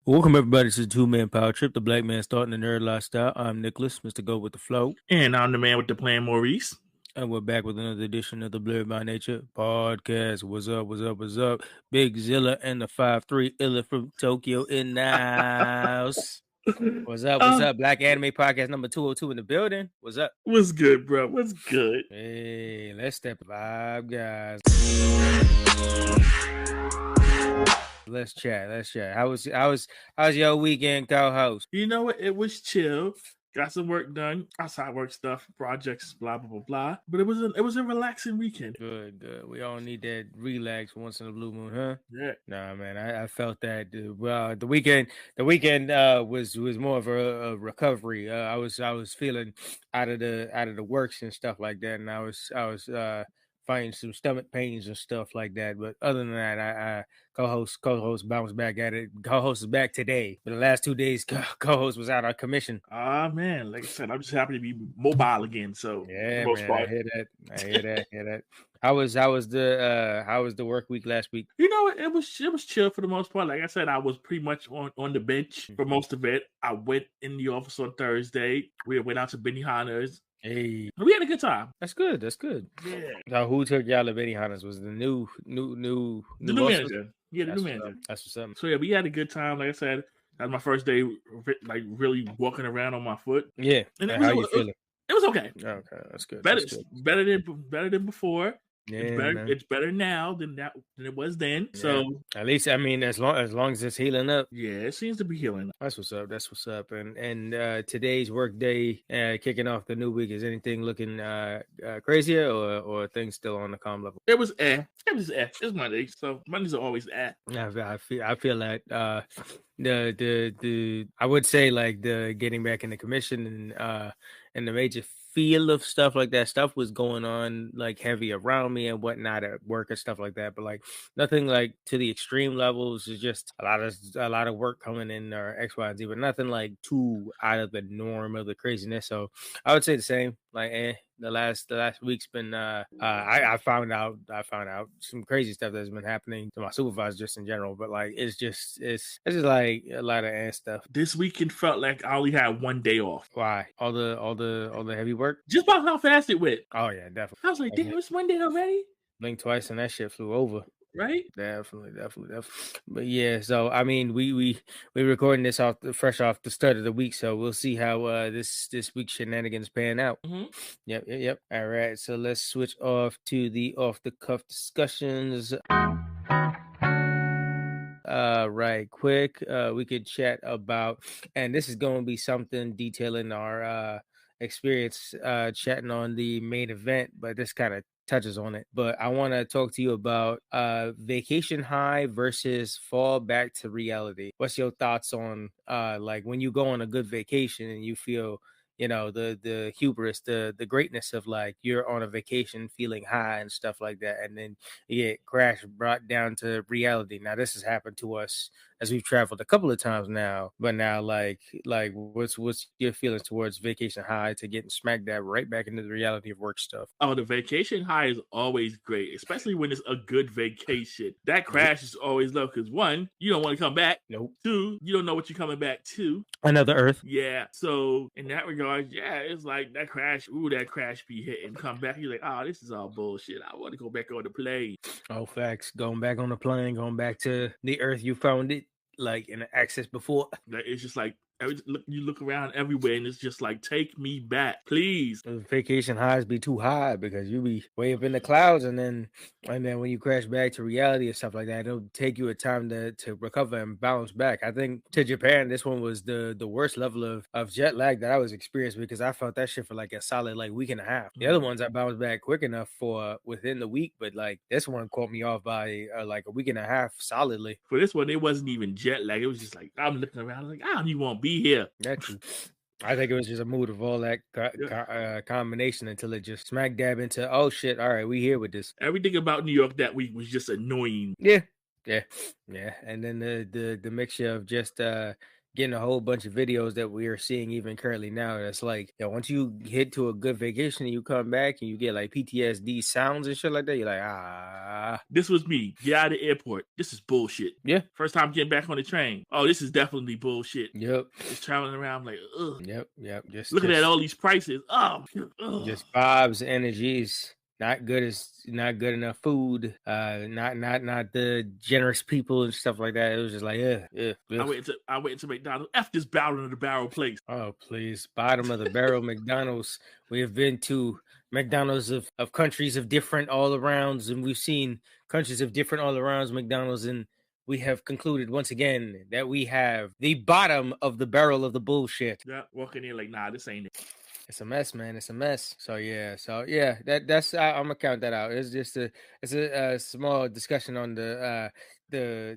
Welcome everybody to the Two Man Power Trip, the Black Man Starting the Nerd Lifestyle. I'm Nicholas, Mr. Go with the Flow. And I'm the man with the plan, Maurice. And we're back with another edition of the Blerd By Nature Podcast. What's up, what's up, what's up? Big Zilla and the 5'3" Illa from Tokyo in the house. What's up? Black Anime Podcast number 202 in the building. What's up? What's good, bro? What's good? Hey, let's step vibe, guys. Let's chat. How was your weekend, co-host? You know what? It was chill. Got some work done, outside work stuff, projects, blah blah blah blah. But it was a relaxing weekend. Good. We all need that relax once in a blue moon, huh? Yeah. Nah, man, I felt that. Well, the weekend was more of a recovery. I was feeling out of the works and stuff like that, and I was fighting some stomach pains and stuff like that. But other than that, I co-host bounced back at it. Co-host is back today. For the last 2 days, co-host was out on commission. Man, like I said, I'm just happy to be mobile again. So yeah, man, I hear that. How was the work week last week? You know, it was chill for the most part. Like I said, I was pretty much on the bench for most of it. I went in the office on Thursday. We went out to Benihana's. Hey, we had a good time. That's good. Yeah. Now, who took y'all to Benihana's? Was the new manager? Yeah, the new manager. That's what's up. So yeah, we had a good time. Like I said, that was my first day, like really walking around on my foot. Yeah. And how you feeling? It was okay. Okay, that's good. Better than before. Yeah, it's better now than it was then. Yeah. So at least, I mean, as long as it's healing up. Yeah, it seems to be healing up. That's what's up. And today's work day, kicking off the new week, is anything looking crazier or things still on the calm level? It was It's Monday, so Mondays are always I feel like the I would say like the getting back in the commission and the major feel of stuff like that. Stuff was going on like heavy around me and whatnot at work and stuff like that, but like nothing like to the extreme levels. It's just a lot of work coming in or X, Y, and Z, but nothing like too out of the norm of the craziness. So I would say the same. Like the last week's been I found out some crazy stuff that's been happening to my supervisor just in general, but like it's just like a lot of stuff. This weekend felt like I only had 1 day off. Why? All the heavy work? Just about how fast it went. Oh yeah, definitely. I was like, damn, it's Monday already? Blinked twice and that shit flew over. Right? Definitely. But yeah, so I mean, we recording this fresh off the start of the week, so we'll see how this week's shenanigans pan out. Mm-hmm. Yep. All right, so let's switch off to the off the cuff discussions. Right quick, we could chat about, and this is going to be something detailing our experience chatting on the main event, but this kind of touches on it. But I want to talk to you about vacation high versus fall back to reality. What's your thoughts on like when you go on a good vacation and you feel, you know, the hubris, the greatness of like you're on a vacation feeling high and stuff like that, and then you get brought down to reality. Now this has happened to us as we've traveled a couple of times now, but now like what's your feelings towards vacation high to getting smacked dab right back into the reality of work stuff? Oh, the vacation high is always great, especially when it's a good vacation. That crash is always low because 1, you don't want to come back. Nope. 2, you don't know what you're coming back to. Another Earth. Yeah. So in that regard, yeah, it's like that crash be hitting. Come back, you're like, oh, this is all bullshit. I want to go back on the plane. Oh, facts. Going back on the plane, going back to the Earth you found it, like in access before. It's just like you look around everywhere and it's just like, take me back, please. The vacation highs be too high because you be way up in the clouds, and then when you crash back to reality and stuff like that, it'll take you a time to recover and bounce back. I think to Japan, this one was the worst level of jet lag that I was experiencing, because I felt that shit for like a solid like week and a half. The other ones I bounced back quick enough for within the week, but like this one caught me off by like a week and a half solidly. For this one, it wasn't even jet lag. It was just like, I'm looking around like, I don't even want to be here. That's I think it was just a mood of all that combination until it just smack dab into, oh shit, all right, we here with this. Everything about New York that week was just annoying. Yeah. And then the mixture of just getting a whole bunch of videos that we are seeing even currently now. That's like, once you hit to a good vacation and you come back and you get like PTSD sounds and shit like that, you're like, ah. This was me. Get out of the airport. This is bullshit. Yeah. First time getting back on the train. Oh, this is definitely bullshit. Yep. Just traveling around like, ugh. Yep. Just looking at all these prices. Oh, just vibes, energies. Not good enough food. Not the generous people and stuff like that. It was just like, yeah. I went to McDonald's. F this bottom of the barrel place. Oh please, bottom of the barrel McDonald's. We have been to McDonald's of countries of different all arounds, and we've seen countries of different all arounds McDonald's, and we have concluded once again that we have the bottom of the barrel of the bullshit. Yeah, walking in like, nah, this ain't it. It's a mess, man. It's a mess. So yeah, that's I'm gonna count that out. It's just a small discussion on the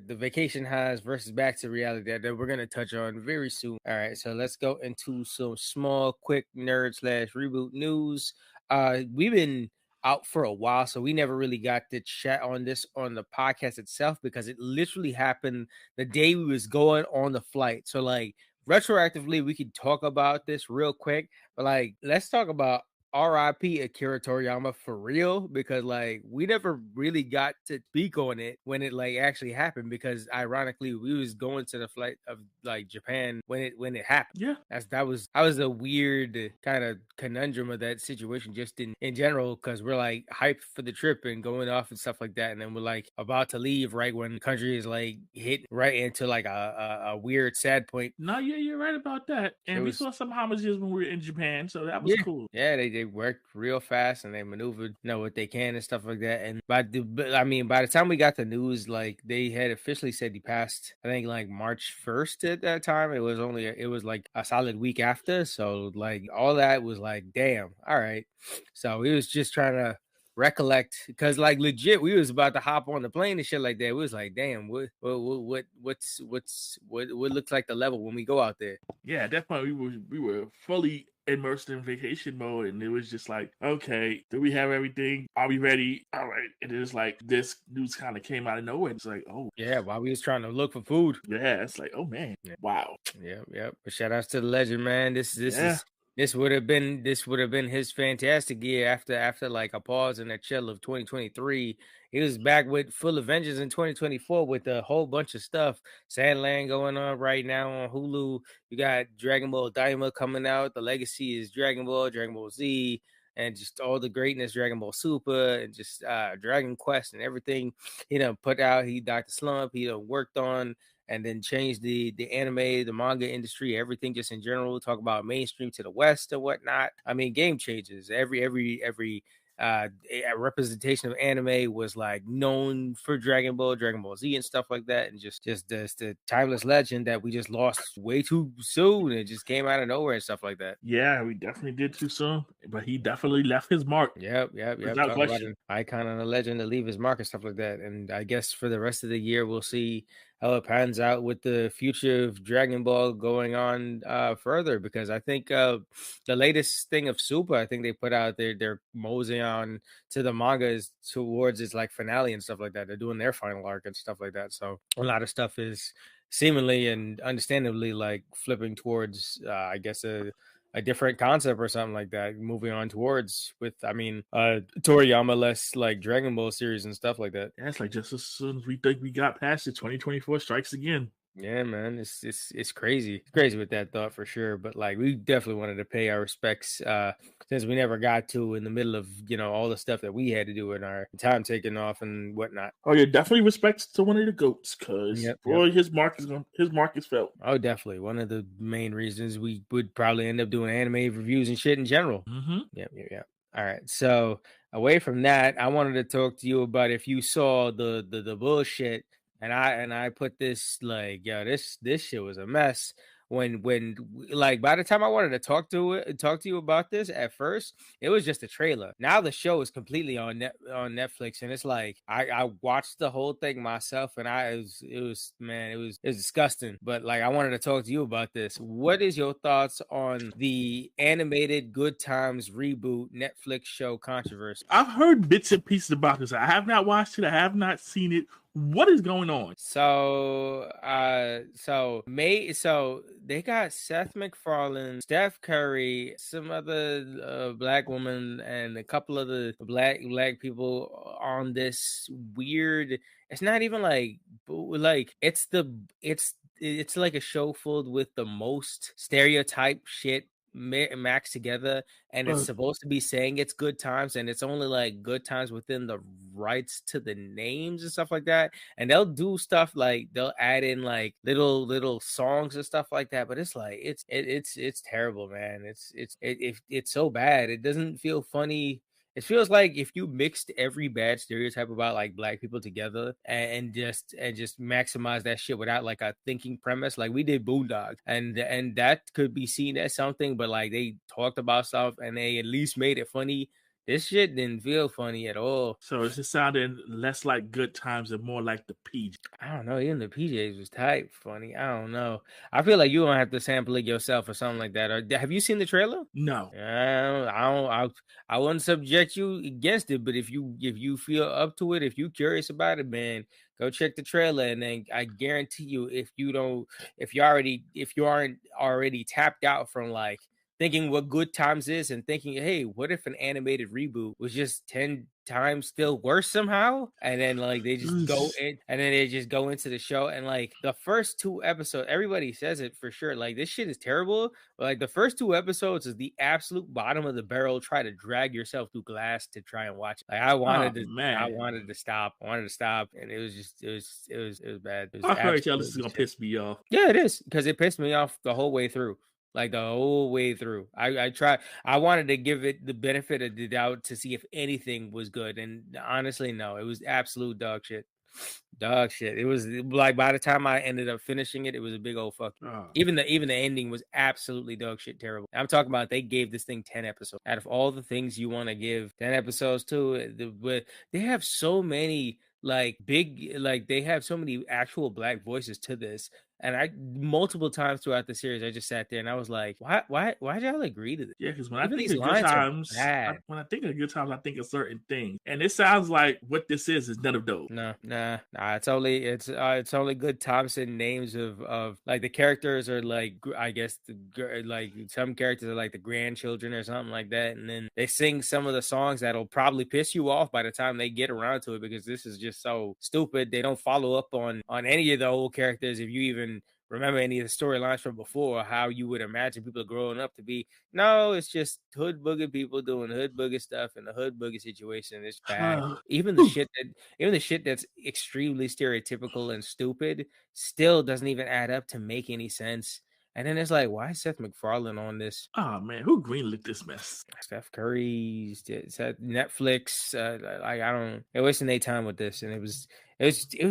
vacation highs versus back to reality that we're gonna touch on very soon. All right, so let's go into some small, quick nerd / reboot news. We've been out for a while, so we never really got to chat on this on the podcast itself because it literally happened the day we was going on the flight. So like retroactively, we could talk about this real quick, but like let's talk about R.I.P. Akira Toriyama for real, because like we never really got to speak on it when it like actually happened, because ironically we was going to the flight of like Japan when it happened. Yeah, that was a weird kind of conundrum of that situation just in general, because we're like hyped for the trip and going off and stuff like that, and then we're like about to leave right when the country is like hit right into like a weird sad point. No, yeah, you're right about that. And we saw some homages when we were in Japan, so that was cool. Yeah, they worked real fast and they maneuvered, what they can and stuff like that. And by the time we got the news, like they had officially said he passed, I think like March 1st at that time. It was like a solid week after. So like all that was like, damn, all right. So we was just trying to recollect, because like legit we was about to hop on the plane and shit like that. It was like, damn, what looks like the level when we go out there. Yeah, at that point we were fully immersed in vacation mode, and it was just like, okay, do we have everything? Are we ready? All right. And it was like this news kind of came out of nowhere. It's like, oh yeah, while we was trying to look for food. Yeah, it's like, oh man, wow. Yep. But shout outs to the legend, man. This would have been his fantastic year after like a pause and a chill of 2023. He was back with full of vengeance in 2024 with a whole bunch of stuff. Sandland going on right now on Hulu. You got Dragon Ball Daima coming out. The legacy is Dragon Ball Z, and just all the greatness, Dragon Ball Super, and just Dragon Quest and everything he done put out. He Dr. Slump, he done worked on, and then changed the anime, the manga industry, everything just in general. Talk about mainstream to the West and whatnot. I mean, game changes. Every representation of anime was like known for Dragon Ball Z and stuff like that, and just the timeless legend that we just lost way too soon. It just came out of nowhere and stuff like that. Yeah, we definitely did too soon, but he definitely left his mark. Yep. Without question. An icon and a legend to leave his mark and stuff like that. And I guess for the rest of the year, we'll see how it pans out with the future of Dragon Ball going on further, because I think the latest thing of Super, I think they put out they're moseying on to the manga is towards its like finale and stuff like that. They're doing their final arc and stuff like that. So a lot of stuff is seemingly and understandably like flipping towards I guess a different concept or something like that, moving on towards with Toriyama less like Dragon Ball series and stuff like that. Yeah, it's like just as soon as we think we got past it, 2024 strikes again. Yeah, man, it's crazy. It's crazy with that thought for sure. But like, we definitely wanted to pay our respects since we never got to in the middle of all the stuff that we had to do in our time taking off and whatnot. Oh yeah, definitely respects to one of the goats, because his mark is felt. Oh, definitely one of the main reasons we would probably end up doing anime reviews and shit in general. Mm-hmm. Yep. All right, so away from that, I wanted to talk to you about if you saw the bullshit. And I put this like, this shit was a mess. When like by the time I wanted to talk to you about this, at first it was just a trailer. Now the show is completely on Netflix, and it's like I watched the whole thing myself, and it was disgusting. But like, I wanted to talk to you about this. What is your thoughts on the animated Good Times reboot Netflix show controversy? I've heard bits and pieces about this. I have not watched it. I have not seen it. What is going on? So they got Seth MacFarlane, Steph Curry, some other black woman, and a couple of the black people on this weird. It's not even like it's like a show filled with the most stereotype shit max together, and it's supposed to be saying it's good times, and it's only like good times within the rights to the names and stuff like that. And they'll do stuff like they'll add in like little songs and stuff like that, but it's like it's terrible, man. It's so bad. It doesn't feel funny. It feels like if you mixed every bad stereotype about like black people together and just maximize that shit without like a thinking premise, like we did Boondocks, and that could be seen as something, but like they talked about stuff and they at least made it funny. This shit didn't feel funny at all. So it's just sounding less like Good Times and more like the PJ. I don't know. Even the PJs was type funny. I don't know. I feel like you gonna have to sample it yourself or something like that. Or have you seen the trailer? No. I wouldn't subject you against it, but if you feel up to it, if you curious about it, man, go check the trailer, and then I guarantee you, if you aren't already tapped out from like thinking what Good Times is and thinking, hey, what if an animated reboot was just 10 times still worse somehow? And then like they just go in, and then they just go into the show, and like the first 2 episodes, everybody says it for sure, like this shit is terrible, but like the first 2 episodes is the absolute bottom of the barrel. Try to drag yourself through glass to try and watch it. Like I wanted to stop, and it was bad. It was I heard y'all, this is gonna piss me off. Yeah, it is, because it pissed me off the whole way through. Like the whole way through. I wanted to give it the benefit of the doubt to see if anything was good. And honestly, no, it was absolute dog shit. Dog shit. It was like by the time I ended up finishing it, it was a big old fuck. Even the ending was absolutely dog shit terrible. I'm talking about they gave this thing 10 episodes. Out of all the things you want to give 10 episodes to, but they have so many they have so many actual black voices to this. And I multiple times throughout the series, I just sat there and I was like, why'd y'all agree to this? Yeah, because when I think of Good Times, I think of certain things, and it sounds like what this is none of those. Nah. It's only Good Times and names of like the characters are like, I guess like some characters are like the grandchildren or something like that, and then they sing some of the songs that'll probably piss you off by the time they get around to it, because this is just so stupid. They don't follow up on any of the old characters, if you even remember any of the storylines from before, how you would imagine people growing up to be. No, it's just hood booger people doing hood booger stuff in the hood booger situation. It's bad. Even the shit that's extremely stereotypical and stupid still doesn't even add up to make any sense. And then it's like, why is Seth MacFarlane on this? Oh man, who greenlit this mess? Steph Curry, Netflix. They're wasting their time with this, and it was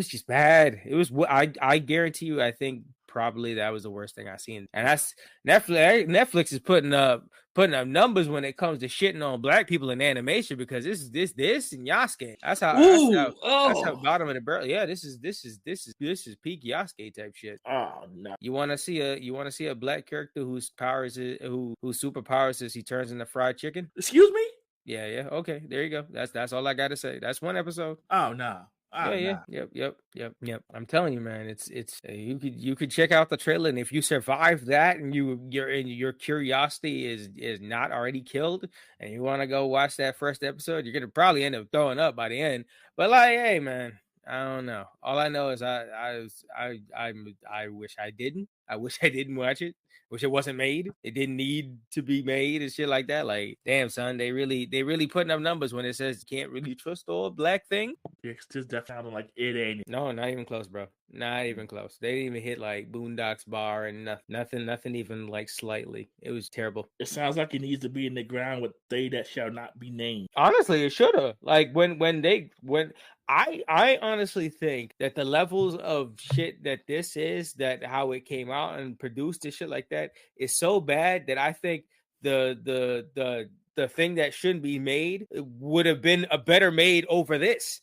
just bad. It was. I guarantee you, I think probably that was the worst thing I've seen. And that's Netflix. Netflix is putting up numbers when it comes to shitting on black people in animation, because this and Yasuke. That's how bottom of the barrel. Yeah, this is peak Yasuke type shit. Oh no. You want to see a black character whose superpowers is he turns into fried chicken? Excuse me? Yeah. Okay, there you go. That's all I got to say. That's one episode. Oh no. Yeah. Yep. I'm telling you, man. It's you could check out the trailer, and if you survive that, and your curiosity is not already killed, and you want to go watch that first episode, you're gonna probably end up throwing up by the end. But like, hey, man, I don't know. All I know is I wish I didn't. I wish I didn't watch it. Wish it wasn't made. It didn't need to be made and shit like that. Like, damn, son, they really putting up numbers when it says you can't really trust all black thing. Yeah, this definitely like it ain't. No, not even close, bro. Not even close. They didn't even hit like Boondocks bar and nothing even like slightly. It was terrible. It sounds like it needs to be in the ground with they that shall not be named. Honestly, it should have. Like when I honestly think that the levels of shit that this is, that how it came out and produced and shit like that is so bad that I think the thing that shouldn't be made would have been a better made over this.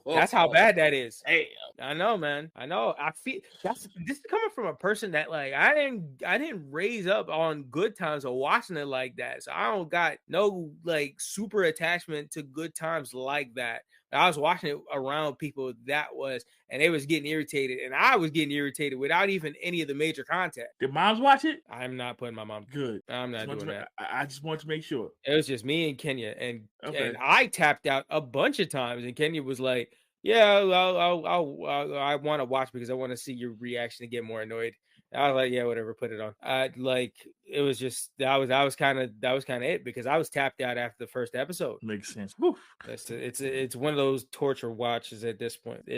That's how bad that is. Damn. I know, man. I know. I feel this is coming from a person that like I didn't raise up on Good Times or watching it like that. So I don't got no like super attachment to Good Times like that. I was watching it around people and they was getting irritated, and I was getting irritated without even any of the major content. Did moms watch it? I'm not putting my mom. Good. I'm not doing that. I just want to make sure. It was just me and Kenya, and Okay. I tapped out a bunch of times, and Kenya was like, "Yeah, I want to watch because I want to see your reaction and get more annoyed." I was like, "Yeah, whatever, put it on." Like it was just that was kind of it because I was tapped out after the first episode. Makes sense. Whew. It's one of those torture watches at this point.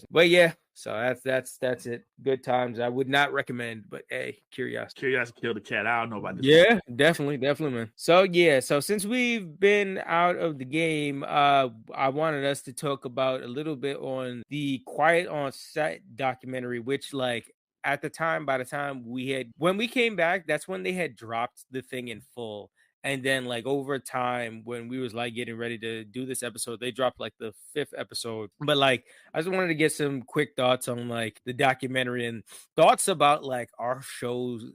But yeah, so that's it. Good times. I would not recommend, but hey, curiosity. Curiosity killed the cat. I don't know about this. Yeah, definitely, man. So yeah, so since we've been out of the game, I wanted us to talk about a little bit on the Quiet on Set documentary, which like at the time, by the time when we came back, that's when they had dropped the thing in full. And then like over time, when we was like getting ready to do this episode, they dropped like the 5th episode. But like I just wanted to get some quick thoughts on like the documentary and thoughts about like our shows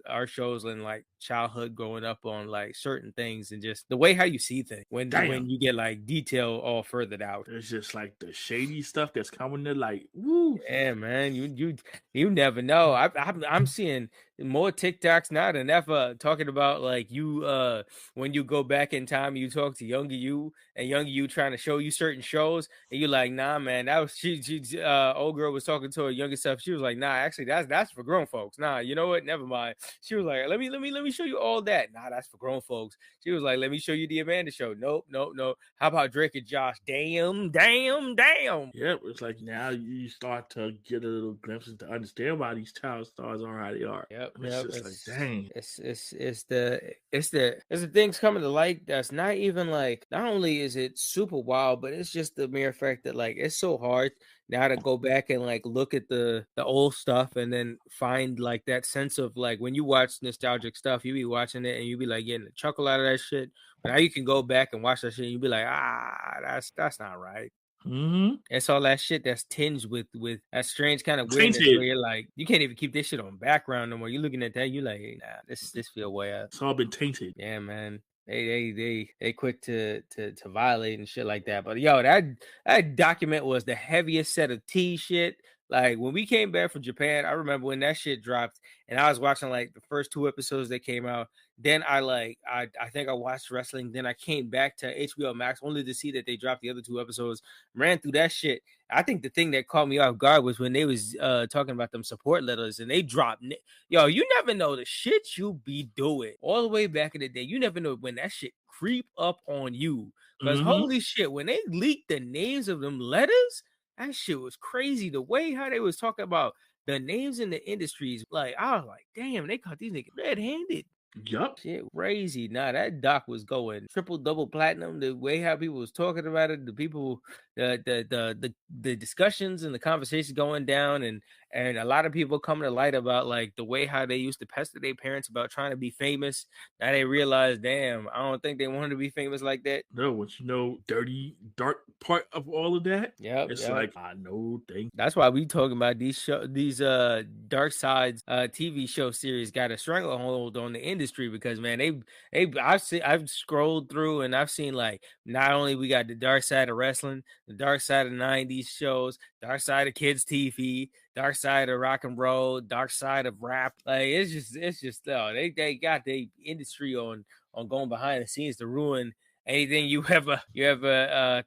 and like childhood growing up on like certain things and just the way how you see things when you get like detail all furthered out. It's just like the shady stuff that's coming to light. Woo. Yeah, man, you never know. I'm seeing more TikToks now than ever talking about like you when you go back in time, you talk to younger you and younger you trying to show you certain shows, and you're like, nah, man, that was she old girl was talking to her younger stuff. She was like, nah, actually that's for grown folks. Nah, you know what? Never mind. She was like, let me show you all that. Nah, that's for grown folks. She was like, let me show you the Amanda Show. Nope. How about Drake and Josh? Damn. Yep, it's like now you start to get a little glimpse to understand why these child stars are how they are. Yep. It's like, dang. It's the things coming to light that's not even like, not only is it super wild, but it's just the mere fact that like it's so hard now to go back and like look at the old stuff and then find like that sense of like when you watch nostalgic stuff, you be watching it and you be like getting a chuckle out of that shit. But now you can go back and watch that shit and you be like, that's not right. Mm-hmm. It's all that shit that's tinged with that strange kind of weirdness where you're like, you can't even keep this shit on background no more. You're looking at that, you like, nah, this feel way out. It's all been tainted. Yeah, man. They quick to violate and shit like that. But yo, that document was the heaviest set of tea shit. Like when we came back from Japan, I remember when that shit dropped and I was watching like the first 2 episodes that came out. Then I think I watched wrestling. Then I came back to HBO Max only to see that they dropped the other 2 episodes. Ran through that shit. I think the thing that caught me off guard was when they was talking about them support letters and they dropped. Yo, you never know the shit you be doing all the way back in the day. You never know when that shit creep up on you. Because holy shit, when they leaked the names of them letters, that shit was crazy. The way how they was talking about the names in the industries, like I was like, damn, they caught these niggas red-handed. Yup. Shit crazy. Nah, that doc was going triple, double platinum. The way how people was talking about it, the people, the discussions and the conversations going down, and a lot of people coming to light about like the way how they used to pester their parents about trying to be famous. Now they realize, damn, I don't think they wanted to be famous like that. No, once you know dirty, dark part of all of that, it's like I know things. That's why we talking about these dark sides TV show series got a stranglehold on the industry because man, I've scrolled through and I've seen like not only we got the dark side of wrestling, the dark side of 90s shows, dark side of kids TV, dark side of rock and roll, dark side of rap. Like it's just they got the industry on going behind the scenes to ruin anything you ever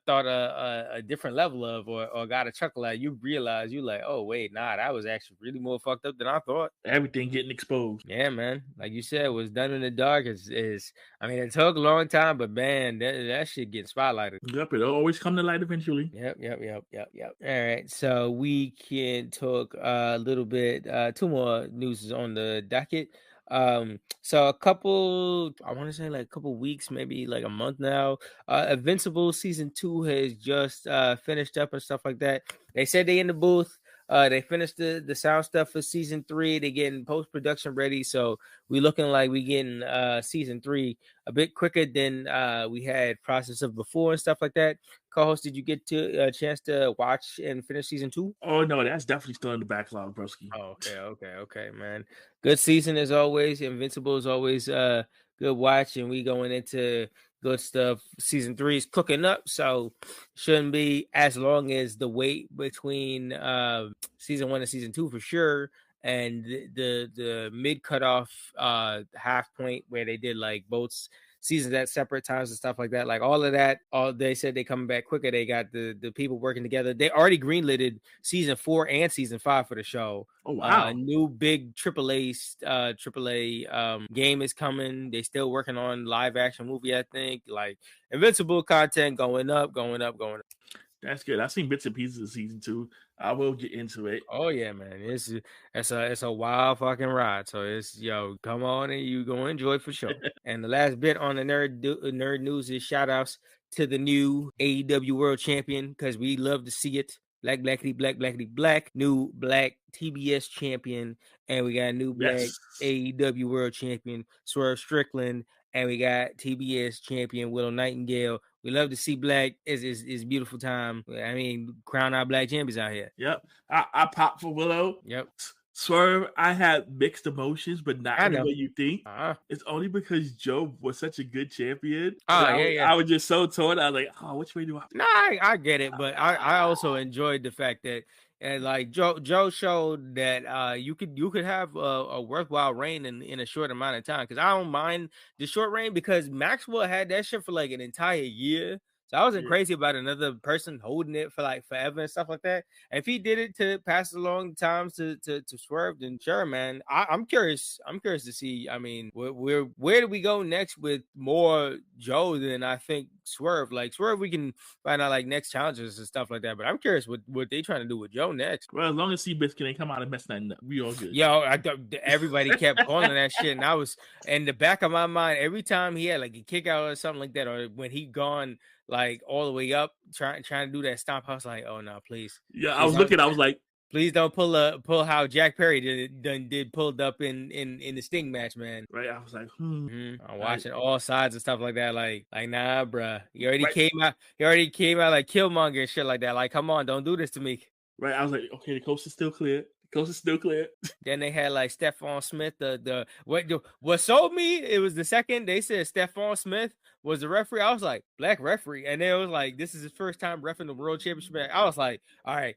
thought a different level of or got a chuckle at. You realize you like, oh wait, nah, that was actually really more fucked up than I thought. Everything getting exposed. Yeah, man. Like you said, it was done in the dark. Is I mean, it took a long time, but man, that shit getting spotlighted. Yep, it'll always come to light eventually. Yep. All right, so we can talk a little bit. 2 more news on the docket. So a couple, I want to say like a couple weeks, maybe like a month now, Invincible season 2 has just finished up and stuff like that. They said they in the booth. They finished the sound stuff for season 3. They getting post-production ready, so we looking like we getting season 3 a bit quicker than we had process of before and stuff like that. Co-host, did you get to a chance to watch and finish season 2? Oh no, that's definitely still in the backlog, broski. Oh, okay, man. Good season as always. Invincible is always good watch, and we going into good stuff. Season 3 is cooking up, so shouldn't be as long as the wait between season 1 and season 2 for sure. And the mid cutoff half point where they did like both seasons at separate times and stuff like that, like all of that, all they said they coming back quicker. They got the people working together. They already greenlighted season 4 and season 5 for the show. Oh wow! A new big AAA game is coming. They still working on live action movie. I think like Invincible content going up. That's good. I've seen bits and pieces of season 2. I will get into it. Oh yeah, man. It's a wild fucking ride. So it's come on and you gonna enjoy it for sure. And the last bit on the nerd news is shout outs to the new AEW World Champion, because we love to see it. Black, new black TBS champion, and we got a new black AEW World Champion, Swerve Strickland, and we got TBS champion Willow Nightingale. We love to see black. It's beautiful time. I mean, crown our black champions out here. Yep. I popped for Willow. Yep. Swerve, I had mixed emotions, but not in the way you think. Uh-huh. It's only because Joe was such a good champion. I was just so torn. I was like, oh, which way do I? Nah, I get it, but I also enjoyed the fact that like Joe showed that you could have a worthwhile reign in a short amount of time. Because I don't mind the short reign, because Maxwell had that shit for like an entire year. So I wasn't crazy about another person holding it for like forever and stuff like that. And if he did it to pass along times to Swerve, then sure, man. I'm curious. I'm curious to see. I mean, where do we go next with more Joe than I think Swerve? Like Swerve, we can find out like next challenges and stuff like that. But I'm curious what they trying to do with Joe next. Well, as long as Seabiscuit ain't come out and mess nothing up, we all good. Yo, everybody kept calling that shit, and I was in the back of my mind every time he had like a kick out or something like that, or when he gone like all the way up trying to do that stomp. I was like, oh no, please. Yeah, I was looking. I was like, please don't pull how Jack Perry did pulled up in the Sting match, man. Right. I was like, I'm watching all sides and stuff like that. Like nah, bruh. He already came out. He already came out like Killmonger and shit like that. Like, come on, don't do this to me. Right. I was like, okay, the coast is still clear. Then they had like Stephon Smith. What sold me? It was the second they said Stephon Smith was the referee. I was like, black referee, and it was like, this is his first time reffing the World Championship. I was like, all right,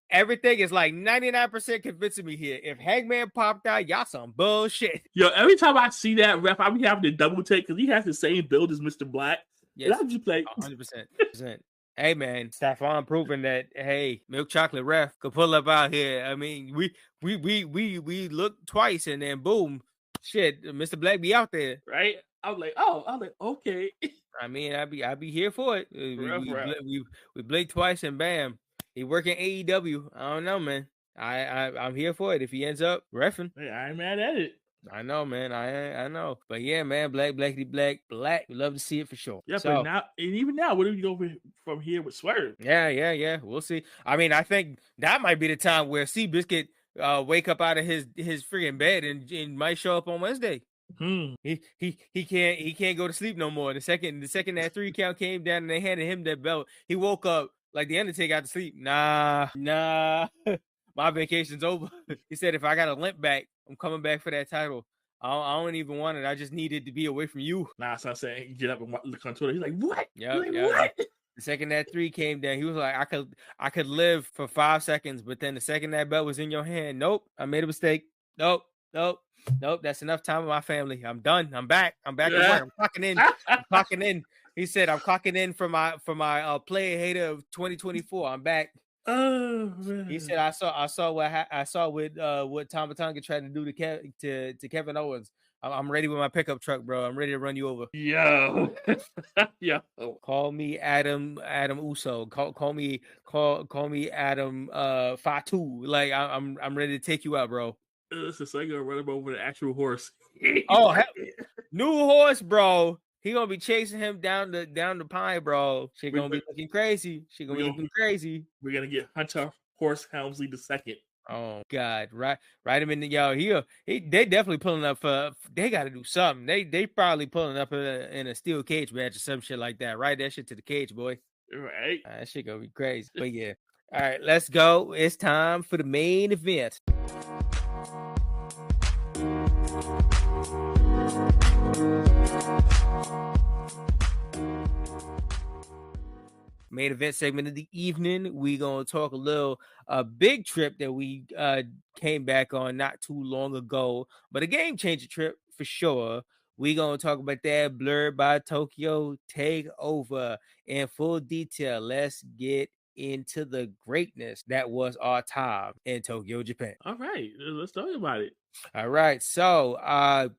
everything is like 99% convincing me here. If Hangman popped out, y'all some bullshit. Yo, every time I see that ref, I be having to double take because he has the same build as Mr. Black. Yes, and I'm just like 100%. Hey man, Stephon proving that milk chocolate ref could pull up out here. I mean, we looked twice and then boom, shit, Mr. Black be out there, right? I was like, okay. I mean, I be here for it. We blinked twice and bam, he working AEW. I don't know, man. I'm here for it. If he ends up reffing, hey, I ain't mad at it. I know, man. I know. But yeah, man, black. We love to see it for sure. Yeah, so, but now, and even now, where do we go from here with Swerve? Yeah. We'll see. I mean, I think that might be the time where Seabiscuit wake up out of his freaking bed and might show up on Wednesday. He can't go to sleep no more. The second that 3 count came down and they handed him that belt, he woke up like the Undertaker got to sleep. Nah. My vacation's over. He said, if I got a limp back, I'm coming back for that title. I don't even want it. I just needed to be away from you. Nah, so I'm saying, get up and look on Twitter. He's like, what? What? The second that 3 came down, he was like, I could live for 5 seconds, but then the second that belt was in your hand, nope, I made a mistake. Nope. That's enough time with my family. I'm done. I'm back. At work. I'm clocking in. He said, I'm clocking in for my player hater of 2024. I'm back. Oh man. He said, I saw what Tama Tonga tried to do to Kevin Owens. I'm ready with my pickup truck, bro. I'm ready to run you over. Yo. Call me Adam Uso. Call me Adam Fatu. Like I'm ready to take you out, bro. Listen, so I'm gonna run him over the actual horse. Oh, new horse, bro. He gonna be chasing him down the pine, bro. She gonna be looking crazy. We're gonna get Hunter Horse Helmsley II. Oh God, right him in the they definitely pulling up for. They got to do something. They probably pulling up in a steel cage match or some shit like that. Right, that shit to the cage, boy. Right, that shit gonna be crazy. But yeah, all right, let's go. It's time for the main event. Main event segment of the evening, we gonna talk a little big trip that we came back on not too long ago, but a game changer trip for sure. We gonna talk about that Blerd by Tokyo Takeover in full detail. Let's get into the greatness that was our time in Tokyo, Japan. All right, let's talk about it. All right, so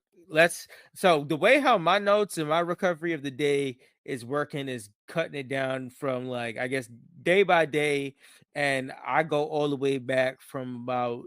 so the way how my notes and my recovery of the day is working is cutting it down from, like, I guess day by day, and I go all the way back from about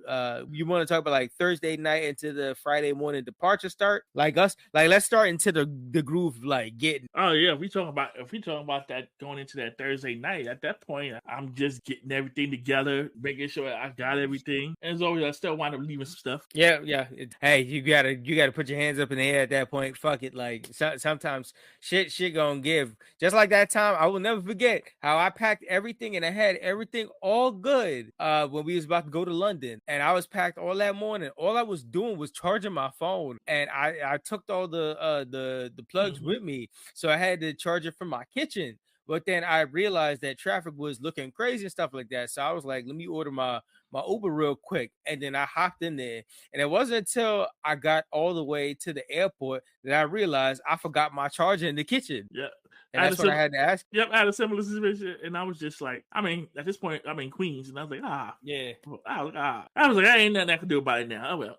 you want to talk about like Thursday night into the Friday morning departure start, like us, like let's start into the groove, like getting. Oh yeah, if we talking about that going into that Thursday night, at that point I'm just getting everything together, making sure I got everything. And as always, I still wind up leaving some stuff. Yeah. Hey, you gotta put your hands up in the air at that point. Fuck it. Like sometimes shit gonna give. Just like that time, I will never forget how I packed everything and I had everything all good when we was about to go to London, and I was packed all that morning. All I was doing was charging my phone, and I took all the plugs with me, so I had to charge it from my kitchen. But then I realized that traffic was looking crazy and stuff like that. So I was like, let me order my Uber real quick. And then I hopped in there. And it wasn't until I got all the way to the airport that I realized I forgot my charger in the kitchen. Yeah. And that's what I had to ask. Yep, I had a similar situation. And I was just like, I mean, at this point, I'm in Queens. And I was like, Yeah. I was like, I ain't nothing I can do about it now. Oh, well,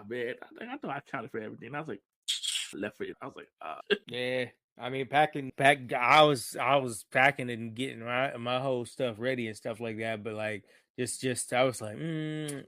man. I thought I counted for everything. And I was like, left for it. I was like, Yeah. I mean, I was packing and getting my whole stuff ready and stuff like that. But like, just I was like,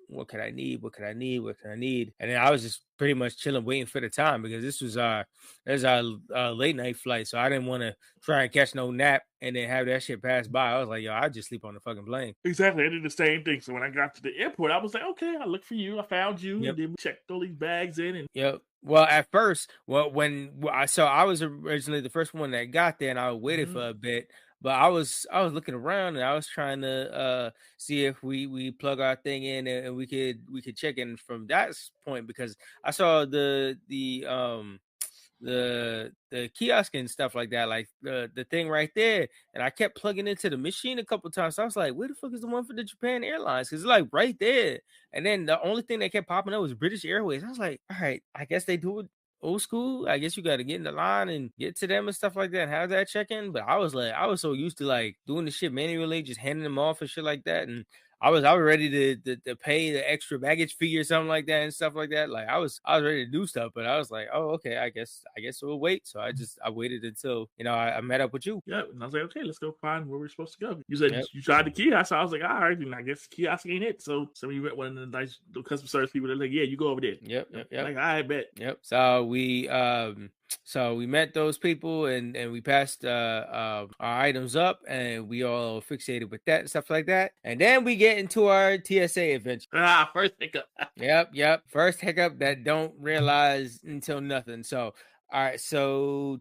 what could I need? What could I need? What could I need? And then I was just pretty much chilling, waiting for the time, because this was our late night flight, so I didn't want to try and catch no nap and then have that shit pass by. I was like, yo, I just sleep on the fucking plane. Exactly, I did the same thing. So when I got to the airport, I was like, okay, I looked for you, I found you, Yep. and then we checked all these bags in. And yep. Well, at first, I was originally the first one that got there, and I waited for a bit. But I was looking around, and I was trying to see if we plug our thing in and we could check in from that point, because I saw the kiosk and stuff like that, like the thing right there, and I kept plugging into the machine a couple times. So I was like, where the fuck is the one for the Japan Airlines? Because it's like right there. And then the only thing that kept popping up was British Airways. I was like, all right, I guess they do it old school. I guess you got to get in the line and get to them and stuff like that and have that check-in. But I was so used to like doing the shit manually, just handing them off and shit like that. And I was ready to pay the extra baggage fee or something like that and stuff like that. Like I was ready to do stuff, but I was like, oh, okay, I guess we'll wait. So I waited until I met up with you. Yep, and I was like, okay, let's go find where we're supposed to go. You said you tried the kiosk, so I was like, all right, and I guess the kiosk ain't it. So we met one of the nice customer service people. They're like, yeah, you go over there. Yep. Like, I bet. Yep. So we met those people and we passed our items up, and we all fixated with that and stuff like that. And then we get into our TSA adventure. First hiccup. Yep. First hiccup that don't realize until nothing. So all right, so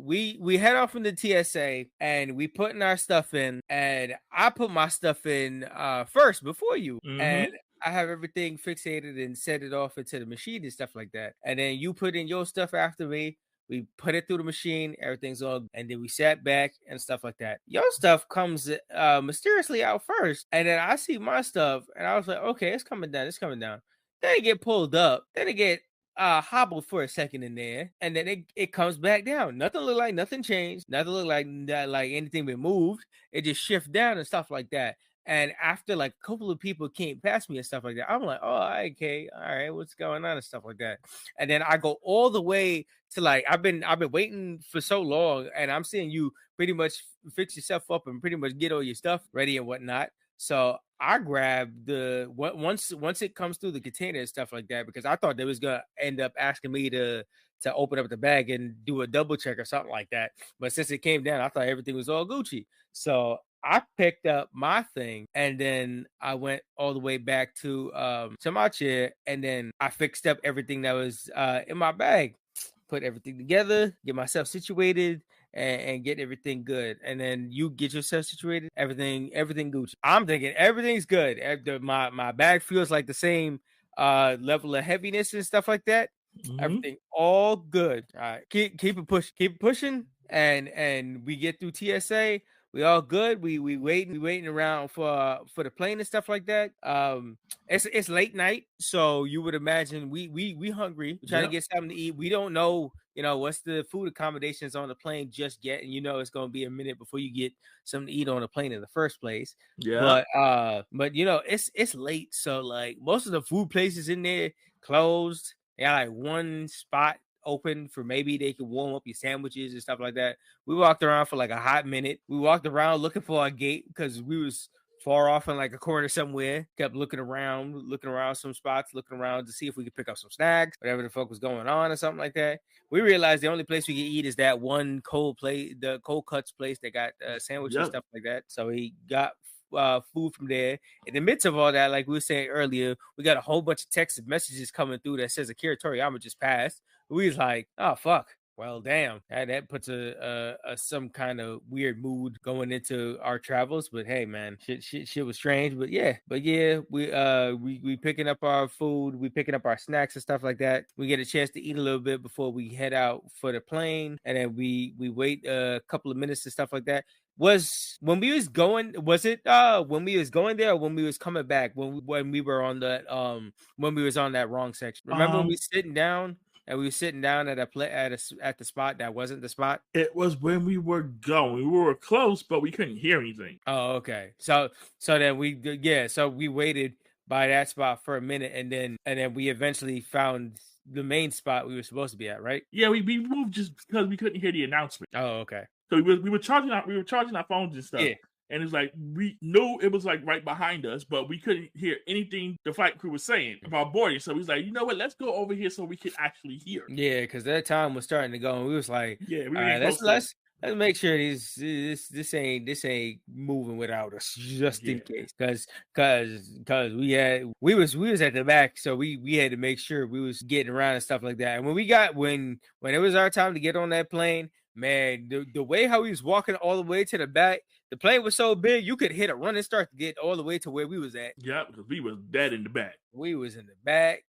we head off from the TSA and we putting our stuff in, and I put my stuff in first before you, and I have everything fixated and set it off into the machine and stuff like that. And then you put in your stuff after me. We put it through the machine, everything's all, and then we sat back and stuff like that. Your stuff comes mysteriously out first, and then I see my stuff, and I was like, okay, it's coming down. Then it get pulled up. Then it get hobbled for a second in there, and then it comes back down. Nothing looked like nothing changed. Nothing looked like anything been moved. It just shift down and stuff like that. And after like a couple of people came past me and stuff like that, I'm like, oh, okay, all right, what's going on and stuff like that. And then I go all the way to like I've been waiting for so long, and I'm seeing you pretty much fix yourself up and pretty much get all your stuff ready and whatnot. So I grabbed once it comes through the container and stuff like that, because I thought they was gonna end up asking me to open up the bag and do a double check or something like that. But since it came down, I thought everything was all Gucci. So I picked up my thing, and then I went all the way back to my chair, and then I fixed up everything that was in my bag, put everything together, get myself situated, and get everything good. And then you get yourself situated, everything Gucci. I'm thinking everything's good. My bag feels like the same level of heaviness and stuff like that. Everything all good. All right, keep keep pushing, and we get through TSA. We all good. We waiting around for the plane and stuff like that. It's late night, so you would imagine we hungry. We're trying to get something to eat. We don't know, what's the food accommodations on the plane just yet, and it's going to be a minute before you get something to eat on the plane in the first place. Yeah. But it's late, so like most of the food places in there closed. They had like one spot open for maybe they could warm up your sandwiches and stuff like that. We walked around for like a hot minute. We walked around looking for our gate because we was far off in like a corner somewhere. Kept looking around some spots, looking around to see if we could pick up some snacks, whatever the fuck was going on or something like that. We realized the only place we could eat is that one the cold cuts place that got sandwiches and stuff like that. So we got food from there. In the midst of all that, like we were saying earlier, we got a whole bunch of text messages coming through that says Akira Toriyama just passed. We was like, oh fuck. Well, damn, that puts a some kind of weird mood going into our travels. But hey, man, shit was strange. But yeah, we picking up our food, we picking up our snacks and stuff like that. We get a chance to eat a little bit before we head out for the plane, and then we wait a couple of minutes and stuff like that. Was it when we was going there or when we was coming back when we were on that when we was on that wrong section? Remember when we sitting down and we were sitting down at at the spot that wasn't the spot? It was when we were going. We were close, but we couldn't hear anything. Oh, okay. So then we waited by that spot for a minute, and then we eventually found the main spot we were supposed to be at, right? Yeah, we moved just because we couldn't hear the announcement. Oh, okay. So we were charging our phones and stuff. Yeah. And it's like we knew it was like right behind us, but we couldn't hear anything the flight crew was saying about boarding. So we was like, you know what? Let's go over here so we can actually hear. Yeah, because that time was starting to go, and we was like, let's make sure this ain't moving without us, just in case. Because we was at the back, so we had to make sure we was getting around and stuff like that. And when it was our time to get on that plane, man, the way how he was walking all the way to the back, the plane was so big you could hit a running start to get all the way to where we was at. Yeah, because we was dead in the back. We was in the back,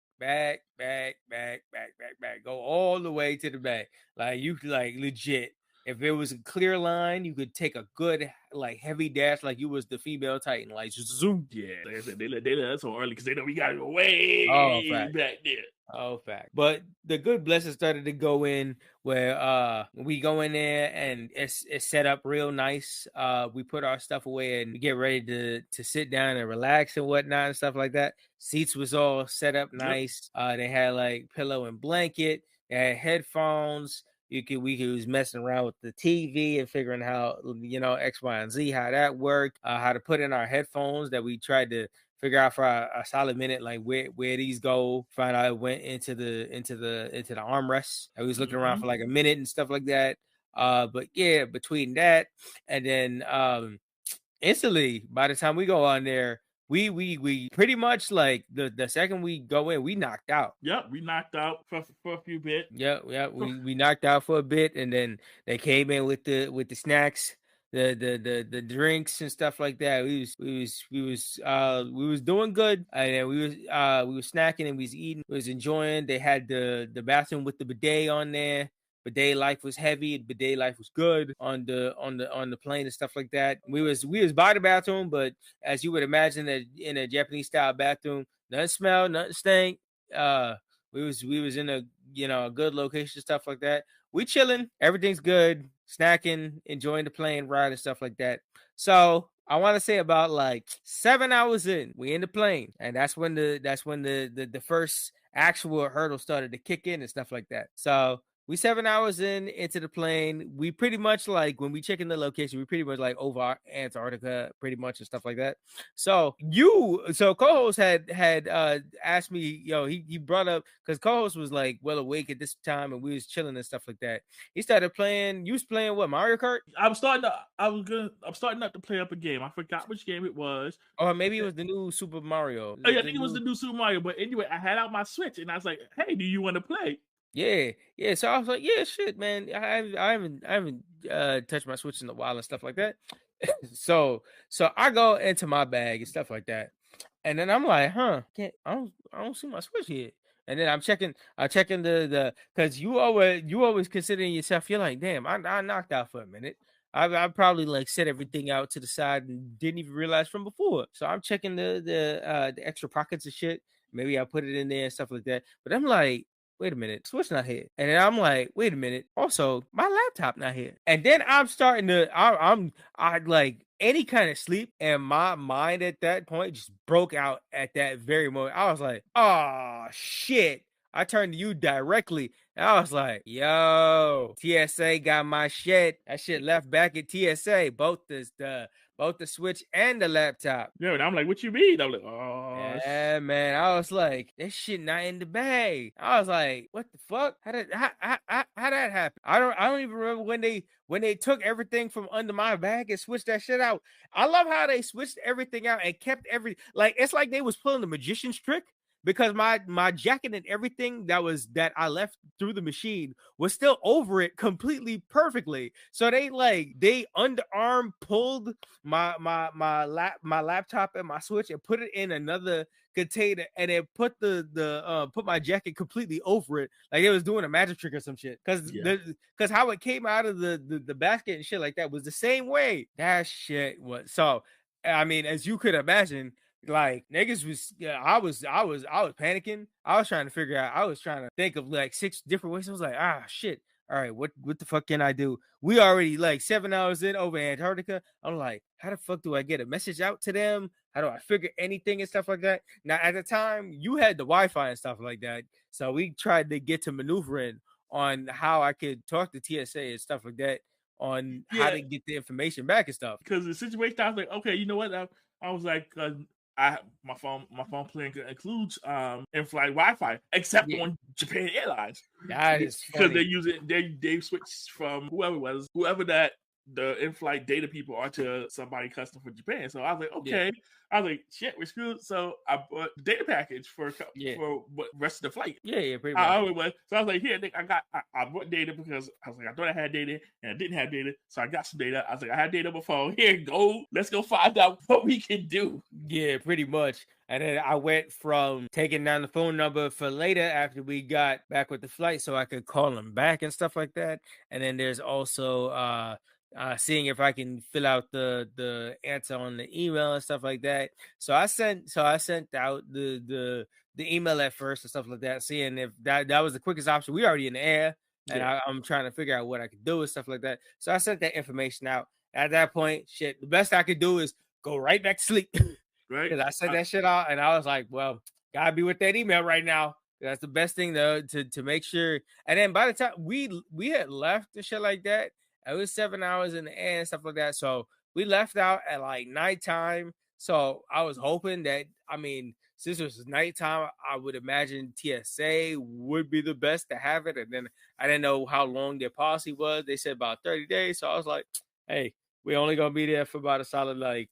go all the way to the back. Like you could like legit. If it was a clear line, you could take a good like heavy dash like you was the female Titan, like zoom. Yeah, like I said, they let us so early because they know we got to go way back there. Oh, fact. But the good blessings started to go in where we go in there and it's set up real nice. We put our stuff away and we get ready to sit down and relax and whatnot and stuff like that. Seats was all set up nice. They had like pillow and blanket. They had headphones. We was messing around with the TV and figuring how X, Y, and Z, how that worked, how to put in our headphones that we tried to figure out for a solid minute, like where these go. Find out it went into the armrest. I was looking around for like a minute and stuff like that. But yeah, between that and then instantly, by the time we go on there, we pretty much like the second we go in, we knocked out. Yep, we knocked out for a few bit. Yep. We knocked out for a bit, and then they came in with the snacks, the drinks and stuff like that. We was doing good, and then we was snacking and we was eating, we was enjoying. They had the bathroom with the bidet on there. Bidet life was heavy. Bidet life was good on the plane and stuff like that. We was by the bathroom, but as you would imagine, that in a Japanese style bathroom, nothing smell, nothing stink. We was in a a good location, stuff like that. We chilling, everything's good, snacking, enjoying the plane ride and stuff like that. So I want to say about like 7 hours in, we in the plane, and that's when the first actual hurdle started to kick in and stuff like that. So we 7 hours into the plane. We pretty much like when we check in the location, we pretty much like over Antarctica, pretty much and stuff like that. So co-host had asked me, he brought up because co-host was like well awake at this time and we was chilling and stuff like that. He started playing. You was playing what, Mario Kart? I'm starting up to play up a game. I forgot which game it was. Or maybe it was the new Super Mario. Oh yeah, I think it was the new Super Mario. But anyway, I had out my Switch and I was like, "Hey, do you want to play?" Yeah. So I was like, yeah, shit, man. I haven't touched my Switch in a while and stuff like that. so I go into my bag and stuff like that, and then I'm like, I don't see my Switch here. And then I'm checking the because you always considering yourself. You're like, damn, I knocked out for a minute. I probably like set everything out to the side and didn't even realize from before. So I'm checking the extra pockets of shit. Maybe I put it in there and stuff like that. But I'm like, wait a minute, Switch not here. And then I'm like, wait a minute, also my laptop not here. And then I'm starting to I like any kind of sleep, and my mind at that point just broke out at that very moment. I was like, oh shit. I turned to you directly, and I was like, yo, TSA got my shit. That shit left back at TSA, both the Switch and the laptop. Yeah, and I'm like, what you mean? I'm like, oh, yeah, man. I was like, this shit not in the bag. I was like, what the fuck? How that happen? I don't even remember when they took everything from under my bag and switched that shit out. I love how they switched everything out and kept it's like they was pulling the magician's trick. Because my jacket and everything that I left through the machine was still over it completely perfectly. So they underarm pulled my laptop and my Switch and put it in another container, and then put put my jacket completely over it, like it was doing a magic trick or some shit. Because how it came out of the basket and shit like that was the same way. That shit was so. I mean, as you could imagine. Like niggas was, I was panicking. I was trying to figure out. I was trying to think of like 6 different ways. I was like, shit. All right, what the fuck can I do? We already like 7 hours in over Antarctica. I'm like, how the fuck do I get a message out to them? How do I figure anything and stuff like that? Now at the time, you had the Wi-Fi and stuff like that, so we tried to get to maneuvering on how I could talk to TSA and stuff like that on how to get the information back and stuff. Because the situation, I was like, okay, you know what? I was like. My phone plan includes in-flight Wi-Fi, except on Japan Airlines. That is because they switched from whoever that the in-flight data people are to somebody custom for Japan. So I was like, okay. Yeah. I was like, shit, we're screwed. So I bought the data package for what rest of the flight. Yeah, pretty much. So I was like, here, I bought data because I was like, I thought I had data and I didn't have data. So I got some data. I was like, I had data on my phone. Here, go. Let's go find out what we can do. Yeah, pretty much. And then I went from taking down the phone number for later after we got back with the flight so I could call them back and stuff like that. And then there's also seeing if I can fill out the answer on the email and stuff like that. So I sent out the email at first and stuff like that, seeing if that was the quickest option. We already in the air, and I'm trying to figure out what I could do and stuff like that. So I sent that information out. At that point, shit, the best I could do is go right back to sleep. Right. Because I sent that shit out, and I was like, well, gotta be with that email right now. That's the best thing though, to make sure. And then by the time we had left and shit like that, it was 7 hours in the air and stuff like that. So we left out at like nighttime. So I was hoping that, I mean, since it was nighttime, I would imagine TSA would be the best to have it. And then I didn't know how long their policy was. They said about 30 days. So I was like, hey, we're only going to be there for about a solid like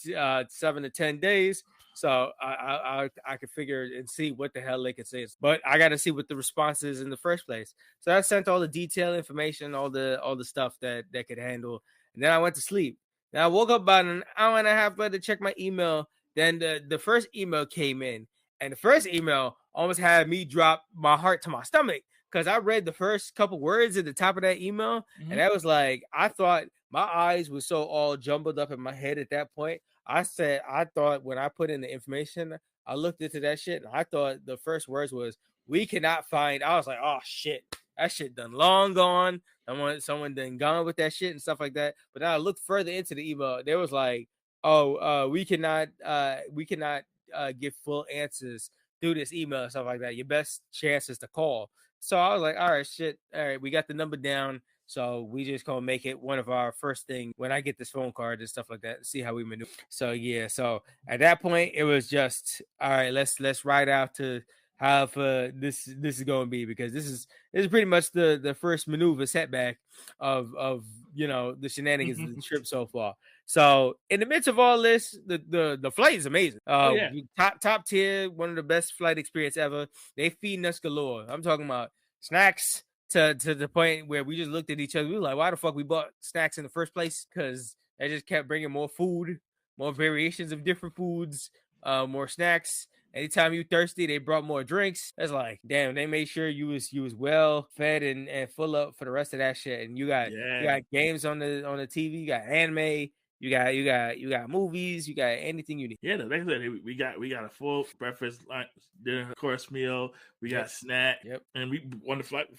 7 to 10 days. So I could figure and see what the hell they could say. But I got to see what the response is in the first place. So I sent all the detailed information, all the stuff that could handle. And then I went to sleep. Now I woke up about an hour and a half later to check my email. Then the first email came in. And the first email almost had me drop my heart to my stomach. Because I read the first couple words at the top of that email. Mm-hmm. And that was like, I thought my eyes were so all jumbled up in my head at that point. I thought when I put in the information, I looked into that shit and I thought the first words was, we cannot find. I was like, oh shit, that shit done long gone. Someone done gone with that shit and stuff like that. But then I looked further into the email. There was like, we cannot give full answers through this email and stuff like that. Your best chance is to call. So I was like, all right, shit. All right, we got the number down. So we just gonna make it one of our first thing when I get this phone card and stuff like that, see how we maneuver. So yeah, so at that point it was just all right, let's ride out to how this is gonna be, because this is pretty much the first maneuver setback of the shenanigans of the trip so far. So in the midst of all this, the flight is amazing. Top tier, one of the best flight experience ever. They feeding us galore. I'm talking about snacks. To the point where we just looked at each other. We were like, why the fuck we bought snacks in the first place? Because they just kept bringing more food, more variations of different foods, more snacks. Anytime you thirsty, they brought more drinks. It's like, damn, they made sure you was well fed and full up for the rest of that shit. And you got games on the TV, you got anime, you got movies, you got anything you need. Yeah, like I said, we got a full breakfast, lunch, dinner, course meal. We got snack. Yep. And we on the flight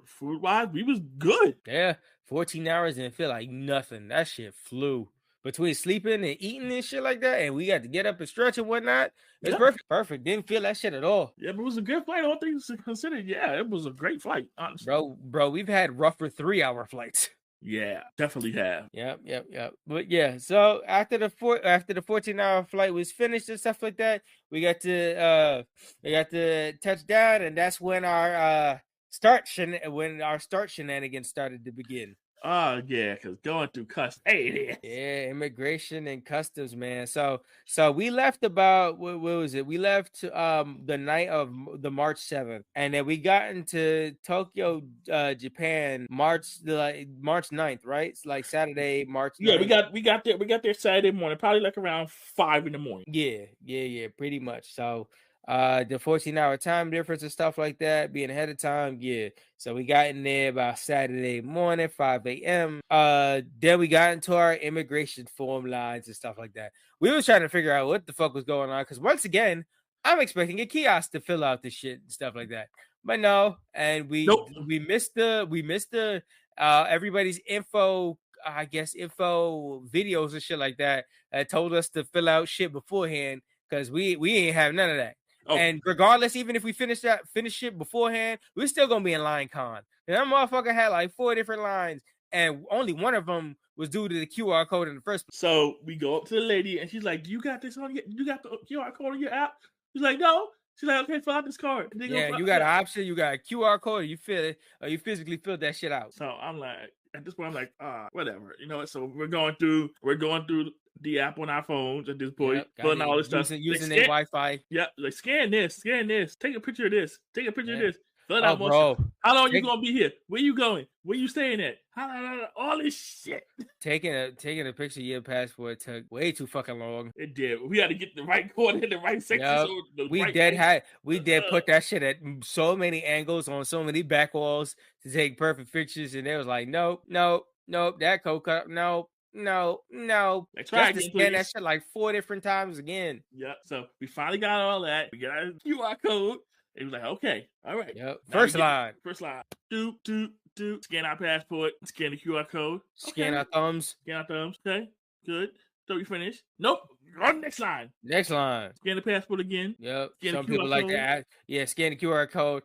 food wise, we was good. Yeah, 14 hours and it feel like nothing. That shit flew. Between sleeping and eating and shit like that, and we got to get up and stretch and whatnot. It's perfect. Didn't feel that shit at all. Yeah, but it was a good flight. All things considered, yeah, it was a great flight. Honestly, bro, we've had rougher 3-hour flights. Yeah, definitely have. Yep. But yeah, so after the 14-hour flight was finished and stuff like that, we got to touch down, and that's when our start shenanigans started to begin. Oh yeah, because going through customs. Hey, yeah, immigration and customs, man. So we left about what was it? We left the night of the March 7th, and then we got into Tokyo, Japan, March 9th, right? It's like Saturday, March 9th. Yeah, we got there Saturday morning, probably like around 5 in the morning. Yeah, pretty much. So the 14-hour time difference and stuff like that, being ahead of time, yeah. So we got in there about Saturday morning, 5 a.m. Then we got into our immigration form lines and stuff like that. We was trying to figure out what the fuck was going on, because once again, I'm expecting a kiosk to fill out this shit and stuff like that. But no, and we missed the everybody's info videos and shit like that told us to fill out shit beforehand, because we ain't have none of that. Oh. And regardless, even if we finish shit beforehand, we're still gonna be in line con. And that motherfucker had like 4 different lines, and only one of them was due to the QR code in the first place. So we go up to the lady, and she's like, "You got this on your? You got the QR code on your app?" She's like, "No." She's like, "Okay, fill out this card." Yeah, you got an option. You got a QR code. You fill it, or you physically fill that shit out. So I'm like, at this point, I'm like, whatever, you know what? So we're going through the app on our phones at this point, filling all this stuff, using their Wi-Fi. Yeah, like scan this, take a picture of this, take a picture of this. Fill out bro. How long you gonna be here? Where you going? Where you staying at? All this shit. Taking a picture of your passport took way too fucking long. It did. We had to get the right corner in the right section. Yep. So we did put that shit at so many angles on so many back walls to take perfect pictures, and they was like, nope, that code cut, no. Let's try again, to scan that shit like 4 different times again. Yep. So we finally got all that. We got our QR code. It was like, okay, all right. Yep. First line. Do. Scan our passport. Scan the QR code. Scan our thumbs. Okay, good. So we finished. Nope. On next line. Scan the passport again. Yep. Some people like to ask. Yeah, scan the QR code.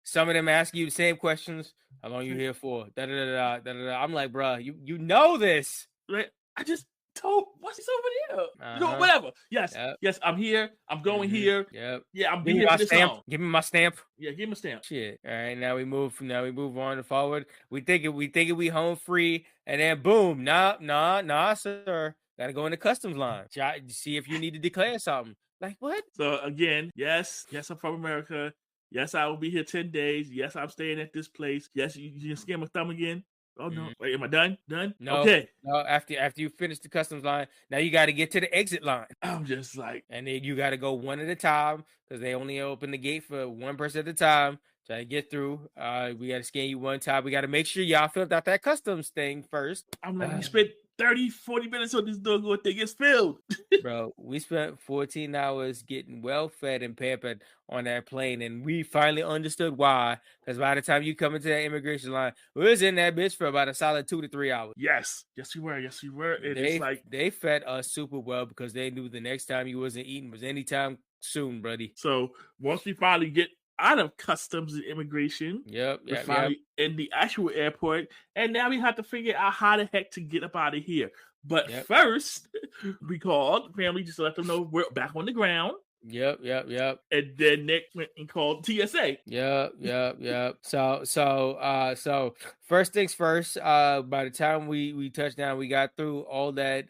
Some of them ask you the same questions. How long you here for? I'm like, bro, you know this. Right. I just told what's this over there? You know, whatever. Yes, I'm here. I'm going here. Yep. Yeah, I'm being here for this stamp. Give me my stamp. Yeah, give me a stamp. Shit. All right, now we move on and forward. We think we home free, and then boom, nah, sir. Gotta go in the customs line. See if you need to declare something. Like what? So again, yes, I'm from America. Yes, I will be here 10 days. Yes, I'm staying at this place. Yes, you can scan my thumb again. Oh no! Wait, am I done? No. Okay. No. After you finish the customs line, now you got to get to the exit line. I'm just like, and then you got to go one at a time, because they only open the gate for one person at a time. Try to get through. We got to scan you one time. We got to make sure y'all filled out that customs thing first. I'm like, we spent 30-40 minutes on this doggone thing. It's filled. Bro, we spent 14 hours getting well fed and pampered on that plane, and we finally understood why. Because by the time you come into that immigration line, we was in that bitch for about a solid 2 to 3 hours. Yes, we were. They fed us super well, because they knew the next time you wasn't eating was anytime soon, buddy. So once we finally get out of customs and immigration, we're finally in the actual airport, and now we have to figure out how the heck to get up out of here. But first, we called family just to let them know we're back on the ground. Yep. And then Nick went and called TSA. Yep. So first things first, by the time we touched down, we got through all that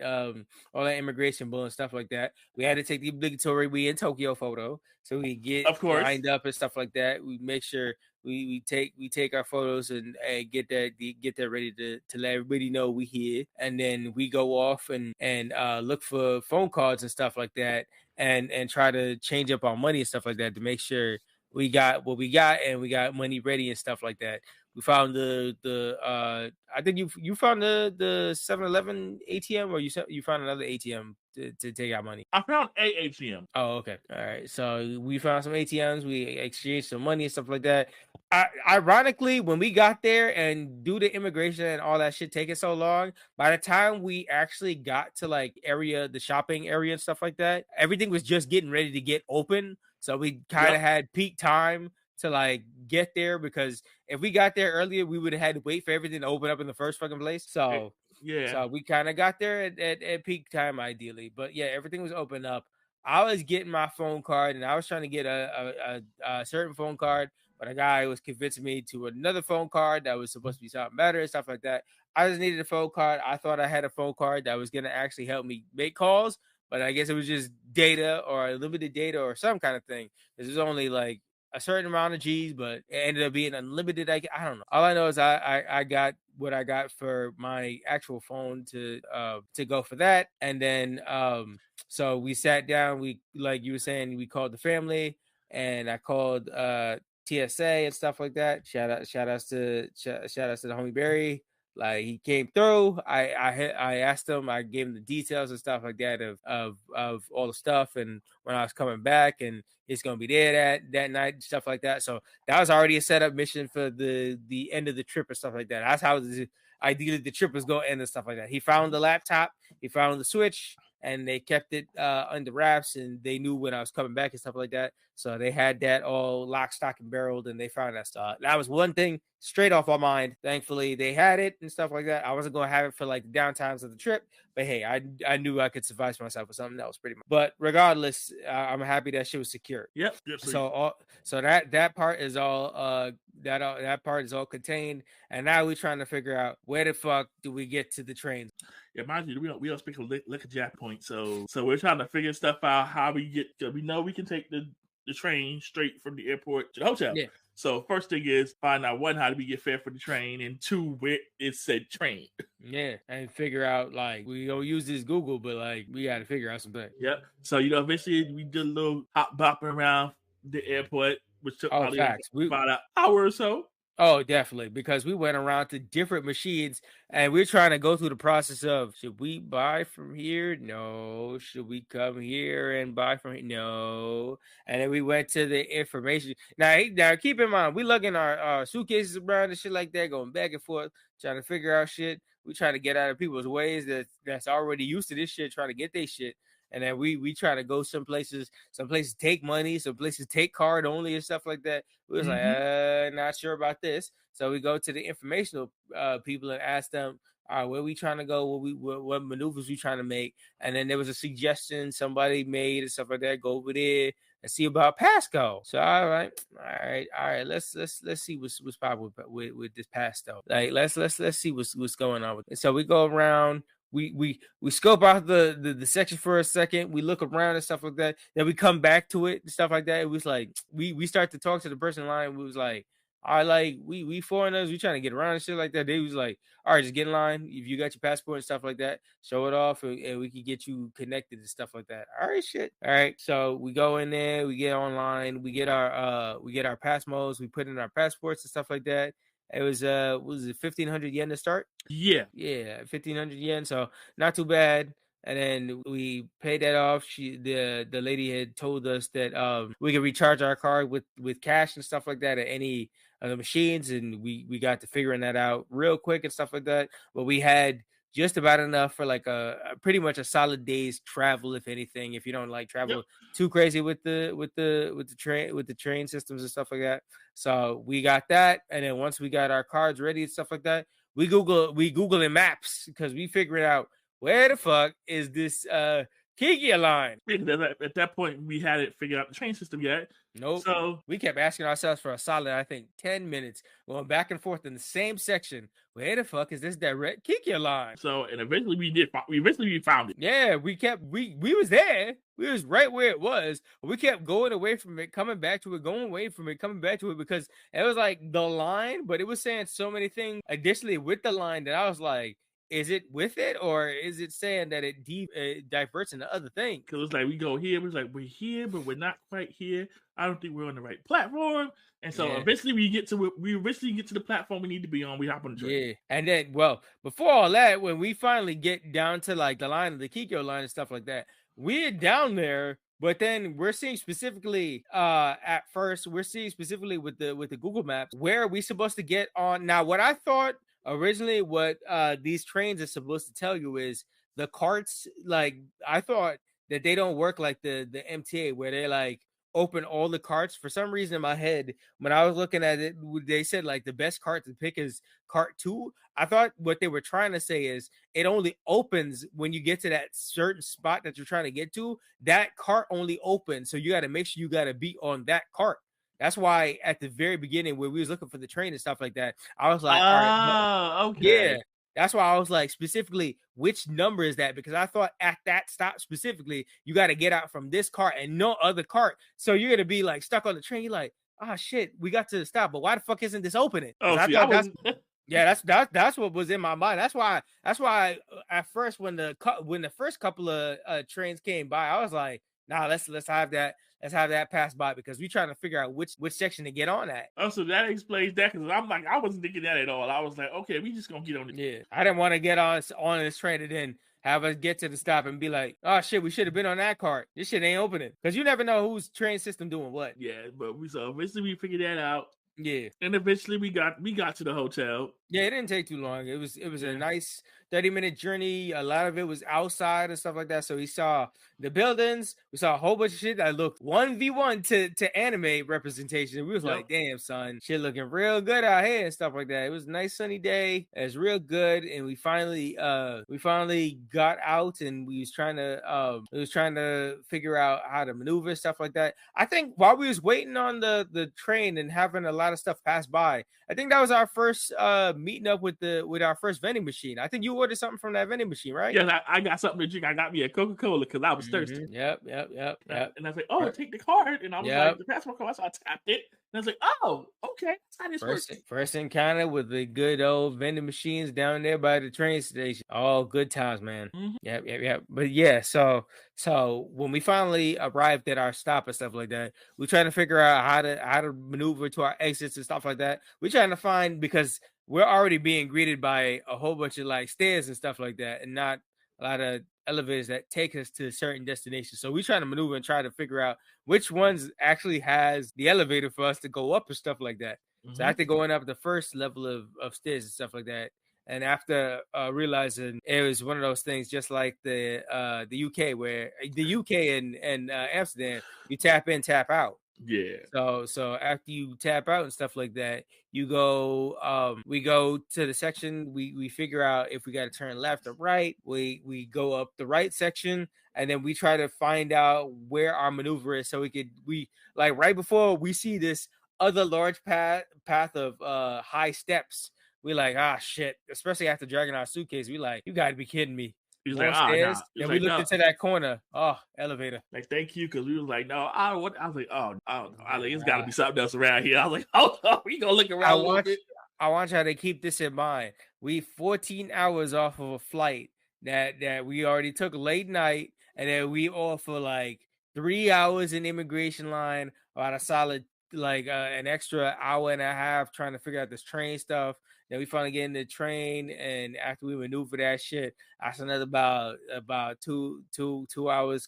immigration bull and stuff like that. We had to take the obligatory "we in Tokyo" photo, so we get lined up and stuff like that. We make sure we take our photos and get that ready to let everybody know we here, and then we go off and look for phone cards and stuff like that. and try to change up our money and stuff like that to make sure we got what we got and we got money ready and stuff like that. We found the I think you found the 7-Eleven ATM, or you found another ATM to take out money. I found a ATM. Oh, okay. All right. So we found some ATMs. We exchanged some money and stuff like that. Ironically, when we got there and due to immigration and all that shit taking so long, by the time we actually got to like the shopping area and stuff like that, everything was just getting ready to get open. So we kind of had peak time to like get there, because if we got there earlier, we would have had to wait for everything to open up in the first fucking place. So yeah, so we kind of got there at peak time ideally, but yeah, everything was open up. I was getting my phone card and I was trying to get a certain phone card, but a guy was convincing me to another phone card that was supposed to be something better and stuff like that. I just needed a phone card. I thought I had a phone card that was going to actually help me make calls, but I guess it was just data or limited data or some kind of thing. This is only like a certain amount of G's, but it ended up being unlimited. I don't know. All I know is I got what I got for my actual phone to go for that. And then so we sat down, we, like you were saying, we called the family, and I called TSA and stuff like that. Shout outs to the homie Barry. Like, he came through. I asked him, I gave him the details and stuff like that of all the stuff and when I was coming back, and it's gonna be there that night, stuff like that. So that was already a setup mission for the end of the trip and stuff like that. That's how ideally the trip was going to end and stuff like that. He found the laptop, he found the Switch, and they kept it under wraps, and they knew when I was coming back and stuff like that. So they had that all lock, stock, and barreled, and they found that stuff. That was one thing straight off my mind. Thankfully, they had it and stuff like that. I wasn't going to have it for like the downtimes of the trip, but hey, I knew I could suffice myself with something else pretty much. But regardless, I'm happy that shit was secure. Yep. So that part is all that part is all contained, and now we're trying to figure out where the fuck do we get to the trains. Yeah, mind you, we don't speak a lick of jack point, so we're trying to figure stuff out, how we get. We know we can take the train straight from the airport to the hotel. Yeah. So first thing is find out, one, how do we get fare for the train, and two, where is said train. Yeah, and figure out, like, we don't use this Google, but like we got to figure out something. Yep. So eventually we did a little hop bopping around the airport, which took probably about an hour or so. Oh, definitely, because we went around to different machines and we're trying to go through the process of, should we buy from here? No. Should we come here and buy from here? No. And then we went to the information. Now keep in mind, we lugging our suitcases around and shit like that, going back and forth, trying to figure out shit. We try to get out of people's ways that's already used to this shit, trying to get their shit. And then we try to go some places take money, some places take card only and stuff like that. We was like, not sure about this. So we go to the informational people and ask them, all right, where we trying to go, what maneuvers we trying to make. And then there was a suggestion somebody made and stuff like that. Go over there and see about Pasco. So all right. Let's see what's popping with this Pasco. Like let's see what's going on with it. So we go around. We scope out the section for a second. We look around and stuff like that. Then we come back to it and stuff like that. It was like we start to talk to the person in line. We was like, all right, like we foreigners, we trying to get around and shit like that. They was like, all right, just get in line. If you got your passport and stuff like that, show it off, and we can get you connected and stuff like that. All right, shit. All right, so we go in there, we get online, we get our pass modes, we put in our passports and stuff like that. It was 1,500 yen to start? Yeah, 1,500 yen. So not too bad. And then we paid that off. The lady had told us that we could recharge our card with cash and stuff like that at any of the machines, and we got to figuring that out real quick and stuff like that. But we had just about enough for like a pretty much a solid day's travel, if anything. If you don't like travel too crazy with the train systems and stuff like that. So we got that, and then once we got our cards ready and stuff like that, we Googling maps because we figured out where the fuck is this Kikia line. At that point, we hadn't figured out the train system yet. Nope. So we kept asking ourselves for a solid, I think, 10 minutes, going back and forth in the same section. Where the fuck is this direct Kikia line? So, and eventually we found it. Yeah, we was there. We was right where it was. But we kept going away from it, coming back to it, going away from it, coming back to it, because it was like the line, but it was saying so many things additionally with the line that I was like, is it with it, or is it saying that it diverts into other things? Because it's like we go here, we're here, but we're not quite here. I don't think we're on the right platform. And so eventually we get to the platform we need to be on. We hop on the train. Yeah, and then before all that, when we finally get down to like the line of the Kiko line and stuff like that, we're down there. But then we're seeing specifically at first we're seeing specifically with the Google Maps where are we supposed to get on. Now what I thought originally what these trains are supposed to tell you is the carts, like I thought that they don't work like the MTA where they like open all the carts. For some reason in my head when I was looking at it, they said like the best cart to pick is cart 2. I thought what they were trying to say is it only opens when you get to that certain spot that you're trying to get to. That cart only opens, so you got to make sure you got to be on that cart. That's why at the very beginning where we was looking for the train and stuff like that, I was like, all right, okay. Yeah. That's why I was like, specifically, which number is that? Because I thought at that stop specifically, you got to get out from this cart and no other cart. So you're going to be like stuck on the train. You're like, oh shit, we got to the stop, but why the fuck isn't this opening? Oh, see, that's what was in my mind. That's why at first when the first couple of trains came by, I was like, nah, let's have that pass by because we trying to figure out which section to get on at. Oh, so that explains that because I'm like, I wasn't thinking that at all. I was like, okay, we just gonna get on it. Yeah, I didn't want to get on this train and then have us get to the stop and be like, oh shit, we should have been on that cart. This shit ain't opening because you never know whose train system doing what. Yeah, but eventually we figured that out. Yeah, and eventually we got to the hotel. Yeah, it didn't take too long. It was a nice 30-minute journey. A lot of it was outside and stuff like that. So we saw the buildings. We saw a whole bunch of shit that looked 1v1 to anime representation. We was like, damn, son, shit looking real good out here and stuff like that. It was a nice sunny day. It was real good. And we finally got out and we was trying to figure out how to maneuver, stuff like that. I think while we was waiting on the train and having a lot of stuff pass by, I think that was our first meeting up with our first vending machine. I think you ordered something from that vending machine, right? Yeah, I got something to drink. I got me a Coca-Cola because I was thirsty. Yep. And I was like, oh, take the card. And I was like, the passport card. So I tapped it. And I was like, oh, okay. That's how this works. First encounter with the good old vending machines down there by the train station. All good times, man. Mm-hmm. Yep. But yeah, so when we finally arrived at our stop and stuff like that, we're trying to figure out how to maneuver to our exits and stuff like that. We're trying to find, because we're already being greeted by a whole bunch of like stairs and stuff like that, and not a lot of elevators that take us to certain destinations. So we're trying to maneuver and try to figure out which ones actually has the elevator for us to go up and stuff like that. Mm-hmm. So after going up the first level of stairs and stuff like that, and after realizing it was one of those things just like the UK, where the UK and Amsterdam, you tap in, tap out. Yeah. So after you tap out and stuff like that, you go we go to the section, we figure out if we got to turn left or right. We go up the right section, and then we try to find out where our maneuver is, so we like right before we see this other large path of high steps. We like, shit, especially after dragging our suitcase, we like, you gotta be kidding me. He's like, stairs, and we looked into that corner. Oh, elevator. Like, thank you, because we was like, no, I was like, it's got to be something else around here. I was like, oh, we gonna look around a little bit. I want y'all to keep this in mind. We 14 hours off of a flight that we already took late night, and then we all for like 3 hours in immigration line, about a solid like an extra hour and a half trying to figure out this train stuff. Then we finally get in the train, and after we maneuver that shit, that's another about two hours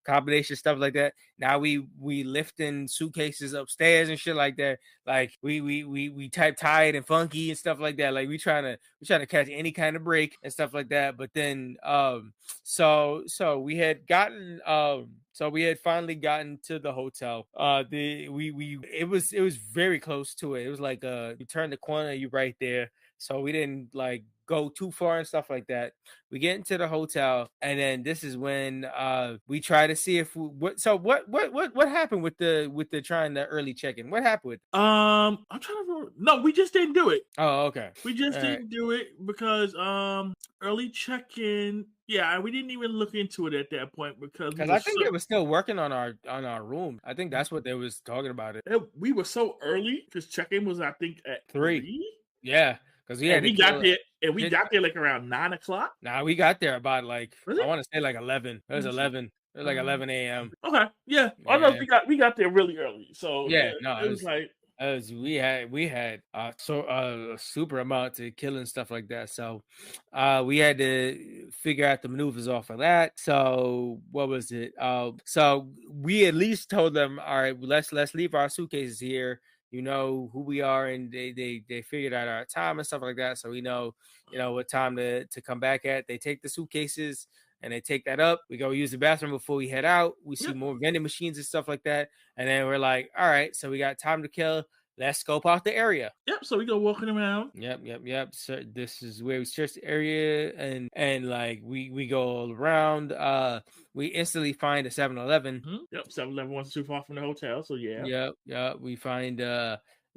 combination, stuff like that. Now we lifting suitcases upstairs and shit like that. Like we type tight and funky and stuff like that. Like we trying to catch any kind of break and stuff like that. But then so we had gotten So we had finally gotten to the hotel. It was very close to it. It was like you turn the corner, you right there. So we didn't like go too far and stuff like that. We get into the hotel, and then this is when we try to see if what happened with the trying the early check-in. What happened with I'm trying to remember. No, we just didn't do it. Oh, okay. We just didn't do it because early check-in. Yeah, we didn't even look into it at that point because I think they were still working on our room. I think that's what they was talking about it. We were so early because check-in was, I think, at 3. Yeah, because we had to got there. And we got there like around 9 o'clock. Nah, we got there about like Was it? I want to say like 11. It was 11. It was like 11 a.m. Okay, yeah. I know we got there really early, so yeah, it was like. As we had a super amount to kill and stuff like that, so we had to figure out the maneuvers off of that. So what was it? So we at least told them, all right, let's leave our suitcases here. You know who we are, and they figured out our time and stuff like that. So we know what time to come back at. They take the suitcases and they take that up. We go use the bathroom before we head out. We see more vending machines and stuff like that. And then we're like, all right, so we got time to kill. Let's scope out the area. Yep. So we go walking around. Yep. So this is where we search the area, and like we go all around. We instantly find a 7-Eleven. Mm-hmm. Yep. 7-Eleven wasn't too far from the hotel, so yeah. Yep. We find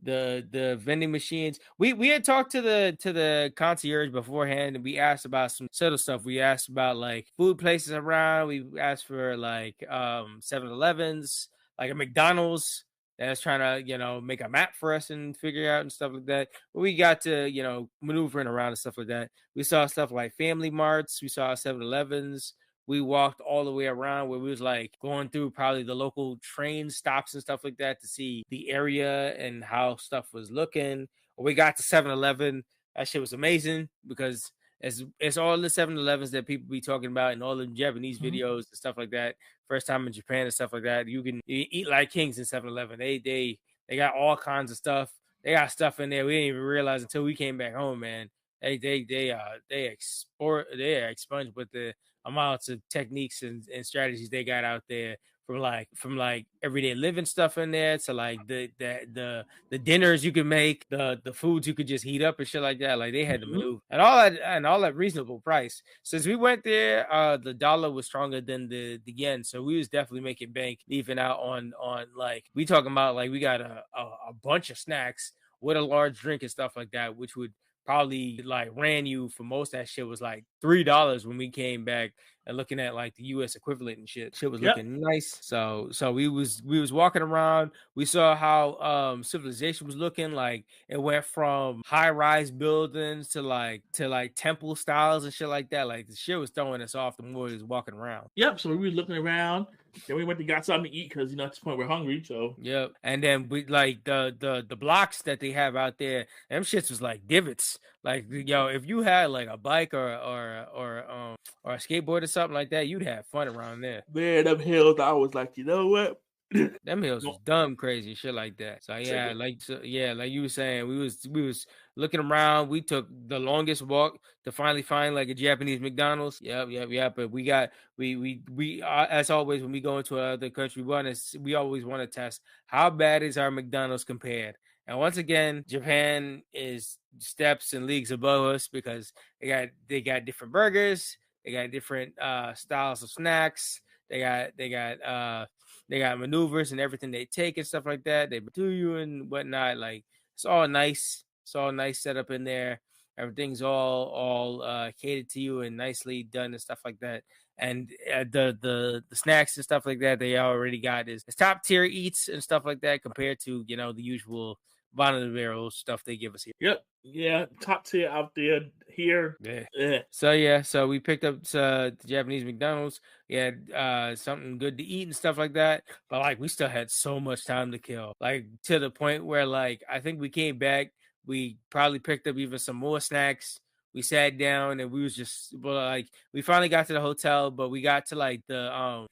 the vending machines. We had talked to the concierge beforehand, and we asked about some subtle stuff. We asked about like food places around. We asked for like 7-Elevens, like a McDonald's that's trying to make a map for us and figure out and stuff like that. But we got to maneuvering around and stuff like that. We saw stuff like Family Marts. We saw 7-Elevens. We walked all the way around where we was like going through probably the local train stops and stuff like that to see the area and how stuff was looking. When we got to 7-Eleven, that shit was amazing because it's all the 7-Elevens that people be talking about and all the Japanese videos and stuff like that. First time in Japan and stuff like that. You can eat like kings in 7-Eleven. They got all kinds of stuff. They got stuff in there we didn't even realize until we came back home, man. They expunge with the amounts of techniques and strategies they got out there from like everyday living stuff in there to like the dinners you could make, the foods you could just heat up and shit like that. Like they had to move and all that reasonable price. Since we went there, the dollar was stronger than the yen, so we was definitely making bank leaving out on like we talking about like we got a bunch of snacks with a large drink and stuff like that, which would probably like ran you for most of that shit was like $3 when we came back and looking at like the US equivalent and shit was looking nice. So we was walking around. We saw how civilization was looking. Like it went from high-rise buildings to like temple styles and shit like that. Like the shit was throwing us off the more we was walking around. Yep. So we were looking around. Then we went and got something to eat because at this point we're hungry. So yep. And then we like the blocks that they have out there, them shits was like divots. Like if you had like a bike or a skateboard or something like that, you'd have fun around there. Man, them hills, I was like, you know what? Them hills was dumb crazy shit like that. So yeah, like you were saying, we was looking around. We took the longest walk to finally find like a Japanese McDonald's. Yep. But we as always when we go into another country, we always want to test how bad is our McDonald's compared. And once again, Japan is steps and leagues above us because they got different burgers, they got different styles of snacks, they got maneuvers and everything they take and stuff like that. They do you and whatnot. Like it's all nice. It's all nice setup in there. Everything's all catered to you and nicely done and stuff like that. And the snacks and stuff like that they already got is top tier eats and stuff like that compared to the usual bottom of the barrel stuff they give us here. Yep. Yeah, top tier out there here. Yeah. So we picked up the Japanese McDonald's. We had something good to eat and stuff like that. But like we still had so much time to kill. Like to the point where like I think we came back, we probably picked up even some more snacks. We sat down and we was just we finally got to the hotel, but we got to like the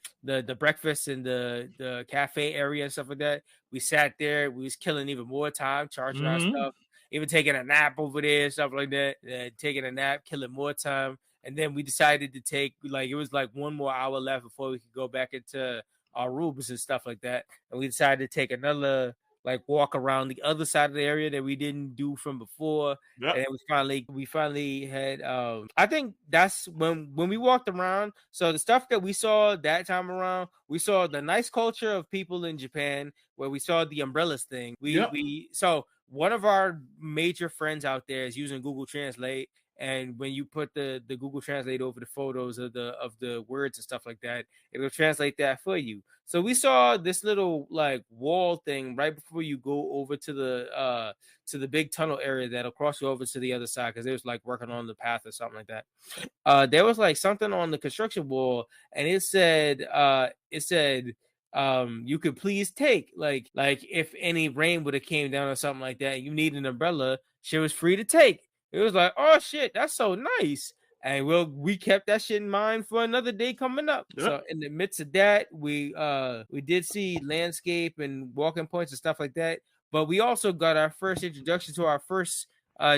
breakfast and the cafe area and stuff like that. We sat there, we was killing even more time, charging our stuff, even taking a nap over there, stuff like that. Taking a nap, killing more time. And then we decided to take it was like 1 more hour left before we could go back into our rooms and stuff like that. And we decided to take another walk around the other side of the area that we didn't do from before. Yep. And we finally had I think that's when we walked around. So the stuff that we saw that time around, we saw the nice culture of people in Japan where we saw the umbrellas thing. So one of our major friends out there is using Google Translate, and when you put the Google Translate over the photos of the words and stuff like that, it'll translate that for you. So we saw this little like wall thing right before you go over to the big tunnel area that'll cross you over to the other side, because it was like working on the path or something like that. There was like something on the construction wall, and it said you could please take, like if any rain would have came down or something like that, you need an umbrella, shit was free to take. It was like, oh shit, that's so nice. And we kept that shit in mind for another day coming up. Yep. So in the midst of that, we did see landscape and walking points and stuff like that. But we also got our first introduction to our first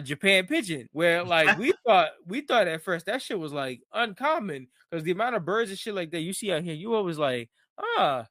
Japan pigeon, where like we thought at first that shit was like uncommon, because the amount of birds and shit like that you see out here, you always like, a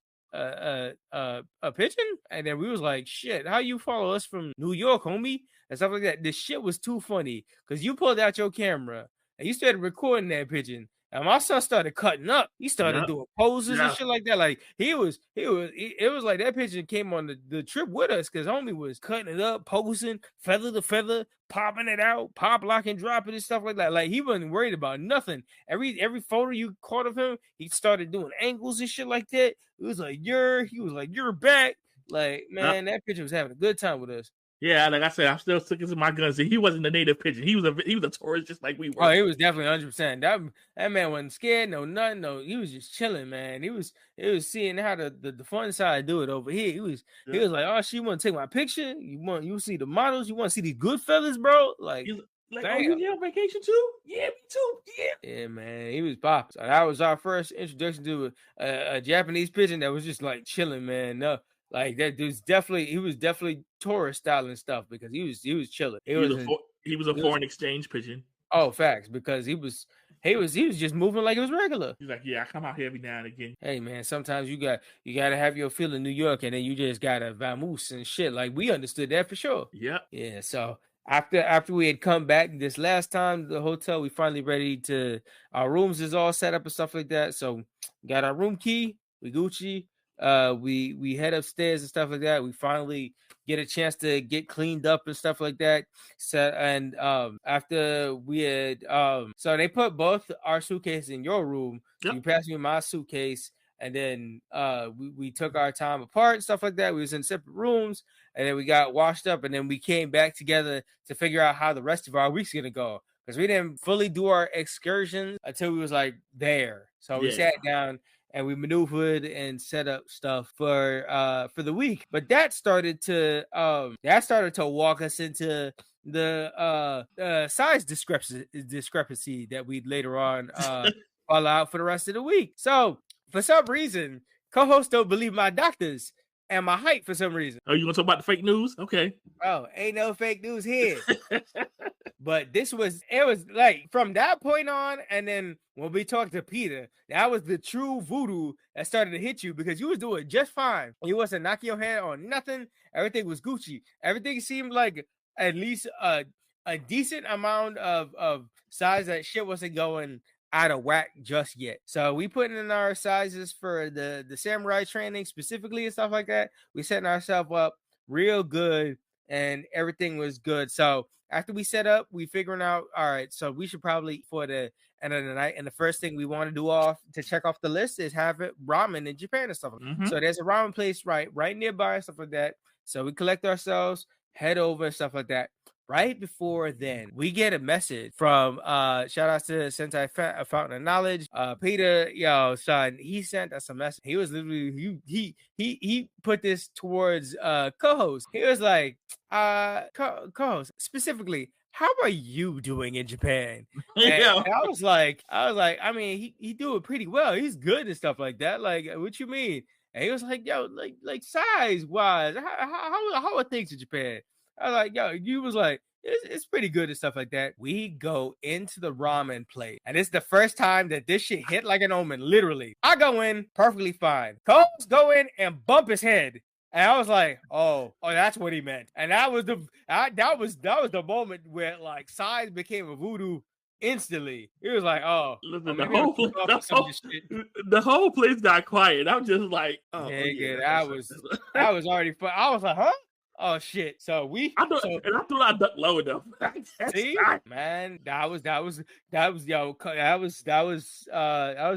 pigeon. And then we was like, shit, how you follow us from New York, homie, and stuff like that. This shit was too funny, because you pulled out your camera and you started recording that pigeon, and my son started cutting up. He started doing poses and shit like that. Like it was like that pigeon came on the trip with us, because homie was cutting it up, posing, feather to feather, popping it out, pop, lock, and drop it and stuff like that. Like he wasn't worried about nothing. Every photo you caught of him, he started doing angles and shit like that. It was like, you're back. Like, man, that pigeon was having a good time with us. Yeah, like I said, I'm still sticking to my guns. He wasn't a native pigeon. He was a tourist, just like we were. Oh, he was definitely 100%. That man wasn't scared, no nothing, no. He was just chilling, man. He was seeing how the fun side do it over here. He was like, oh, she want to take my picture? You see the models? You want to see these good fellas, bro? Like, oh, you here on vacation too? Yeah, me too. Yeah, man. He was popping. So that was our first introduction to a Japanese pigeon that was just like chilling, man. No. Like that dude's he was definitely tourist style and stuff, because he was chilling. He was a foreign exchange pigeon. Oh, facts, because he was just moving like it was regular. He's like, yeah, I come out here every now and again. Hey man, sometimes you gotta have your feel in New York, and then you just gotta vamoose and shit. Like we understood that for sure. Yep. Yeah. So after we had come back this last time to the hotel, we finally ready to, our rooms is all set up and stuff like that. So got our room key, we Gucci. We head upstairs and stuff like that. We finally get a chance to get cleaned up and stuff like that. So, and after we had so they put both our suitcases in your room. Yep. You passed me my suitcase, and then we took our time apart and stuff like that. We was in separate rooms, and then we got washed up, and then we came back together to figure out how the rest of our week's gonna go, because we didn't fully do our excursions until we was like there. So we sat down and we maneuvered and set up stuff for the week. But that started to walk us into the size discrepancy that we'd later on follow out for the rest of the week. So for some reason, co-hosts don't believe my doctors and my height for some reason. Oh, you want to talk about the fake news? Okay. Oh, ain't no fake news here. But it was like from that point on, and then when we talked to Peter, that was the true voodoo that started to hit you, because you was doing just fine. You wasn't knocking your head on nothing. Everything was Gucci. Everything seemed like at least a decent amount of size that shit wasn't going out of whack just yet. So we put in our sizes for the samurai training specifically and stuff like that. We setting ourselves up real good, and everything was good. So after we set up, we figuring out, all right, so we should probably, for the end of the night, and the first thing we want to do to check off the list is have it ramen in Japan and stuff. Mm-hmm. So there's a ramen place right nearby and stuff like that. So we collect ourselves, head over and stuff like that. Right before then, we get a message from shout out to Sentai Fountain of Knowledge. Peter, yo, son, he sent us a message. He was literally he put this towards co-host. He was like, co-host, specifically, how are you doing in Japan? And I was like, I mean, he do it pretty well. He's good and stuff like that. Like, what you mean? And he was like, yo, like size wise, how are things in Japan? I was like, yo, you was like, it's pretty good and stuff like that. We go into the ramen place, and it's the first time that this shit hit like an omen, literally. I go in perfectly fine. Coles go in and bump his head. And I was like, oh, that's what he meant. And that was the moment where like size became a voodoo instantly. It was like, listen, the whole place got quiet. I'm just like, that was already fun. I was like, huh? Oh shit! So I thought I ducked low enough. See, man, that was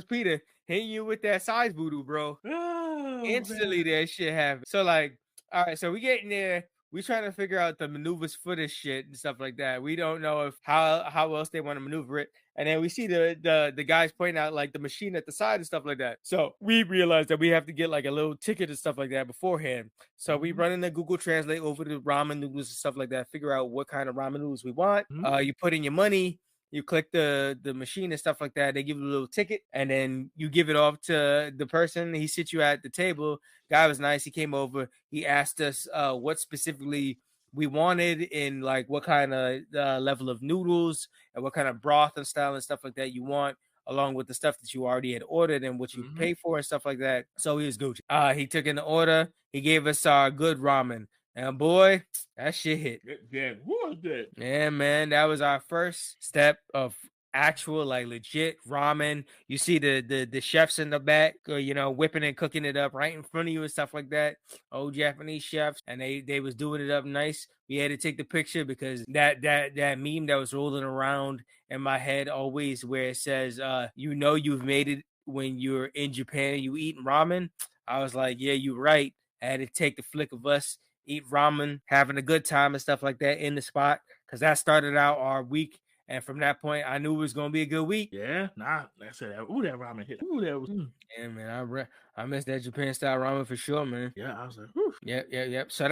Peter hitting you with that size voodoo, bro. Oh, Instantly, man. that shit happened. So like, all right, so we get in there. We trying to figure out the maneuvers for this shit and stuff like that. We don't know if how else they want to maneuver it. And then we see the guys pointing out like the machine at the side and stuff like that. So we realize that we have to get like a little ticket and stuff like that beforehand. So we run in the Google Translate over the ramen noodles and stuff like that. Figure out what kind of ramen noodles we want. You put in your money. You click the machine and stuff like that. They give you a little ticket, and then you give it off to the person. He sits you at the table. Guy was nice. He came over. He asked us what specifically we wanted in like what kind of level of noodles and what kind of broth and style and stuff like that you want, along with the stuff that you already had ordered and what you pay for and stuff like that. So he was Gucci. He took in the order. He gave us our good ramen. And boy, that shit hit. Yeah, what was that? Yeah, man, that was our first step of actual like legit ramen. You see the chefs in the back, whipping and cooking it up right in front of you and stuff like that. Old Japanese chefs, and they was doing it up nice. We had to take the picture because that meme that was rolling around in my head always, where it says, you've made it when you're in Japan and you eating ramen. I was like, yeah, you're right. I had to take the flick of us eat ramen, having a good time and stuff like that in the spot, because that started out our week. And from that point, I knew it was gonna be a good week. Yeah, I said, ooh, that ramen hit. Ooh, that was. Yeah, man, I missed that Japan style ramen for sure, man. Yeah, I was like, whew. Yep. So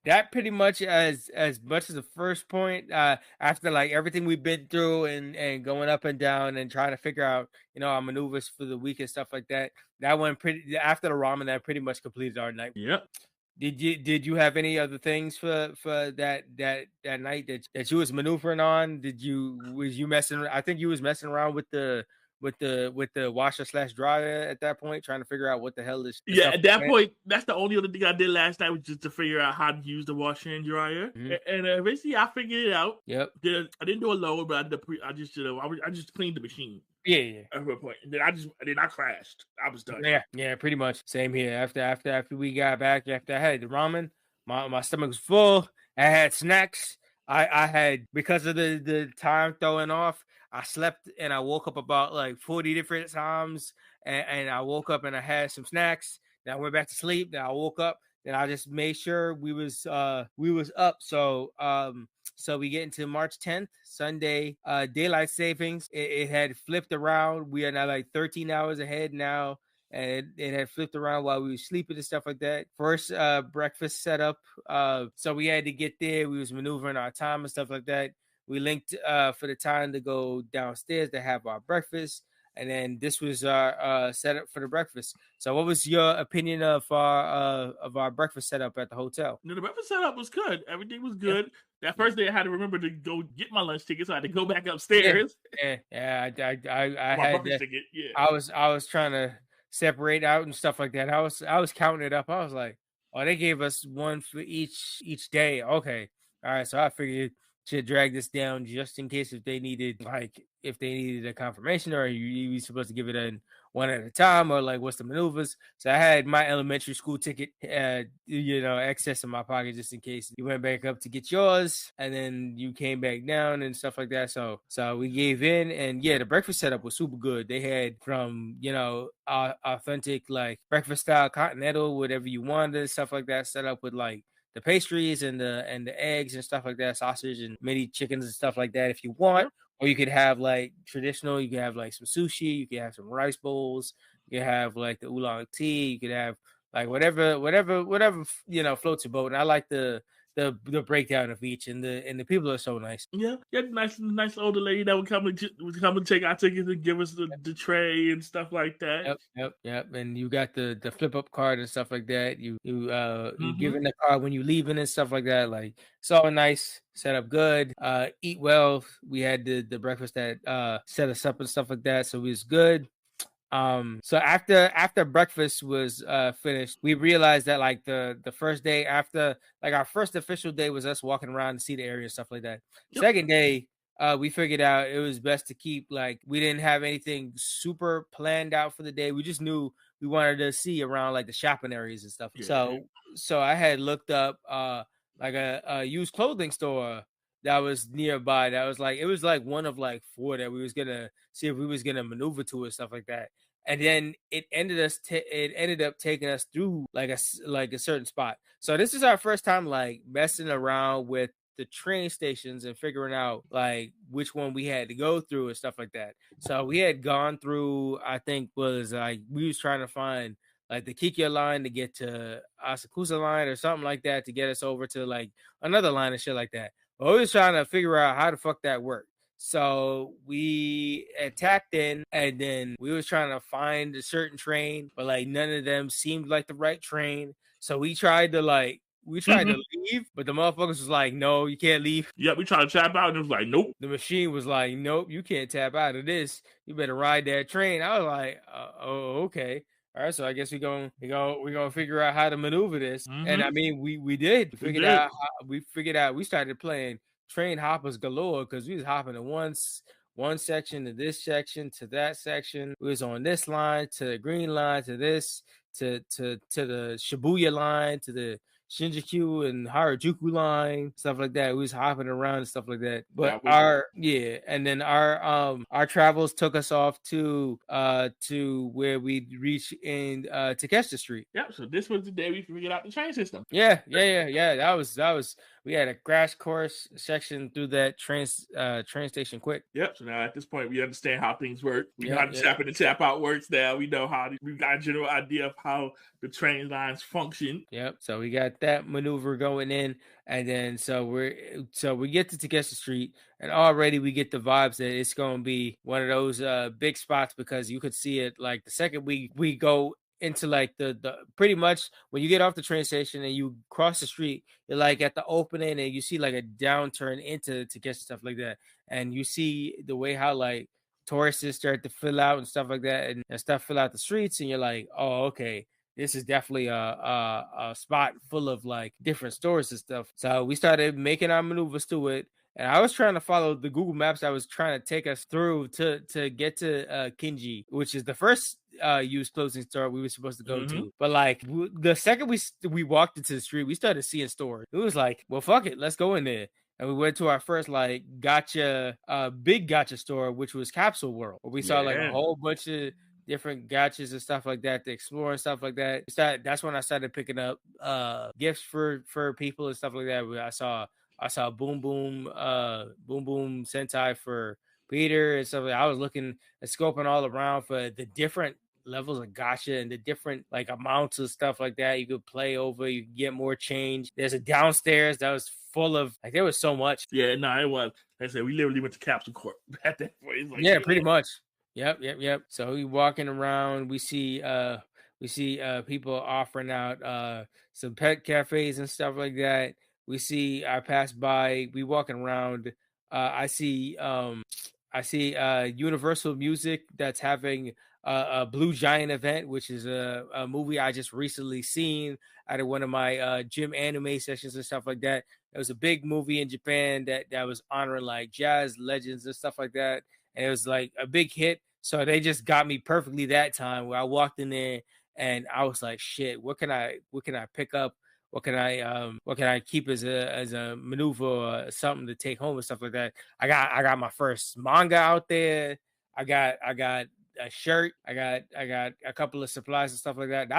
that pretty much as much as the first point. After like everything we've been through and going up and down and trying to figure out our maneuvers for the week and stuff like that. That one pretty after the ramen that pretty much completed our night. Yep. Did you have any other things for that night that you was maneuvering on? Was you messing? I think you was messing around with the washer / dryer at that point, trying to figure out what the hell is. Yeah, at that point, that's the only other thing I did last night was just to figure out how to use the washer and dryer. And eventually, I figured it out. Yep. I didn't do a lower, but I just cleaned the machine. Yeah. At a point, and then I crashed. I was done. Yeah, pretty much. Same here. After we got back, after I had the ramen, my stomach was full. I had snacks. I had, because of the time throwing off, I slept and I woke up about like 40 different times, and I woke up and I had some snacks. Then I went back to sleep. Then I woke up. Then I just made sure we was up. So we get into March 10th, Sunday, daylight savings. It had flipped around. We are now like 13 hours ahead now. And it had flipped around while we were sleeping and stuff like that. First breakfast setup. So we had to get there. We was maneuvering our time and stuff like that. We linked for the time to go downstairs to have our breakfast. And then this was our setup for the breakfast. So what was your opinion of our breakfast setup at the hotel? The breakfast setup was good. Everything was good. Yeah. That first day I had to remember to go get my lunch ticket, so I had to go back upstairs. Yeah. I my had breakfast ticket. Yeah. I was trying to separate out and stuff like that. I was counting it up. I was like, oh, they gave us one for each day. Okay. All right. So I figured to drag this down just in case if they needed a confirmation, or you supposed to give it in one at a time, or like what's the maneuvers. So I had my elementary school ticket excess in my pocket just in case you went back up to get yours and then you came back down and stuff like that. So we gave in, and yeah, the breakfast setup was super good. They had from authentic like breakfast style continental, whatever you wanted and stuff like that, set up with like the pastries and the eggs and stuff like that, sausage and mini chickens and stuff like that if you want. Or you could have like traditional, you could have like some sushi, you could have some rice bowls, you could have like the oolong tea, you could have like whatever floats your boat. And I like the breakdown of each, and the people are so nice. Yeah, nice older lady that would come and take our tickets and give us the tray and stuff like that. Yep. And you got the flip up card and stuff like that. You give in the card when you leaving and stuff like that. Like, it's all nice, set up good, eat well. We had the breakfast that set us up and stuff like that, so it was good. So after breakfast was finished, we realized that like the first day after, like our first official day was us walking around to see the area and stuff like that. Second day, we figured out it was best to keep, like, we didn't have anything super planned out for the day. We just knew we wanted to see around like the shopping areas and stuff. Yeah. So I had looked up like a used clothing store that was nearby. That was like, it was like one of like 4 that we was gonna see if we was gonna maneuver to and stuff like that. And then it ended up taking us through like a certain spot. So this is our first time like messing around with the train stations and figuring out like which one we had to go through and stuff like that. So we had gone through, I think was like, we was trying to find like the Kikia line to get to Asakusa line or something like that to get us over to like another line and shit like that. But we was trying to figure out how the fuck that worked. So we attacked in, and then we was trying to find a certain train, but like none of them seemed like the right train. So we tried to leave, but the motherfuckers was like, no, you can't leave. Yeah, we tried to tap out, and it was like, nope. The machine was like, nope, you can't tap out of this. You better ride that train. I was like, oh, okay. All right, so I guess we gonna figure out how to maneuver this. And I mean, we did. We figured out. We started playing train hoppers galore because we was hopping in one section to this section to that section. We was on this line to the green line to this to the Shibuya line to the Shinjuku and Harajuku line, stuff like that. We was hopping around and stuff like that. But our travels took us off to where we reached in Takeshita Street. Yep. So this was the day we figured out the train system. Yeah. That was we had a crash course section through that train station quick. Yep. So now at this point we understand how things work. We know how the tap in and tap out works now. We know we've got a general idea of how the train lines function. Yep. So we got that maneuver going in, and then so we get to Takeshita Street, and already we get the vibes that it's going to be one of those big spots because you could see it like the second we go into like the pretty much when you get off the train station and you cross the street, you're like at the opening and you see like a downturn into Takeshita, stuff like that, and you see the way how like tourists start to fill out and stuff like that, and stuff fill out the streets, and you're like, oh, okay. This is definitely a spot full of like different stores and stuff. So we started making our maneuvers to it. And I was trying to follow the Google Maps that was trying to take us through to get to Kinji, which is the first used clothing store we were supposed to go to. But like the second we walked into the street, we started seeing stores. It was like, well, fuck it, let's go in there. And we went to our first like big gotcha store, which was Capsule World, where we saw like a whole bunch of different gotchas and stuff like that to explore and stuff like that. That's when I started picking up gifts for people and stuff like that. I saw Boom Boom Sentai for Peter and stuff like that. I was looking and scoping all around for the different levels of gacha and the different like amounts of stuff like that you could play over. You could get more change. There's a downstairs that was full of like, there was so much. Yeah, no, it was. Like I said, we literally went to Capsule Corp at that point. Like, yeah, pretty much. Yep. So we walking around, we see people offering out some pet cafes and stuff like that. We see I pass by, we walking around, I see Universal Music that's having a Blue Giant event, which is a movie I just recently seen out of one of my gym anime sessions and stuff like that. It was a big movie in Japan that was honoring like jazz legends and stuff like that. And it was like a big hit. So they just got me perfectly that time where I walked in there and I was like, shit, what can I pick up? What can I keep as a maneuver or something to take home and stuff like that? I got my first manga out there. I got a shirt. I got a couple of supplies and stuff like that.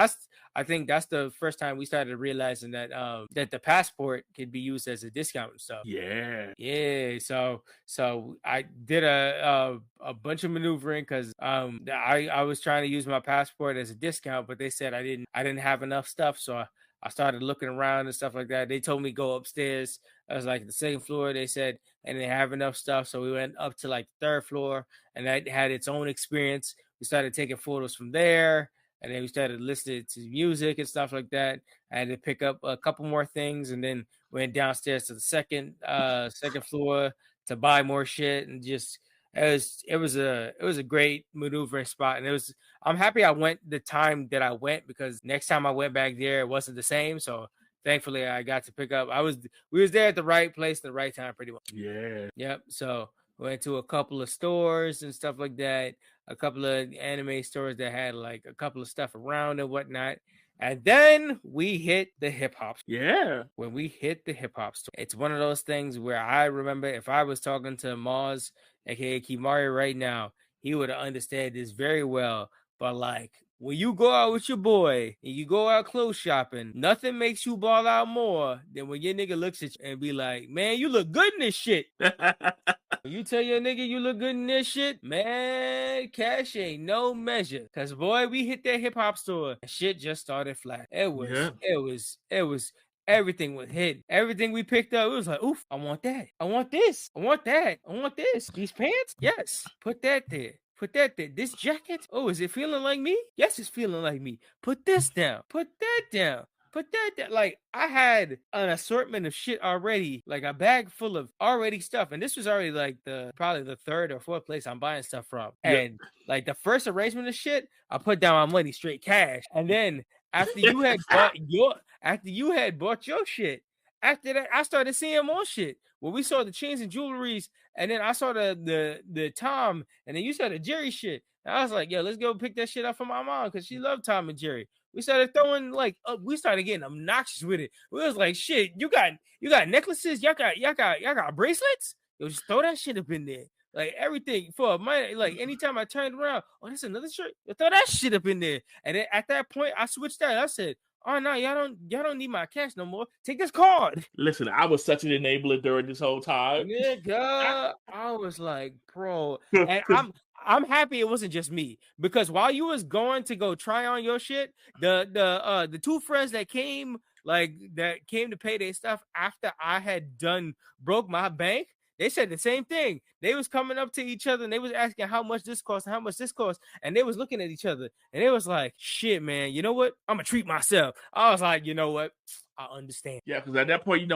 I think that's the first time we started realizing that that the passport could be used as a discount and stuff. Yeah. So I did a bunch of maneuvering because I was trying to use my passport as a discount, but they said I didn't have enough stuff, so I started looking around and stuff like that. They told me go upstairs. I was like the second floor. They said, and they have enough stuff. So we went up to like the third floor, and that had its own experience. We started taking photos from there, and then we started listening to music and stuff like that. I had to pick up a couple more things, and then went downstairs to the second floor to buy more shit, and just it was a great maneuvering spot. And I'm happy I went the time that I went, because next time I went back there, it wasn't the same. So thankfully I got to pick up. We was there at the right place at the right time, pretty much. Yeah. Yep. So Went to a couple of stores and stuff like that. A couple of anime stores that had like a couple of stuff around and whatnot. And then we hit the hip hop. Yeah. When we hit the hip hop store, it's one of those things where I remember if I was talking to Maz, aka Kimari, right now, he would understand this very well. But like when you go out with your boy and you go out clothes shopping, nothing makes you ball out more than when your nigga looks at you and be like, man, you look good in this shit. When you tell your nigga you look good in this shit, man, cash ain't no measure. Cause boy, we hit that hip hop store and shit just started flat. It was everything was hit. Everything we picked up, it was like, oof, I want that. I want this. I want that. I want this. These pants? Yes. Put that there. Put that there. This jacket? Oh, is it feeling like me? Yes, it's feeling like me. Put this down. Put that down. Put that down. Like, I had an assortment of shit already, like a bag full of already stuff. And this was already like probably the third or fourth place I'm buying stuff from. And like the first arrangement of shit, I put down my money straight cash. And then after you had bought your shit, after that, I started seeing more shit. Well, we saw the chains and jewelries, and then I saw the Tom, and then you saw the Jerry shit. And I was like, yo, let's go pick that shit up for my mom because she loved Tom and Jerry. We started throwing we started getting obnoxious with it. We was like, shit, you got necklaces, y'all got bracelets. Yo, just throw that shit up in there. Like everything for money. Like anytime I turned around, oh, that's another shirt. Yo, throw that shit up in there. And then at that point, I switched out. I said, oh no, y'all don't need my cash no more. Take this card. Listen, I was such an enabler during this whole time. Nigga, I was like, bro, and I'm happy it wasn't just me because while you was going to go try on your shit, the two friends that came to pay their stuff after I had broke my bank. They said the same thing. They was coming up to each other and they was asking how much this cost and how much this cost. And they was looking at each other and they was like, shit, man, you know what? I'm going to treat myself. I was like, you know what? I understand. Yeah, because at that point,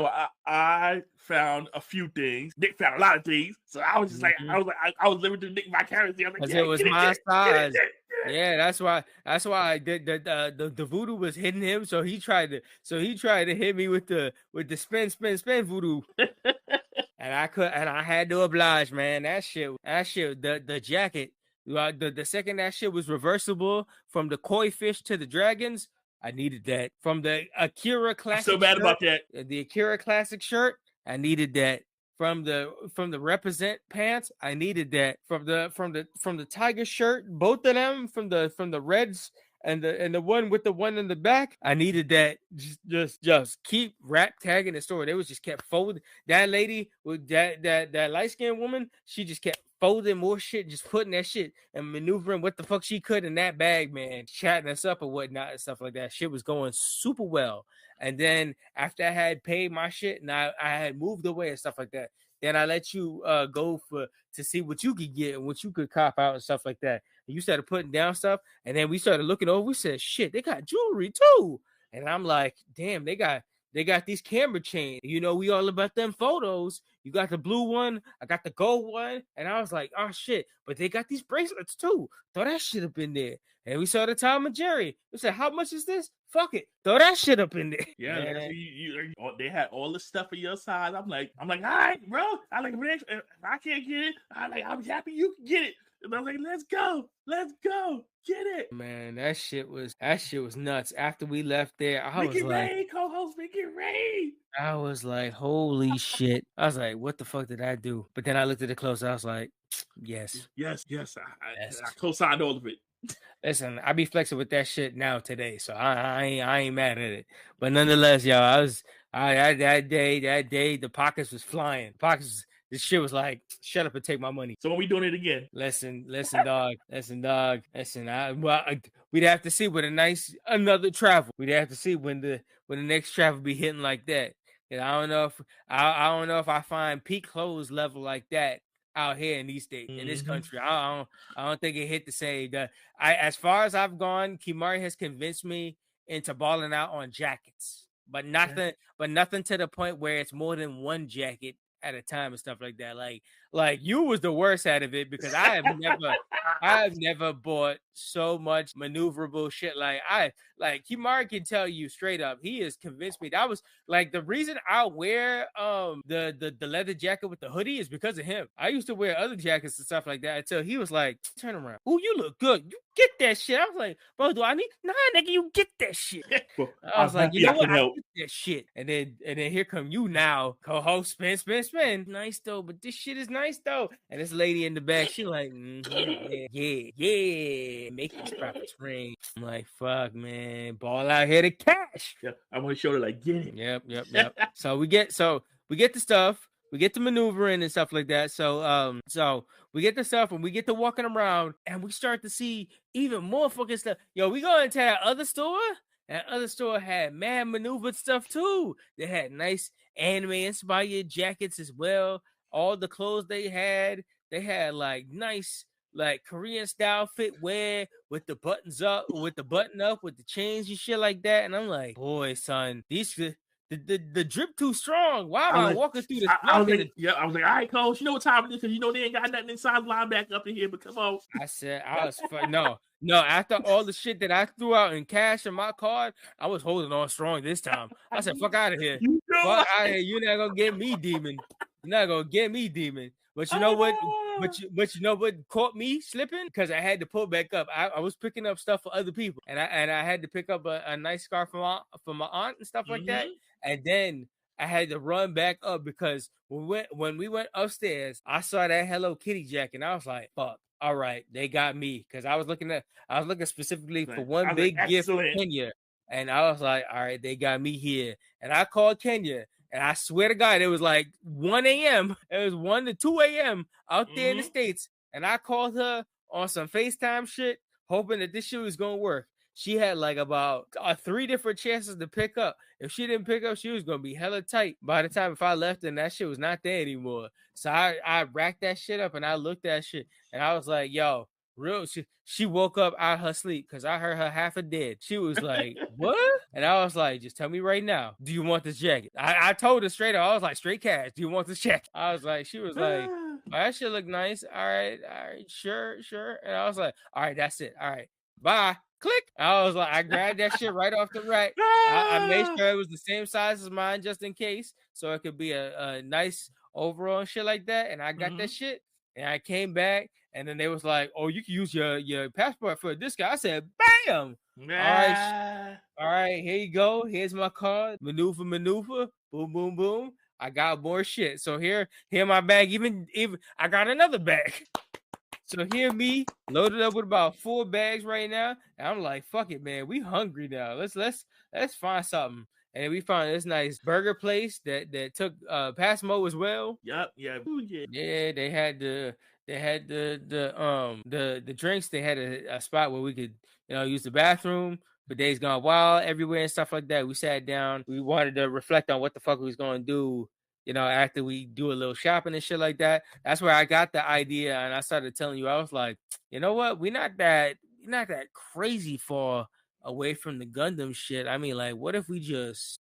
I found a few things. Nick found a lot of things. So I was just like, I was living through Nick vicariously. I was like, it was my size. Yeah, that's why the voodoo was hitting him. So he tried to hit me with the spin voodoo. And I had to oblige, man. That shit, the jacket, the second that shit was reversible from the koi fish to the dragons, I needed that. From the Akira classic, I'm so mad about that. The Akira classic shirt, I needed that. From the represent pants, I needed that. From the tiger shirt, both of them, from the reds. And the one with the one in the back, I needed that. Just keep rap tagging the store. They was just kept folding. That lady with that light skinned woman, she just kept folding more shit, just putting that shit and maneuvering what the fuck she could in that bag, man, chatting us up and whatnot and stuff like that. Shit was going super well. And then after I had paid my shit and I had moved away and stuff like that, then I let you go to see what you could get and what you could cop out and stuff like that. And you started putting down stuff, and then we started looking over. We said, "Shit, they got jewelry too." And I'm like, "Damn, they got these camera chains. You know, we all about them photos. You got the blue one, I got the gold one." And I was like, "Oh shit!" But they got these bracelets too. Throw that shit up in there. And we saw the Tom and Jerry. We said, "How much is this? Fuck it, throw that shit up in there." Yeah, they had all the stuff for your size. I'm like, all right, bro. If I can't get it, I'm happy you can get it. And I was like, let's go, get it. Man, that shit was nuts. After we left there, I was like, Ray, co-host Mickey Ray. I was like, holy shit. I was like, what the fuck did I do? But then I looked at the clothes. I was like, yes. I co-signed all of it. Listen, I be flexing with that shit now today, so I ain't mad at it. But nonetheless, y'all, that day, the pockets was flying. This shit was like, shut up and take my money. So when we doing it again? Listen, dog. We'd have to see with another travel. We'd have to see when the next travel be hitting like that. And I don't know if I find peak clothes level like that out here in these states, in this country. I don't think it hit the same. As far as I've gone, Kimari has convinced me into balling out on jackets, but nothing to the point where it's more than one jacket at a time and stuff like that. Like you was the worst out of it because I have never bought so much maneuverable shit. Like Kimari can tell you straight up, he has convinced me. That was like the reason I wear the leather jacket with the hoodie is because of him. I used to wear other jackets and stuff like that until he was like, turn around. Oh, you look good. You get that shit. I was like, bro, do I need? Nah, nigga, you get that shit. Well, I was like, you know what? I help. get that shit. And then here come you now, co-host, spin. Nice though, but this shit is nice though. And this lady in the back, she like, yeah, make these profits ring. I'm like, fuck, man, ball out here to cash. Yeah, I want to show her like, get it. Yep. So we get the stuff. We get to maneuvering and stuff like that. So we get the stuff and we get to walking around and we start to see even more fucking stuff. Yo, we go into that other store. That other store had mad maneuvered stuff too. They had nice anime inspired jackets as well. All the clothes they had like nice like Korean style fit wear with the buttons up, with the button up, with the chains and shit like that. And I'm like, boy, son, the drip too strong. Why am I walking through this? I was like, all right, coach, you know what time it is because you know they ain't got nothing inside linebacker up in here, but come on. I said I was no. After all the shit that I threw out in cash in my card, I was holding on strong this time. I said, fuck out of here. Fuck out of here. You're not gonna get me, demon. You're not gonna get me, demon. But you know what? But you know what caught me slipping? Because I had to pull back up. I was picking up stuff for other people, and I had to pick up a nice scarf for my aunt and stuff like that. And then I had to run back up because when we went upstairs, I saw that Hello Kitty jacket, and I was like, "Fuck! All right, they got me." Because I was looking specifically for one big gift for Kenya, and I was like, "All right, they got me here." And I called Kenya. And I swear to God, it was like 1 a.m. It was 1 to 2 a.m. out there in the States. And I called her on some FaceTime shit, hoping that this shit was going to work. She had like about 3 different chances to pick up. If she didn't pick up, she was going to be hella tight. By the time if I left and that shit was not there anymore. So I racked that shit up and I looked at shit. And I was like, yo, real. She woke up out her sleep because I heard her half a dead. She was like, what? And I was like, just tell me right now, do you want this jacket? I told her straight up. I was like, straight cash. Do you want this jacket? I was like, she was like, oh, that shit look nice. All right, sure. And I was like, all right, that's it. All right, bye. Click. I was like, I grabbed that shit right off the rack. I made sure it was the same size as mine just in case. So it could be a nice overall and shit like that. And I got that shit. And I came back. And then they was like, oh, you can use your passport for this guy. I said, bam. All right, here you go. Here's my card. Maneuver. Boom. I got more shit. So here my bag. Even I got another bag. So here me loaded up with about 4 bags right now. And I'm like, fuck it, man. We hungry now. Let's find something. And we found this nice burger place that took Passmo as well. Yep. Ooh, yeah. Yeah, they had the drinks. They had a spot where we could, use the bathroom. But Days Gone Wild everywhere and stuff like that. We sat down. We wanted to reflect on what the fuck we was going to do, after we do a little shopping and shit like that. That's where I got the idea. And I started telling you, I was like, you know what? We're not that crazy far away from the Gundam shit. I mean, like, what if we just,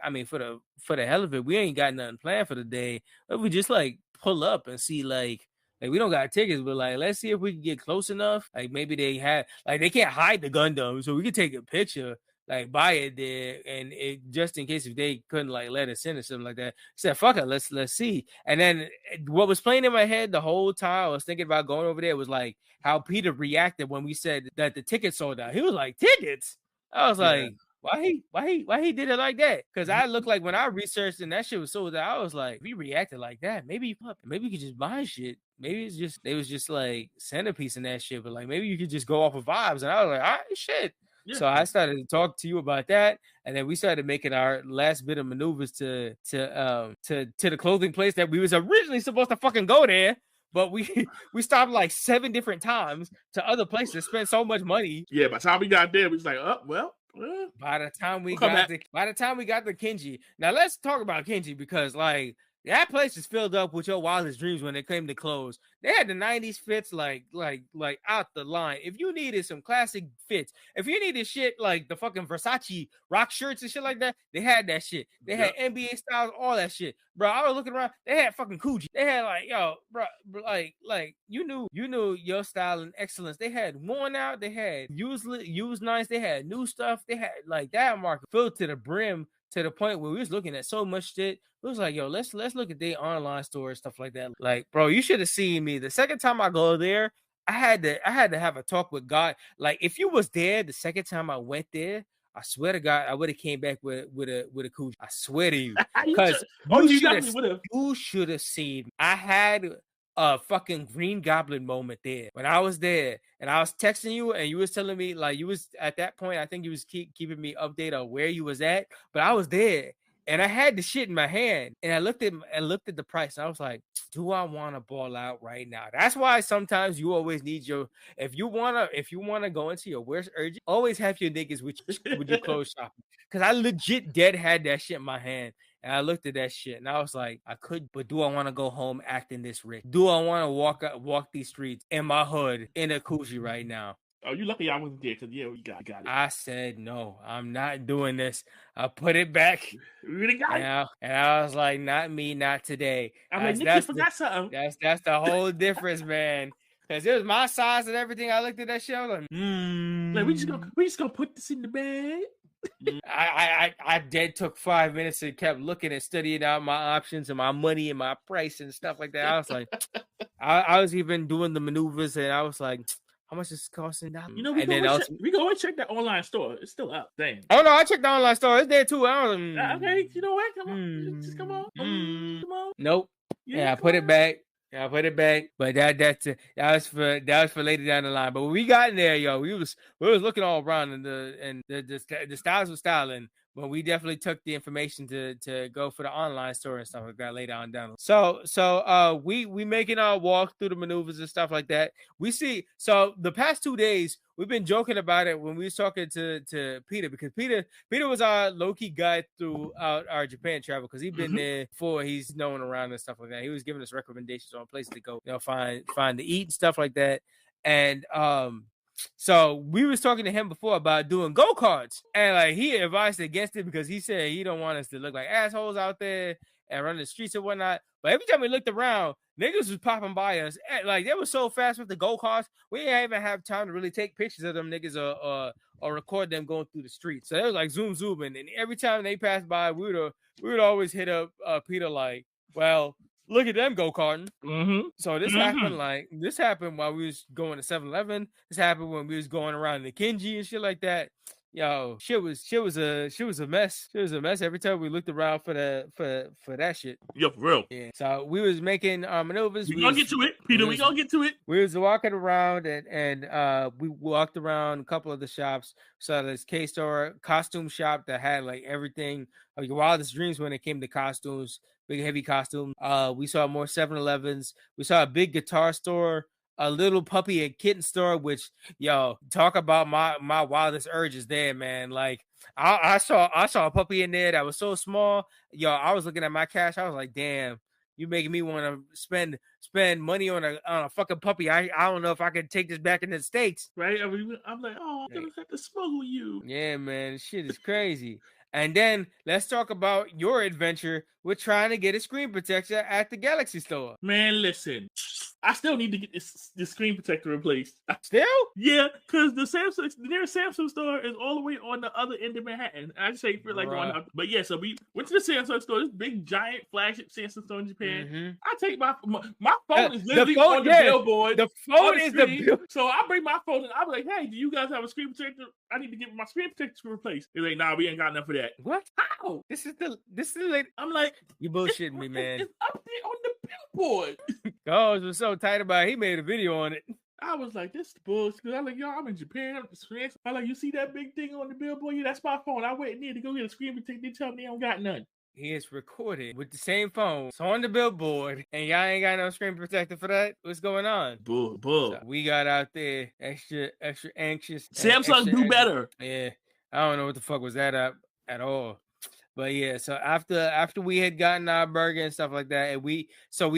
I mean, for the hell of it, we ain't got nothing planned for the day. What if we just like pull up and see like we don't got tickets, but like, let's see if we can get close enough. Like maybe they have, like they can't hide the Gundam, so we could take a picture, like by it there, and it just in case if they couldn't like let us in or something like that. I said, fuck it, let's see. And then what was playing in my head the whole time I was thinking about going over there was like how Peter reacted when we said that the tickets sold out. He was like, tickets? I was like, why he did it like that? Because I looked like when I researched and that shit was sold out, I was like, if he reacted like that, maybe you could just buy shit. Maybe they was just like centerpiece in that shit, but like maybe you could just go off of vibes. And I was like, all right, shit. Yeah. So I started to talk to you about that, and then we started making our last bit of maneuvers to the clothing place that we was originally supposed to fucking go there. But we stopped like 7 different times to other places, spent so much money. Yeah, by the time we got there, we was like, oh, well. By the time we got the Kenji. Now let's talk about Kenji because like That place is filled up with your wildest dreams when it came to clothes. They had the 90s fits like out the line. If you needed some classic fits, if you needed shit like the fucking Versace rock shirts and shit like that, they had that shit. They had NBA styles, all that shit. Bro, I was looking around, they had fucking Coogee. They had like, yo, bro, like you knew your style and excellence. They had worn out, they had used nice, they had new stuff. They had like that market filled to the brim, to the point where we was looking at so much shit. It was like, yo, let's look at their online store and stuff like that. Like, bro, you should have seen me. The second time I go there, I had to have a talk with God. Like, if you was there the second time I went there, I swear to God, I would have came back with a Coogee. I swear to you, because you should have seen. I had a fucking Green Goblin moment there when I was there, and I was texting you, and you was telling me, like, you was at that point, I think you was keeping me updated on where you was at, but I was there, and I had the shit in my hand, and I looked at the price, and I was like, do I want to ball out right now? That's why sometimes you always need your, if you wanna go into your worst urge, always have your niggas with your clothes shopping, because I legit dead had that shit in my hand. And I looked at that shit and I was like, I could, but do I want to go home acting this rich? Do I want to walk these streets in my hood in a Coogee right now? Oh, you lucky I wasn't there, because you got it. I said no, I'm not doing this. I put it back. Really got it. And I was like, not me, not today. I'm like, Nick, you forgot something. That's the whole difference, man. Because it was my size and everything. I looked at that shit. I was like, like we just gonna put this in the bag. I dead took 5 minutes and kept looking and studying out my options and my money and my price and stuff like that. I was like, I was even doing the maneuvers, and I was like, how much is it costing now? You know, we go and check that online store. It's still up. Dang. Oh no, I checked the online store. It's there too. I was okay, you know what? Come on, just come on. Come on. Nope. Yeah, I put it back. Yeah, I put it back, but that was for later down the line. But when we got in there, yo, we was looking all around, and the styles were styling. But we definitely took the information to go for the online store and stuff like that later on down. So we making our walk through the maneuvers and stuff like that. We see, so the past 2 days we've been joking about it when we was talking to Peter, because Peter was our low-key guide throughout our Japan travel, because he's been there before, he's known around and stuff like that. He was giving us recommendations on places to go, find to eat and stuff like that. And so we was talking to him before about doing go-karts, and like he advised against it because he said he don't want us to look like assholes out there and run the streets and whatnot. But every time we looked around, niggas was popping by us. Like, they were so fast with the go-karts, we didn't even have time to really take pictures of them niggas or record them going through the streets. So it was like zoom, and every time they passed by, we would always hit up Peter like, well, look at them go-karting. So this happened while we was going to 7-Eleven. This happened when we was going around the Kinji and shit like that. Yo, shit was a mess. She was a mess every time we looked around for that shit. Yo, for real. Yeah. So we was making maneuvers. We gonna get to it, Peter. We gonna get to it. We was walking around and we walked around a couple of the shops. So this K-Store costume shop that had like everything of your wildest dreams when it came to costumes, big heavy costume. We saw more 7-Elevens. We saw a big guitar store, a little puppy and kitten store, which, yo, talk about my wildest urges there, man. Like, I saw a puppy in there that was so small. Yo, I was looking at my cash. I was like, damn, you making me want to spend money on a fucking puppy. I don't know if I can take this back in the States. Right? I'm like, oh, I'm gonna have to smuggle you. Yeah, man, this shit is crazy. And then let's talk about your adventure with trying to get a screen protector at the Galaxy store. Man, listen, I still need to get this screen protector replaced. Still? Yeah, because the nearest Samsung store is all the way on the other end of Manhattan. I just hate for like going out. But yeah, so we went to the Samsung store, this big giant flagship Samsung store in Japan. I take my phone is literally on the billboard. The phone is the billboard. So I bring my phone and I'm like, hey, do you guys have a screen protector? I need to get my screen protector replaced. They're like, nah, we ain't got enough for that. What? How? This is like, I'm like, you bullshitting me, man. It's up there on the billboard. Goals was so tight about it. He made a video on it. I was like, this is bullshit. I'm like, yo, I'm in Japan. I'm like, you see that big thing on the billboard? Yeah, that's my phone. I went in there to go get a screen protector. They tell me I don't got none. He is recorded with the same phone. It's on the billboard, and y'all ain't got no screen protector for that? What's going on? Bull. So we got out there extra anxious. Samsung do better. Yeah. I don't know what the fuck was that at all. But yeah, so after we had gotten our burger and stuff like that, and we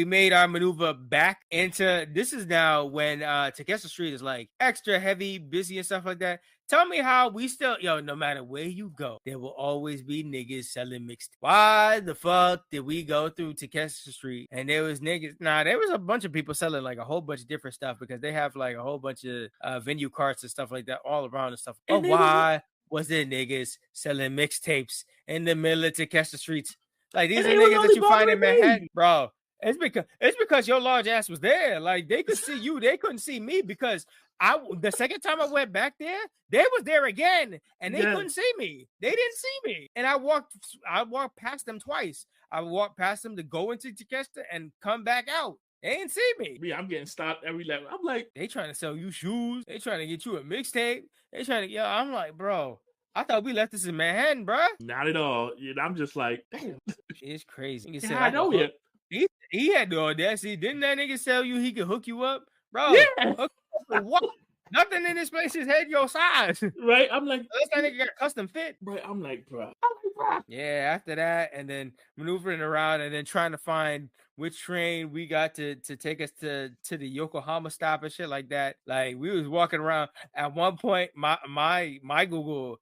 made our maneuver back into, this is now when Takeover Street is like extra heavy, busy and stuff like that. Tell me how we still, no matter where you go, there will always be niggas selling mixed. Why the fuck did we go through Takeover Street and there was niggas? There was a bunch of people selling like a whole bunch of different stuff because they have like a whole bunch of venue carts and stuff like that all around and stuff. But why was there niggas selling mixtapes in the middle of Takeover Streets? Like, these are niggas that you find in Manhattan, bro. It's because your large ass was there. Like, they could see you, they couldn't see me because the second time I went back there, they was there again, and they couldn't see me. They didn't see me, and I walked past them twice. I walked past them to go into Takeover and come back out. They didn't see me. Yeah, I'm getting stopped every level. I'm like, they trying to sell you shoes. They trying to get you a mixtape. They trying to, I'm like, bro, I thought we left this in Manhattan, bro. Not at all. I'm just like, damn. It's crazy. Yeah, I know it. He had the audacity. Didn't that nigga tell you he could hook you up? Bro, yeah. What? Nothing in this place is head your size. Right? I'm like, unless that nigga got a custom fit. Right? I'm like, bro. Yeah, after that, and then maneuvering around and then trying to find which train we got to take us to the Yokohama stop and shit like that. Like, we was walking around. At one point, my Google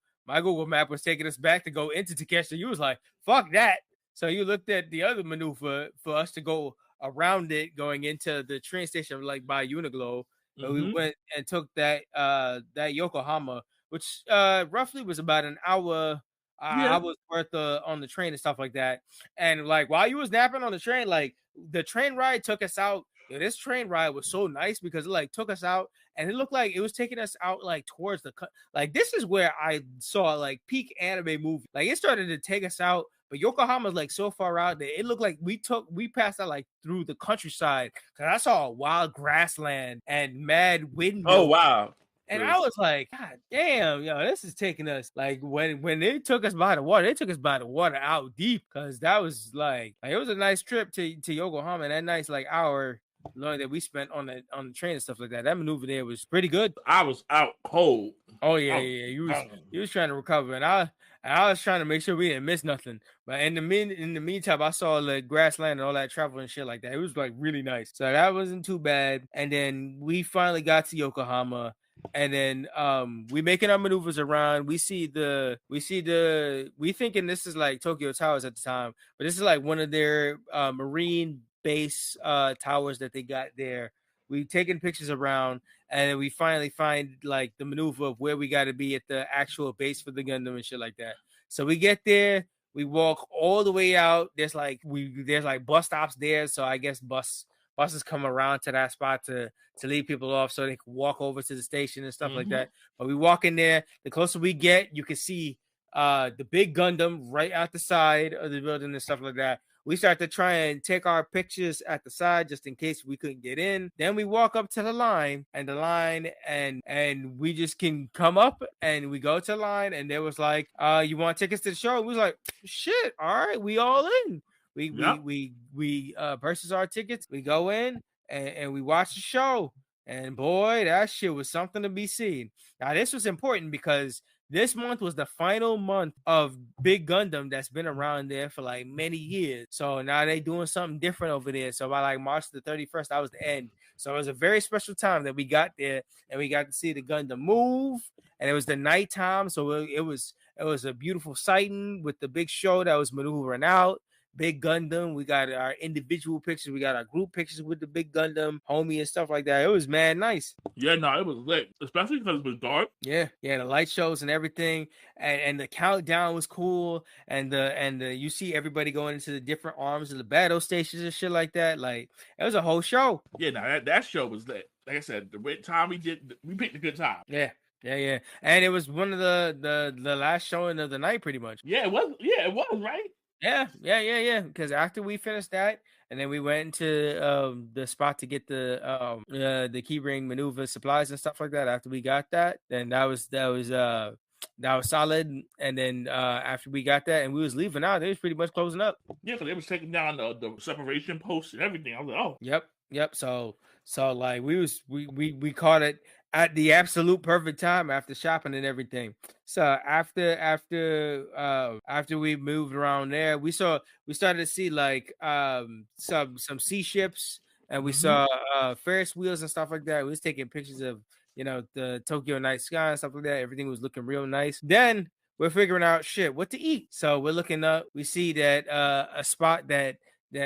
map was taking us back to go into Takeover. You was like, fuck that. So you looked at the other maneuver for us to go around it, going into the train station, like by Uniqlo. But we went and took that Yokohama, which roughly was about an hour. I was worth on the train and stuff like that. And like, while you was napping on the train, like, the train ride took us out. This train ride was so nice because it like took us out, and it looked like it was taking us out like towards the like, this is where I saw like peak anime movie. Like, it started to take us out, but Yokohama's like so far out that it looked like we passed out like through the countryside, because I saw a wild grassland and mad wind. Oh wow. And I was like, God damn, this is taking us, like, when they took us by the water, they took us by the water out deep, because that was like it was a nice trip to Yokohama, and that nice like hour long that we spent on the train and stuff like that. That maneuver there was pretty good. I was out cold. Oh yeah. You was trying to recover, and I was trying to make sure we didn't miss nothing. But in the meantime, I saw the grassland and all that travel and shit like that. It was like really nice. So that wasn't too bad. And then we finally got to Yokohama. And then we making our maneuvers around. We thinking this is like Tokyo Towers at the time, but this is like one of their marine base towers that they got there. We taking pictures around, and then we finally find like the maneuver of where we got to be at the actual base for the Gundam and shit like that. So we get there, we walk all the way out. There's like bus stops there, so I guess buses come around to that spot to leave people off so they can walk over to the station and stuff like that. But we walk in there. The closer we get, you can see the big Gundam right out the side of the building and stuff like that. We start to try and take our pictures at the side just in case we couldn't get in. Then we walk up to the line, and we just can come up, and we go to the line, and there was like, you want tickets to the show? We was like, shit, all right, we all in. We purchase our tickets. We go in and we watch the show. And boy, that shit was something to be seen. Now, this was important because this month was the final month of Big Gundam that's been around there for like many years. So now they doing something different over there. So by like March the 31st, that was the end. So it was a very special time that we got there, and we got to see the Gundam move. And it was the nighttime, so it was a beautiful sighting with the big show that was maneuvering out. Big Gundam. We got our individual pictures. We got our group pictures with the Big Gundam homie and stuff like that. It was mad nice. Yeah, no, it was lit, especially because it was dark. Yeah, the light shows and everything, and the countdown was cool, and the you see everybody going into the different arms of the battle stations and shit like that. Like, it was a whole show. Yeah, no, that show was lit. Like I said, the time we picked a good time. Yeah. And it was one of the last showing of the night, pretty much. Yeah, it was. Yeah, it was, right? Yeah. Because after we finished that, and then we went into the spot to get the keyring maneuver supplies and stuff like that. After we got that, then that was that was solid. And then after we got that and we was leaving out, they was pretty much closing up. Yeah, because they was taking down the separation posts and everything. I was like, oh. Yep. So like we caught it at the absolute perfect time after shopping and everything. So after we moved around there, we started to see like some sea ships, and we saw Ferris wheels and stuff like that. We was taking pictures of the Tokyo night sky and stuff like that. Everything was looking real nice. Then we're figuring out what to eat. So we're looking up. We see that a spot that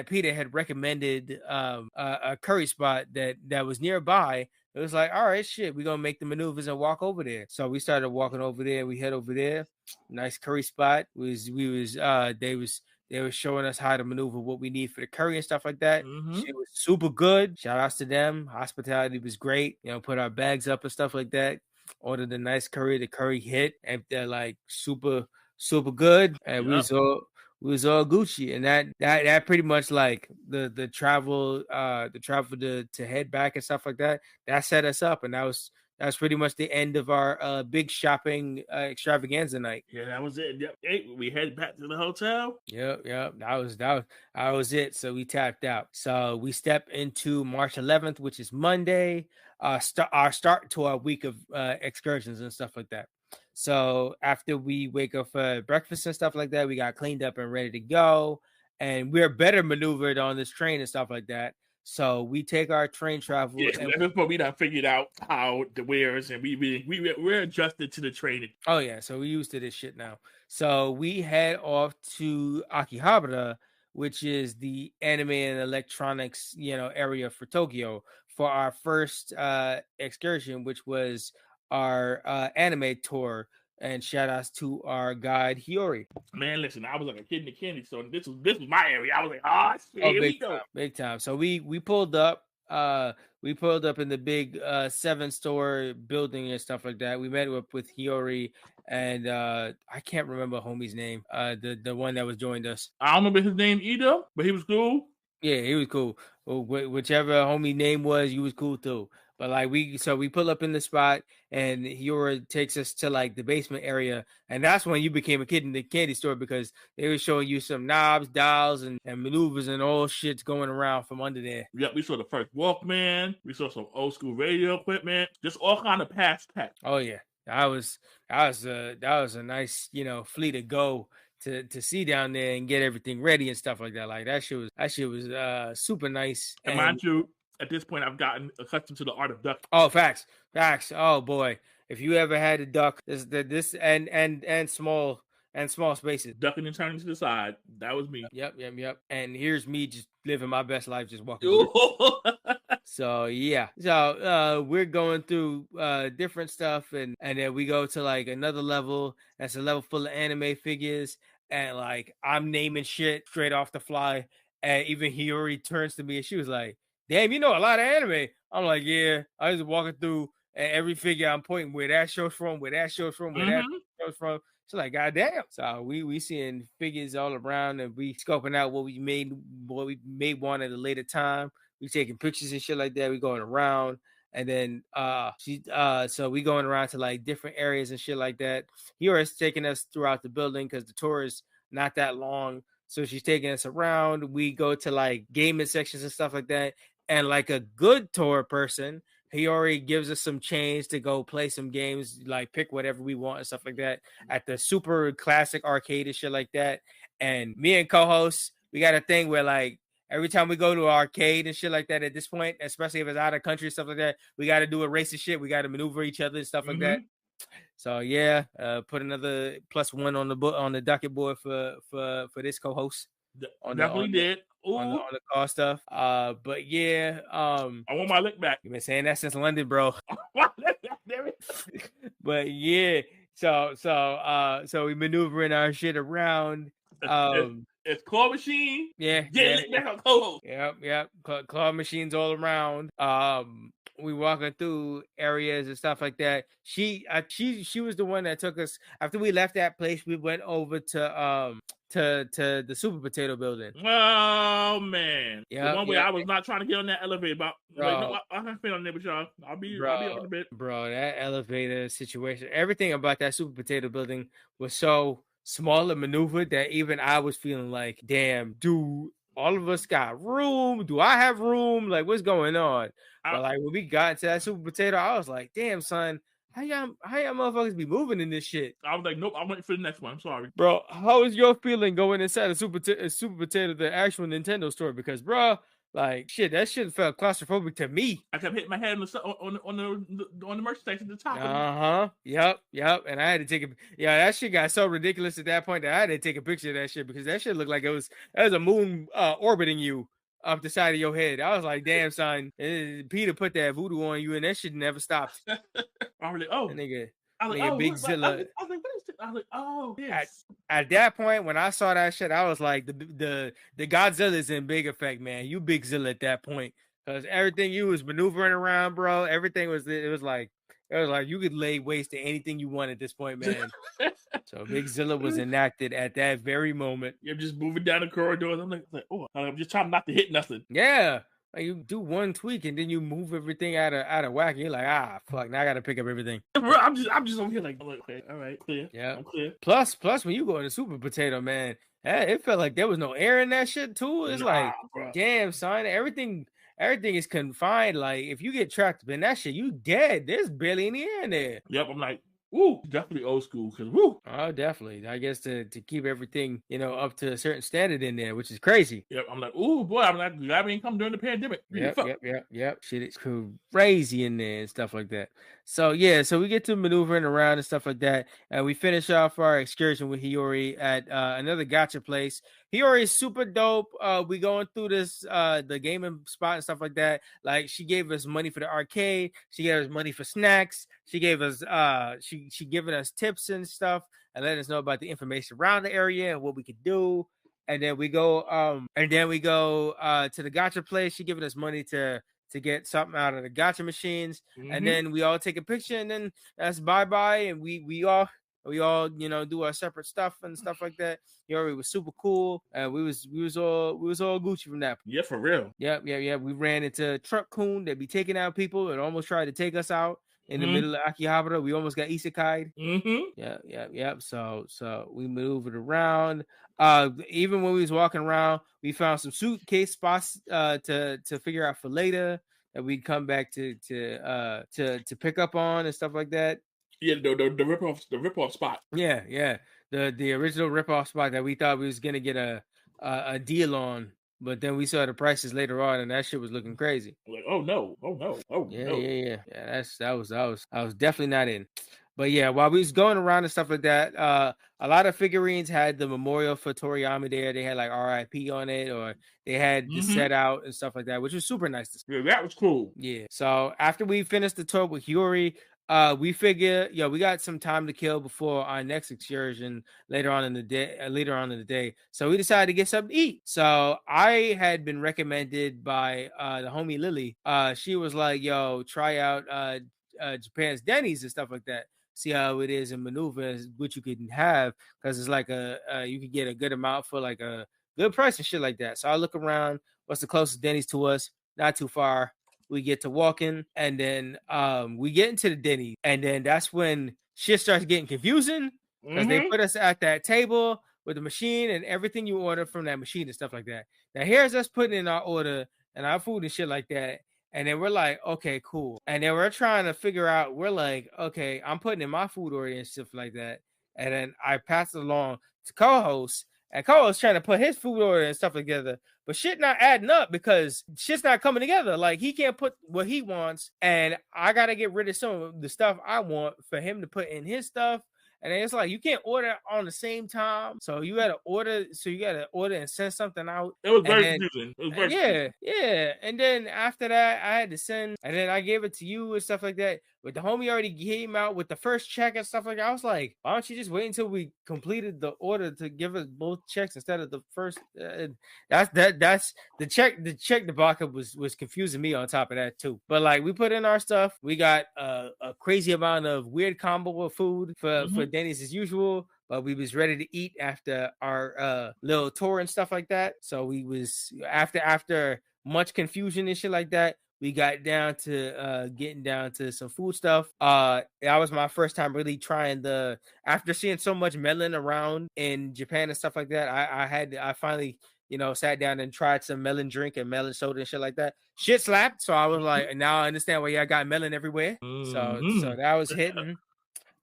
Peter had recommended, a curry spot that was nearby. It was like, all right, we're gonna make the maneuvers and walk over there. So we started walking over there. We head over there. Nice curry spot. They were showing us how to maneuver what we need for the curry and stuff like that. Shit was super good. Shout outs to them. Hospitality was great. Put our bags up and stuff like that. Ordered a nice curry. The curry hit, and they're like super good. And we was all Gucci, and that pretty much like the travel to head back and stuff like that. That set us up, and that was pretty much the end of our big shopping extravaganza night. Yeah, that was it. Yep. Hey, we headed back to the hotel. Yep. That was it. So we tapped out. So we step into March 11th, which is Monday. Our start to our week of excursions and stuff like that. So after we wake up for breakfast and stuff like that, we got cleaned up and ready to go. And we're better maneuvered on this train and stuff like that. So we take our train travel. Yeah, at this point, we done figured out how the wears, and we're adjusted to the training. Oh yeah, so we used to this shit now. So we head off to Akihabara, which is the anime and electronics, area for Tokyo, for our first excursion, which was our anime tour. And shout outs to our guide Hiyori. Man, listen, I was like a kid in the candy store. This was my area. I was like, here we go. Big time. So we pulled up. We pulled up in the big 7-store building and stuff like that. We met up with Hiyori and I can't remember homie's name. The one that was joined us. I don't remember his name either, but he was cool. Yeah, he was cool. Whichever homie name was, you was cool too. But like we pull up in the spot, and Hiyori takes us to like the basement area, and that's when you became a kid in the candy store, because they were showing you some knobs, dials, and maneuvers and all shit's going around from under there. Yep, we saw the first Walkman, we saw some old school radio equipment, just all kind of past tech. Oh yeah, that was a nice fleet of go to see down there and get everything ready and stuff like that. Like that shit was super nice. And mind you, at this point, I've gotten accustomed to the art of duck. Oh, facts. Oh boy, if you ever had a duck, this and small spaces, ducking and turning to the side, that was me. Yep. And here's me just living my best life, just walking. So yeah, we're going through different stuff, and then we go to like another level. That's a level full of anime figures, and like I'm naming shit straight off the fly. And even Hiyori turns to me and she was like, damn, you know a lot of anime. I'm like, yeah. I was walking through, and every figure I'm pointing where that show's from, where that show's from. She's like, God damn. So we seeing figures all around, and we scoping out what we may want at a later time. We taking pictures and shit like that. We going around, and then so we going around to like different areas and shit like that. Hiyori's taking us throughout the building because the tour is not that long. So she's taking us around. We go to like gaming sections and stuff like that. And like a good tour person, Hiyori gives us some change to go play some games, like pick whatever we want and stuff like that at the super classic arcade and shit like that. And me and co-hosts, we got a thing where like every time we go to an arcade and shit like that at this point, especially if it's out of country and stuff like that, we got to do a race of shit. We got to maneuver each other and stuff like that. So yeah, put another +1 on the docket board for this co-host. Definitely did. On the car stuff. But yeah, I want my lick back. You've been saying that since London, bro. But yeah, so we maneuvering our shit around. It's claw machine. Yeah. Yep. Claw machines all around. We walking through areas and stuff like that. She was the one that took us after we left that place. We went over to to the Super Potato Building. Oh man, Yeah, the one way I was not trying to get on that elevator, but like, no, I can fit on there with y'all. I'll be up in a bit. Bro, that elevator situation, everything about that Super Potato Building was so small and maneuvered that even I was feeling like, damn, dude, all of us got room. Do I have room? Like, what's going on? But like when we got into that Super Potato, I was like, damn, son, how y'all motherfuckers be moving in this shit? I was like, nope, I went for the next one. I'm sorry, bro. How was your feeling going inside a Super Potato, the actual Nintendo store? Because, bro, like shit, that shit felt claustrophobic to me. I kept hitting my head on the merchandise at the top. Yep. And I had to take that shit got so ridiculous at that point that I had to take a picture of that shit because that shit looked like it was a moon orbiting you up the side of your head. I was like, damn, son, Peter put that voodoo on you and that shit never stopped. I was like, oh, nigga. I was like, oh, Big Zilla. I was like, what is this? I was like, oh, yes. At that point, when I saw that shit, I was like, the Godzilla's in big effect, man. You Big Zilla at that point. Because everything you was maneuvering around, bro, everything was like you could lay waste to anything you want at this point, man. So Big Zilla was enacted at that very moment. You're just moving down the corridor. I'm like, oh, I'm just trying not to hit nothing. Yeah. Like you do one tweak and then you move everything out of whack. And you're like, fuck, now I gotta pick up everything. I'm just over here like, okay, all right, clear. Yeah, I'm clear. Plus, when you go into Super Potato, man, it felt like there was no air in that shit too. It's like, bro. Damn, son, everything is confined. Like if you get trapped in that shit, you dead. There's barely any air in there. Yep, I'm like, woo, definitely old school. Cause woo, oh, definitely. I guess to keep everything, up to a certain standard in there, which is crazy. Yep, I'm like, ooh, boy, I'm like, glad we didn't come during the pandemic. Yep. Shit, it's crazy in there and stuff like that. So yeah, so we get to maneuvering around and stuff like that, and we finish off our excursion with Hiyori at another gacha place. Hiyori is super dope. We going through this the gaming spot and stuff like that. Like she gave us money for the arcade. She gave us money for snacks. She gave us she giving us tips and stuff and letting us know about the information around the area and what we could do. And then we go to the gacha place. She giving us money to get something out of the gacha machines. Mm-hmm. And then we all take a picture and then that's bye-bye. And we all do our separate stuff and stuff like that. Hiyori was super cool. We was all Gucci from that. Yeah, for real. Yep. We ran into Truck Kun that be taking out people and almost tried to take us out in the middle of Akihabara. We almost got isekai'd. Mm-hmm. Yep. So we maneuvered around. Even when we was walking around, we found some suitcase spots to figure out for later that we'd come back to pick up on and stuff like that. Yeah, the rip-off spot. Yeah. The original rip-off spot that we thought we was gonna get a deal on, but then we saw the prices later on, and that shit was looking crazy. Like, oh no. Yeah. I was definitely not in. But yeah, while we was going around and stuff like that, a lot of figurines had the memorial for Toriyama there. They had like RIP on it, or they had the set out and stuff like that, which was super nice to see. Yeah, that was cool. Yeah. So after we finished the tour with Hiyori, we figure, we got some time to kill before our next excursion later on in the day. So we decided to get something to eat. So I had been recommended by the homie Lily. She was like, "Yo, try out Japan's Denny's and stuff like that. See how it is in maneuvers, what you can have, because it's like you can get a good amount for like a good price and shit like that." So I look around. What's the closest Denny's to us? Not too far. We get to walking, and then we get into the Denny, and then that's when shit starts getting confusing because they put us at that table with the machine and everything you order from that machine and stuff like that. Now here's us putting in our order and our food and shit like that, and then we're like, okay, cool. And then we're trying to figure out. We're like, okay, I'm putting in my food order and stuff like that, and then I pass it along to co-host. And co-host trying to put his food order and stuff together, but shit not adding up because shit's not coming together. Like he can't put what he wants, and I gotta get rid of some of the stuff I want for him to put in his stuff. And it's like you can't order on the same time, so you gotta order. So you gotta order and send something out. It was very confusing. Yeah. And then after that, I had to send, and then I gave it to you and stuff like that. But the homie already came out with the first check and stuff like that. I was like, why don't you just wait until we completed the order to give us both checks instead of the first? That's the check. The check debacle was confusing me on top of that too. But like we put in our stuff, we got a crazy amount of weird combo of food for Denny's as usual. but we was ready to eat after our little tour and stuff like that. So we was after much confusion and shit like that, we got down to getting down to some food stuff. That was my first time really trying after seeing so much melon around in Japan and stuff like that. I finally, sat down and tried some melon drink and melon soda and shit like that. Shit slapped. So I was like, now I understand why y'all got melon everywhere. So that was hitting.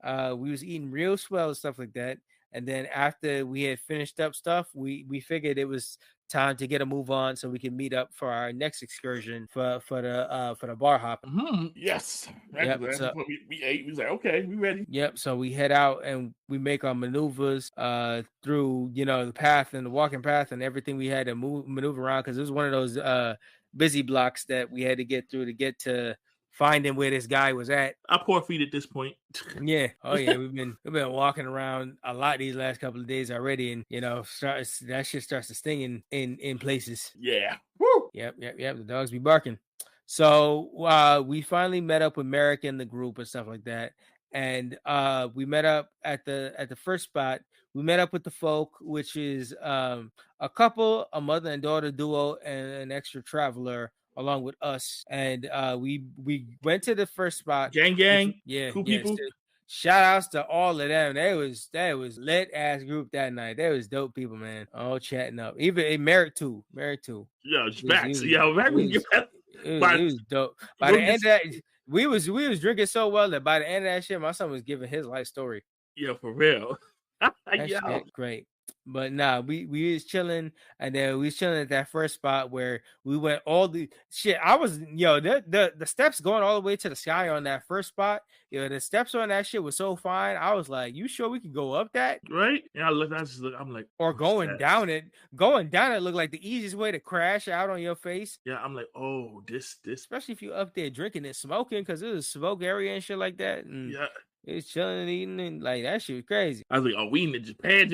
We was eating real swell and stuff like that. And then after we had finished up stuff, we figured it was time to get a move on so we can meet up for our next excursion for the bar hop. Yes. Yep, That's what we ate. We was like, okay, we ready. Yep. So we head out and we make our maneuvers through, the path and the walking path and everything we had to maneuver around, because it was one of those busy blocks that we had to get through to get to finding where this guy was at. I poor feet at this point. Yeah. Oh yeah. We've been walking around a lot these last couple of days already, and that shit starts to sting in places. Yeah. Woo. Yep. The dogs be barking. So we finally met up with Merrick and the group and stuff like that. And we met up at the first spot. We met up with the folk, which is a couple, a mother and daughter duo, and an extra traveler along with us. And we went to the first spot. Gang. Cool people. Shout outs to all of them. That was lit ass group that night. They was dope people, man. All chatting up. Even Merrick too. Yeah, facts. It was dope. By the end of that, we was drinking so well that by the end of that shit, my son was giving his life story. Yeah, for real. That's great. But nah, we was chilling, and then we was chilling at that first spot where we went all the shit. I was the steps going all the way to the sky on that first spot. The steps on that shit was so fine. I was like, you sure we could go up that? Right? And I'm like, or going down it. Going down it looked like the easiest way to crash out on your face. Yeah, I'm like, oh, this, especially if you up there drinking and smoking, because it was a smoke area and shit like that. And yeah. It's chilling and eating, and like that shit was crazy. I was like, oh, we in Japan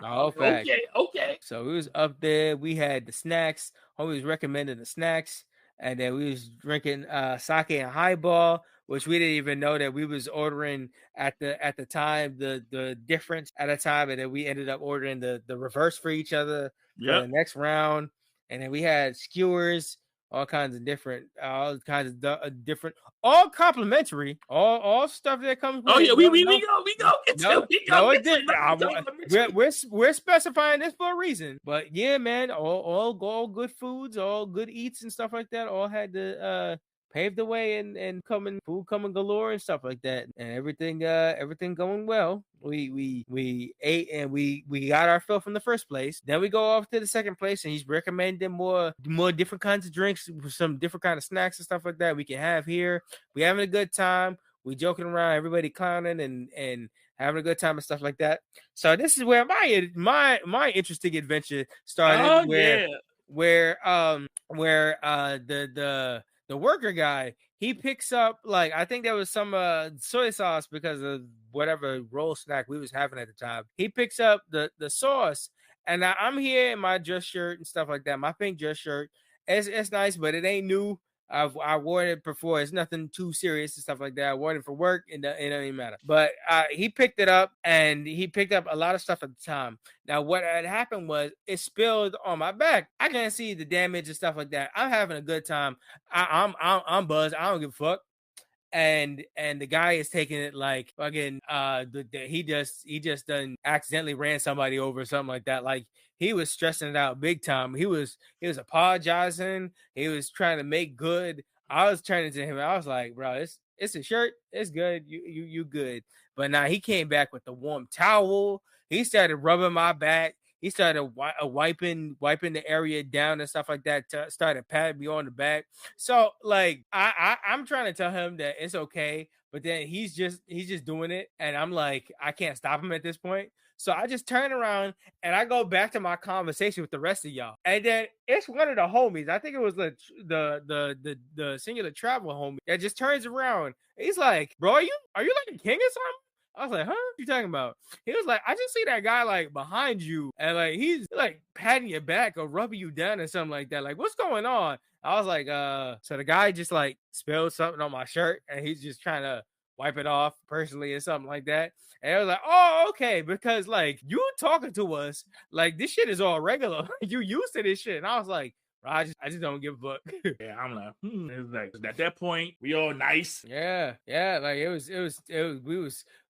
now. Okay. So we was up there. We had the snacks. Homie was recommending the snacks. And then we was drinking sake and highball, which we didn't even know that we was ordering at the time, the difference at a time. And then we ended up ordering the reverse for each other for the next round. And then we had skewers, all kinds of different, all complimentary, all stuff that comes with. Oh yeah, we go. It didn't. We're specifying this for a reason. But yeah, man, all good foods, all good eats and stuff like that. All had to pave the way and food coming galore and stuff like that, and everything going well. We ate and we got our fill from the first place. Then we go off to the second place, and he's recommending more different kinds of drinks, some different kind of snacks and stuff like that we can have here. We having a good time. We joking around, everybody clowning and having a good time and stuff like that. So this is where my interesting adventure started. Where the worker guy, he picks up, like, I think there was some soy sauce because of whatever roll snack we was having at the time. He picks up the sauce, and I'm here in my dress shirt and stuff like that, my pink dress shirt. It's nice, but it ain't new. I wore it before. It's nothing too serious and stuff like that. I wore it for work, and it don't even matter. But he picked it up, and he picked up a lot of stuff at the time. Now, what had happened was it spilled on my back. I can't see the damage and stuff like that. I'm having a good time. I'm buzzed. I don't give a fuck. And the guy is taking it like fucking he just done accidentally ran somebody over or something like that. Like, he was stressing it out big time. He was apologizing. He was trying to make good. I was turning to him. I was like, bro, it's a shirt. It's good. You good. But now he came back with the warm towel. He started rubbing my back. He started wiping the area down and stuff like that. Started patting me on the back. So like I'm trying to tell him that it's okay, but then he's just doing it, and I'm like, I can't stop him at this point. So I just turn around and I go back to my conversation with the rest of y'all. And then it's one of the homies. I think it was the singular travel homie that just turns around. He's like, bro, are you like a king or something? I was like, huh? What you talking about? He was like, I just see that guy like behind you, and like he's like patting your back or rubbing you down or something like that. Like, what's going on? I was like, so the guy just like spilled something on my shirt, and he's just trying to wipe it off personally or something like that. And I was like, oh, okay, because like you talking to us, like this shit is all regular. You used to this shit. And I was like, I just don't give a fuck. Yeah, I'm like, it's like at that point, we all nice. Yeah, like it was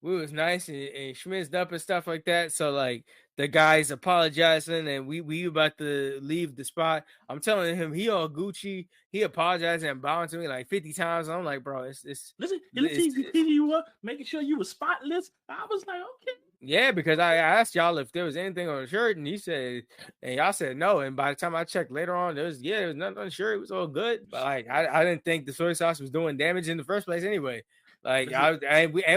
we was nice and schmizzed up and stuff like that. So like the guy's apologizing and we about to leave the spot. I'm telling him he all Gucci. He apologizing and bowing to me like 50 times. I'm like, bro, it's listen, you up, making sure you were spotless. I was like, okay. Yeah, because I asked y'all if there was anything on the shirt, and he said, and y'all said no. And by the time I checked later on, there was nothing on the shirt. It was all good. But like, I didn't think the soy sauce was doing damage in the first place anyway. Like,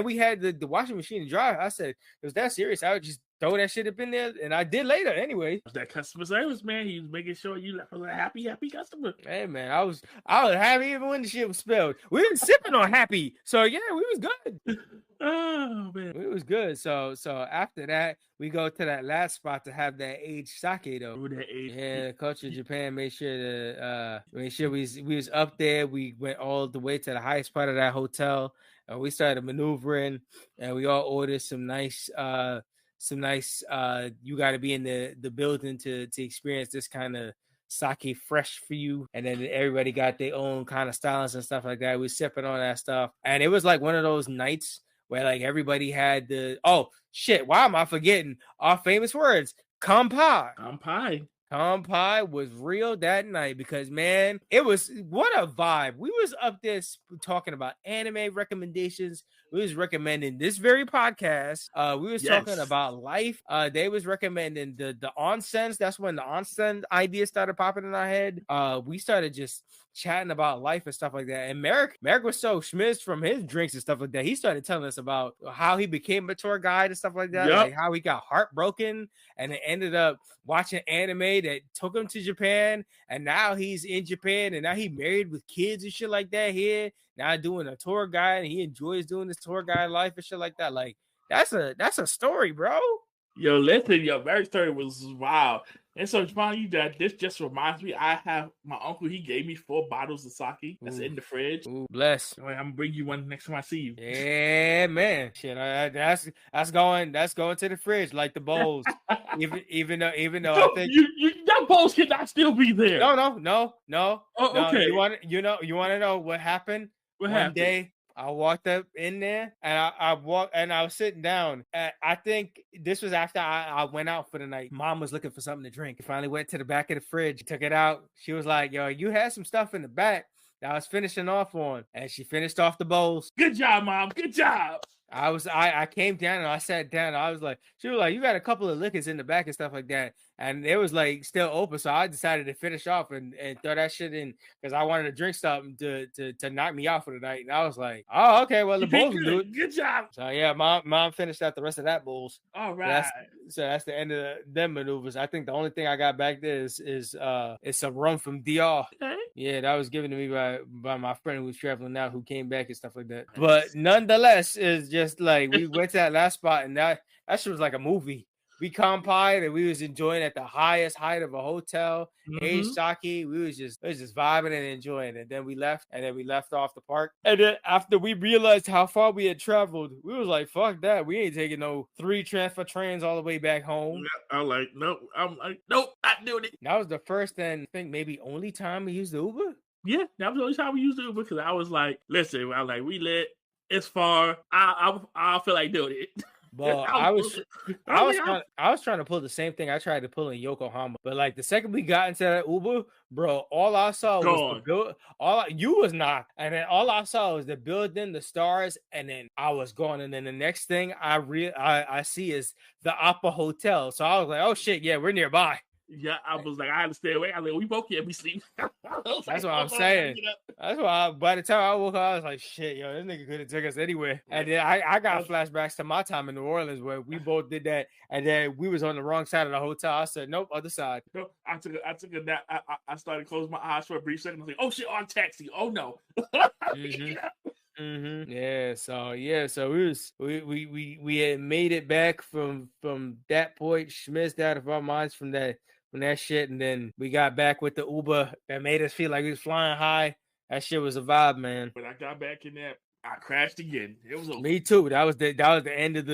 we had the washing machine to dry. I said, it was that serious. I would just throw that shit up in there, and I did later anyway. That customer service, man. He was making sure you was a happy customer. Hey man, I was happy even when the shit was spilled. We were sipping on happy, so yeah, we was good. Oh man, it was good. So after that, we go to that last spot to have that aged sake though. Ooh, that aged. Yeah, Culture Japan made sure to we was up there. We went all the way to the highest part of that hotel, and we started maneuvering, and we all ordered some nice you got to be in the building to experience this kind of sake fresh for you. And then everybody got their own kind of stylings and stuff like that. We were sipping on that stuff, and it was like one of those nights where like everybody had why am I forgetting our famous words? Kampai was real that night because man, it was what a vibe. We was up there talking about anime recommendations. We was recommending this very podcast. We was talking about life. They was recommending the onsens. That's when the onsen idea started popping in our head. We started just chatting about life and stuff like that. And Merrick was so schmizzed from his drinks and stuff like that. He started telling us about how he became a tour guide and stuff like that. Like how he got heartbroken and it ended up watching anime that took him to Japan, and now he's in Japan, and now he married with kids and shit like that here. Now doing a tour guide, and he enjoys doing this tour guide life and shit like that. Like that's a story, bro. Yo, listen, your marriage story was wild. And so, Javon, this just reminds me, I have my uncle, he gave me 4 bottles of sake that's in the fridge. Ooh, bless. I'm going to bring you one next time I see you. Yeah, man. Shit, that's going to the fridge like the bowls. even though I think that bowls cannot still be there. No. Oh, okay. You want to know what happened? One day I walked up in there and I walked and I was sitting down. I think this was after I went out for the night. Mom was looking for something to drink. I finally went to the back of the fridge, took it out. She was like, yo, you had some stuff in the back that I was finishing off on. And she finished off the bowls. Good job, Mom. Good job. I came down and I sat down. I was like, she was like, you got a couple of liquors in the back and stuff like that. And it was like still open. So I decided to finish off and throw that shit in because I wanted to drink something to knock me out for the night. And I was like, oh, okay, well, the bowls will do it. Good job. So yeah, mom finished out the rest of that bowls. All right. So that's the end of them maneuvers. I think the only thing I got back there is some rum from DR. Okay. Yeah, that was given to me by my friend who was traveling out who came back and stuff like that. Nice. But nonetheless, it's just like we went to that last spot and that shit was like a movie. We compied and we was enjoying at the highest height of a hotel, aged sake. We was just vibing and enjoying it. And then we left off the park. And then after we realized how far we had traveled, we was like, fuck that. We ain't taking no 3 transfer trains all the way back home. I'm like, nope, not doing it. That was the first and I think maybe only time we used the Uber. Yeah, that was the only time we used the Uber because I was like, listen, we lit. It's far. I feel like doing it. Well, I was trying to pull the same thing I tried to pull in Yokohama, but like the second we got into that Uber, bro, all I saw was you was not, and then all I saw was the building, the stars, and then I was gone. And then the next thing I see is the Opera Hotel. So I was like, oh shit, yeah, we're nearby. Yeah, I was like, I had to stay away. I was like, we both can't be sleeping. That's what I'm saying. That's why by the time I woke up, I was like, shit, yo, this nigga could have took us anywhere. And then I got flashbacks to my time in New Orleans where we both did that. And then we was on the wrong side of the hotel. I said, nope, other side. No, I took a nap. I started closing my eyes for a brief second. I was like, oh shit, on taxi. Oh no. Yeah, so we had made it back from that point, schmizzed out of our minds from that shit, and then we got back with the Uber that made us feel like we was flying high. That shit was a vibe, man. When I got back in that, I crashed again. It was over. Me too. That was the end of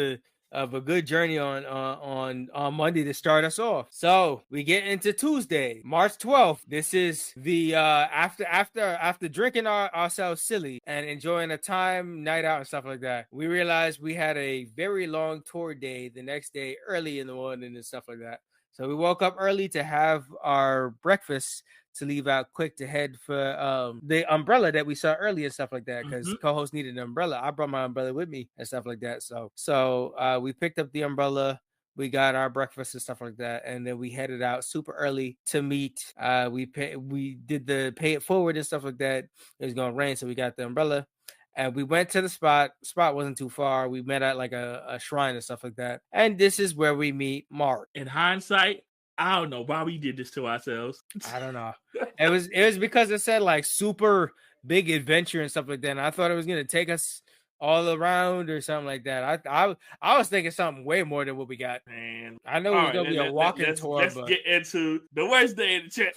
a good journey on Monday to start us off. So we get into Tuesday, March 12th. This is the after drinking ourselves silly and enjoying a night out and stuff like that. We realized we had a very long tour day the next day, early in the morning and stuff like that. So we woke up early to have our breakfast, to leave out quick to head for the umbrella that we saw earlier and stuff like that, because co-host needed an umbrella. I brought my umbrella with me and stuff like that. So we picked up the umbrella. We got our breakfast and stuff like that, and then we headed out super early to meet. We did the pay it forward and stuff like that. It was gonna rain, so we got the umbrella. And we went to the spot. Spot wasn't too far. We met at like a shrine and stuff like that. And this is where we meet Mark. In hindsight, I don't know why we did this to ourselves. I don't know. It was because it said like super big adventure and stuff like that. And I thought it was gonna take us all around or something like that. I was thinking something way more than what we got. Man, I know it was gonna be a walking tour. Let's get into the worst day in the chat.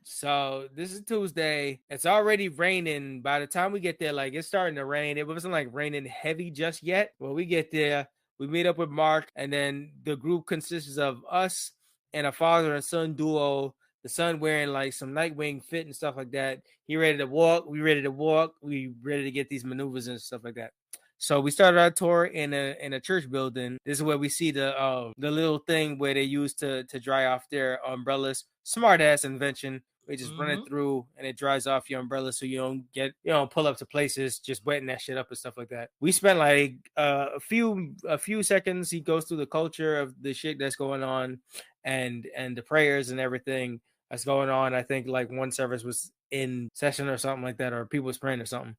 So this is Tuesday. It's already raining. By the time we get there, like it's starting to rain. It wasn't like raining heavy just yet. When we get there, we meet up with Mark, and then the group consists of us and a father and son duo. The son wearing like some Nightwing fit and stuff like that. He ready to walk. We ready to walk. We ready to get these maneuvers and stuff like that. So we started our tour in a church building. This is where we see the little thing where they use to dry off their umbrellas. Smart ass invention. We just run it through and it dries off your umbrella, so you don't pull up to places just wetting that shit up and stuff like that. We spent like a few seconds. He goes through the culture of the shit that's going on and the prayers and everything that's going on. I think like one service was in session or something like that, or people was praying or something.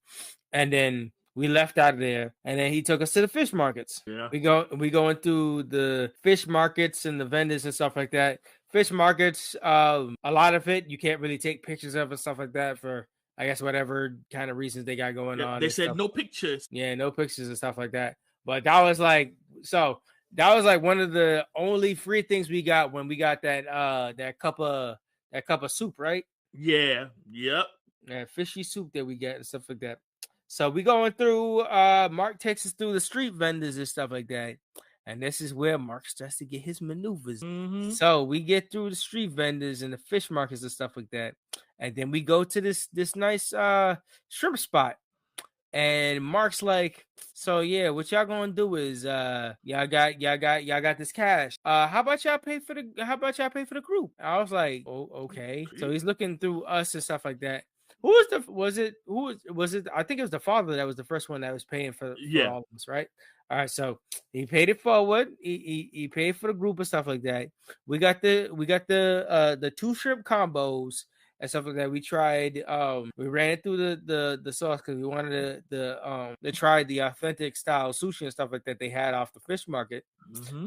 And then we left out of there, and then he took us to the fish markets. Yeah. We going through the fish markets and the vendors and stuff like that. Fish markets, a lot of it you can't really take pictures of and stuff like that for, I guess, whatever kind of reasons they got going on. They said stuff. No pictures. Yeah, no pictures and stuff like that. But that was like one of the only free things we got when we got that cup of soup, right? Yeah. Yep. That fishy soup that we get and stuff like that. So we going through. Mark takes us through the street vendors and stuff like that. And this is where Mark starts to get his maneuvers. So we get through the street vendors and the fish markets and stuff like that. And then we go to this nice shrimp spot. And Mark's like, so yeah, what y'all gonna do is y'all got this cash. How about y'all pay for the group? I was like, oh, okay. So he's looking through us and stuff like that. Who was it? I think it was the father that was the first one that was paying for all of us, right? All right, so he paid it forward. He paid for the group and stuff like that. We got the 2 shrimp combos and stuff like that. We tried. We ran it through the sauce because we wanted to try the authentic style sushi and stuff like that they had off the fish market.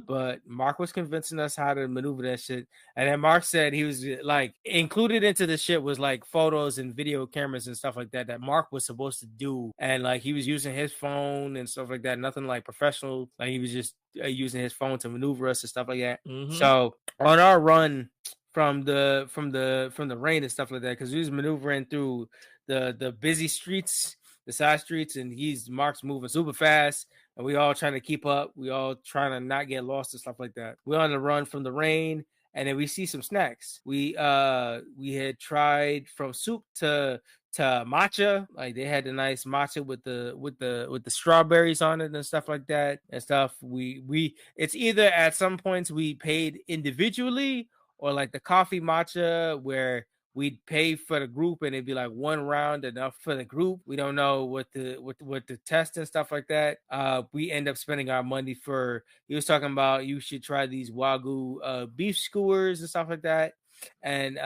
But Mark was convincing us how to maneuver that shit, and then Mark said he was like included into the shit was like photos and video cameras and stuff like that Mark was supposed to do, and like he was using his phone and stuff like that. Nothing like professional. Like he was just using his phone to maneuver us and stuff like that. So on our run from the rain and stuff like that, because he was maneuvering through the busy streets, the side streets, and Mark's moving super fast, and we all trying to keep up. We all trying to not get lost and stuff like that. We're on the run from the rain, and then we see some snacks. We had tried from soup to matcha. Like they had the nice matcha with the strawberries on it and stuff like that and stuff. We it's either at some points we paid individually, or like the coffee matcha where we'd pay for the group and it'd be like one round enough for the group. We don't know what the test and stuff like that. We end up spending our money he was talking about you should try these Wagyu beef skewers and stuff like that. And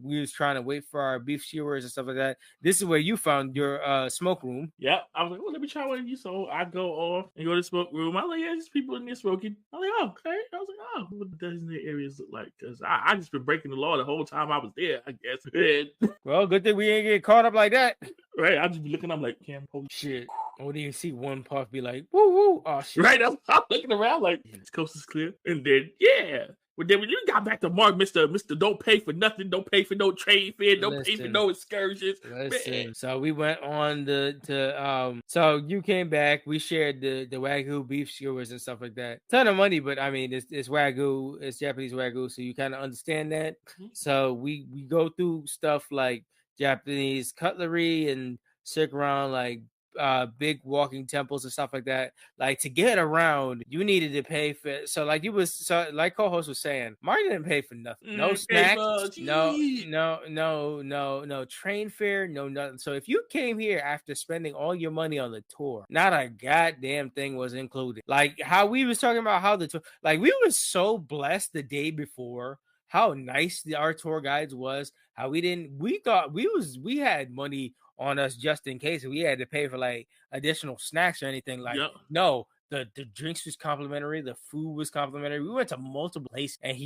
we was trying to wait for our beef skewers and stuff like that. This is where you found your smoke room. Yeah, I was like, well, let me try one of you. So I go off and go to the smoke room. I was like, yeah, there's people in there smoking. I was like, oh, okay. I was like, oh, what does the areas look like? Because I just been breaking the law the whole time I was there, I guess. And, well, good thing we ain't get caught up like that. Right, I just be looking, I'm like, Cam, holy shit. I wouldn't even see one puff be like, woo, woo, oh shit. Right, I'm looking around like, yeah, this coast is clear. And then, yeah. Well, then when you got back to Mark, Mister don't pay for nothing, don't pay for no trade fare, don't pay for no excursions. Man. So we went on so you came back, we shared the Wagyu beef skewers and stuff like that. Ton of money, but I mean it's Wagyu, it's Japanese Wagyu, so you kind of understand that. So we go through stuff like Japanese cutlery and circle around like big walking temples and stuff like that. Like to get around, you needed to pay for. So like like co-host was saying, Mark didn't pay for nothing. No snacks, no train fare, no nothing. So if you came here after spending all your money on the tour, not a goddamn thing was included. Like how we was talking about how the tour, like we were so blessed the day before. How nice our tour guides was. How we thought we had money on us just in case we had to pay for like additional snacks or anything. Like no, the drinks was complimentary, the food was complimentary. We went to multiple places, and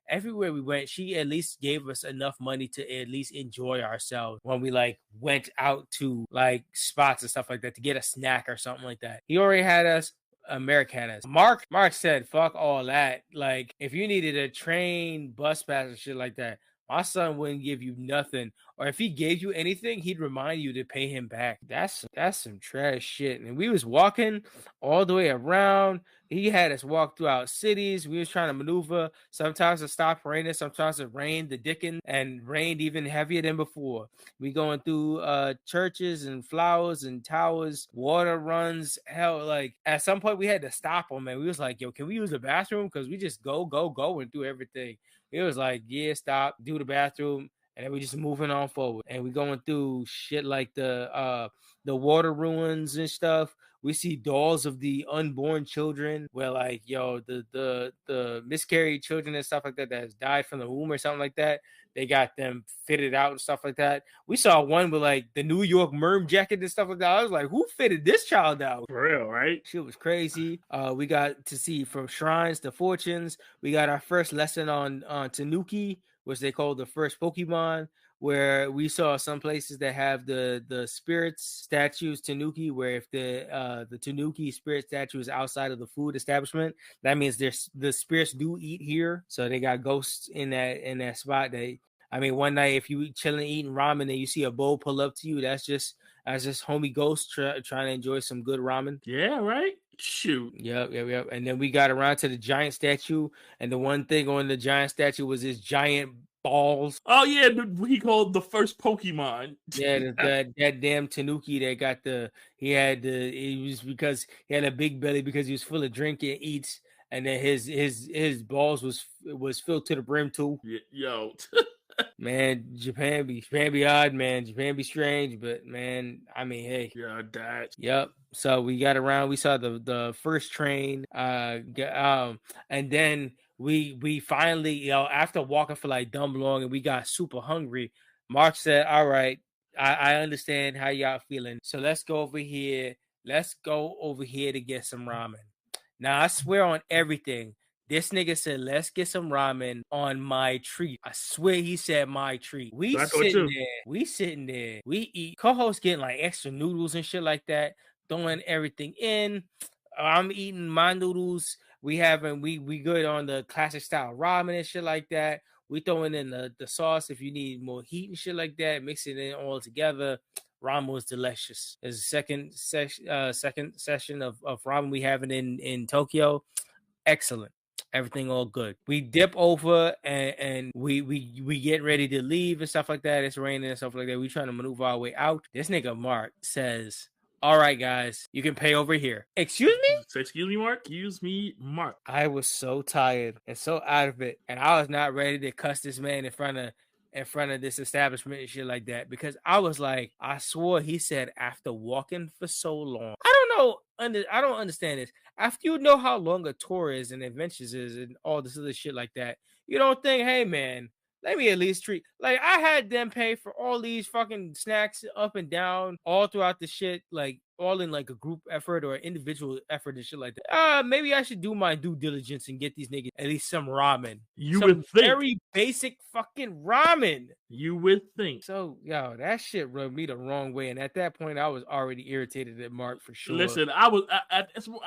everywhere we went, she at least gave us enough money to at least enjoy ourselves when we like went out to like spots and stuff like that to get a snack or something like that. He already had us Americanas. Mark said, fuck all that. Like, if you needed a train, bus pass, and shit like that, my son wouldn't give you nothing. Or if he gave you anything, he'd remind you to pay him back. That's some trash shit. And we was walking all the way around. He had us walk throughout cities. We was trying to maneuver. Sometimes it stopped raining. Sometimes it rained the dickens and rained even heavier than before. We going through churches and flowers and towers, water runs. Hell, like at some point we had to stop him, man. We was like, yo, can we use the bathroom? Because we just going through everything. It was like, yeah, stop, do the bathroom, and then we just moving on forward. And we going through shit like the water ruins and stuff. We see dolls of the unborn children where like, yo, the miscarried children and stuff like that has died from the womb or something like that. They got them fitted out and stuff like that. We saw one with like the New York merm jacket and stuff like that. I was like, who fitted this child out? For real, right? Shit was crazy. We got to see from shrines to fortunes. We got our first lesson on Tanuki, which they call the first Pokemon, where we saw some places that have the spirit statues Tanuki, where if the Tanuki spirit statue is outside of the food establishment, that means the spirits do eat here. So they got ghosts in that spot. One night if you chilling eating ramen and you see a bowl pull up to you, that's just homie ghost trying to enjoy some good ramen. Yeah, right. Shoot. Yep. And then we got around to the giant statue, and the one thing on the giant statue was his giant balls. Oh yeah, he called the first Pokemon. Yeah, that damn Tanuki that got he was because he had a big belly because he was full of drink and eats, and then his balls was filled to the brim too. Yo. Man, Japan be odd, man. Japan be strange, but man, I mean, hey. Yeah, that. Yep. So we got around. We saw the first train. And then we finally, after walking for like dumb long, and we got super hungry. Mark said, "All right, I understand how y'all feeling. So let's go over here. Let's go over here to get some ramen." Now I swear on everything. This nigga said, let's get some ramen on my treat. I swear he said my treat. We sitting there. We eat. Co-host getting like extra noodles and shit like that. Throwing everything in. I'm eating my noodles. We good on the classic style ramen and shit like that. We throwing in the sauce if you need more heat and shit like that. Mix it in all together. Ramen was delicious. There's a second session of ramen we having in Tokyo. Excellent. Everything all good. We dip over and we get ready to leave and stuff like that. It's raining and stuff like that. We trying to maneuver our way out. This nigga Mark says, "All right, guys, you can pay over here." Excuse me? Say, excuse me, Mark? Excuse me, Mark. I was so tired and so out of it, and I was not ready to cuss this man in front of this establishment and shit like that, because I was like, I swore he said after walking for so long. I don't understand this. After you know how long a tour is and adventures is and all this other shit like that, you don't think, hey man, let me at least treat. Like, I had them pay for all these fucking snacks up and down all throughout the shit, like all in like a group effort or individual effort and shit like that. Maybe I should do my due diligence and get these niggas at least some ramen. You would think very basic fucking ramen. You would think. So, yo, that shit rubbed me the wrong way, and at that point, I was already irritated at Mark for sure. Listen, I was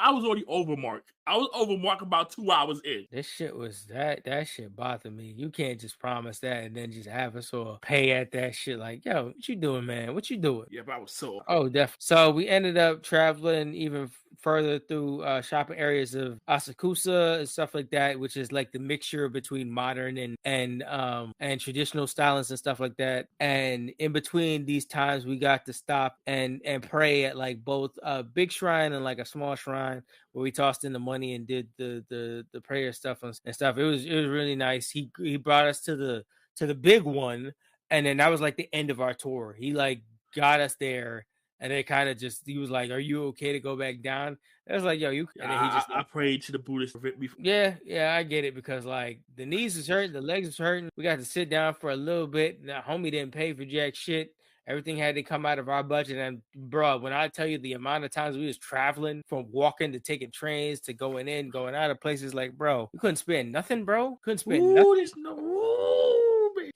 already over Mark. I was over Mark about 2 hours in. This shit was that shit bothered me. You can't just promise that and then just have us all pay at that shit. Like, yo, what you doing, man? What you doing? Yeah, but I was so. Oh, definitely. So we ended up traveling even further through shopping areas of Asakusa and stuff like that, which is like the mixture between modern and traditional stylings and stuff like that. And in between these times, we got to stop and pray at like both a big shrine and like a small shrine where we tossed in the money and did the prayer stuff and stuff. It was really nice. He brought us to the big one, and then that was like the end of our tour. He like got us there. And they kind of just, he was like, "Are you okay to go back down?" I was like, "Yo, you." And then he just, I prayed to the Buddhist. Yeah, I get it because like the knees was hurting, the legs was hurting. We got to sit down for a little bit. The homie didn't pay for jack shit. Everything had to come out of our budget. And bro, when I tell you the amount of times we was traveling from walking to taking trains to going in, going out of places, like, bro, you couldn't spend nothing, bro. Couldn't spend nothing.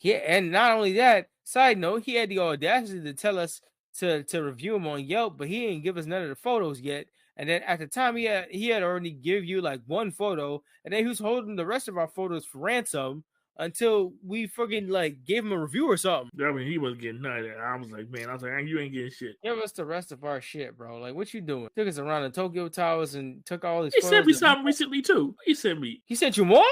Yeah, and not only that, side note, he had the audacity to tell us to review him on Yelp, but he didn't give us none of the photos yet. And then at the time, he had already give you like one photo, and then he was holding the rest of our photos for ransom until we fucking like gave him a review or something. I mean, he was getting nutted. I was like, man, you ain't getting shit. Give us the rest of our shit, bro. Like, what you doing? Took us around the Tokyo Towers and took all these. He sent me something recently too. He sent you more?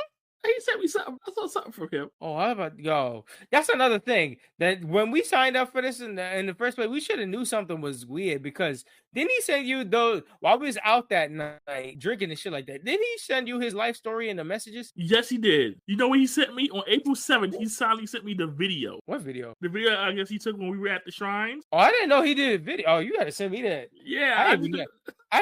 He sent me something. I saw something from him. Oh, how about yo? That's another thing that when we signed up for this in the first place, we should have knew something was weird because didn't he send you those while we was out that night drinking and shit like that? Didn't he send you his life story in the messages? Yes, he did. You know what he sent me on April 7th? He finally sent me the video. What video? The video I guess he took when we were at the shrines. Oh, I didn't know he did a video. Oh, you gotta send me that. Yeah, I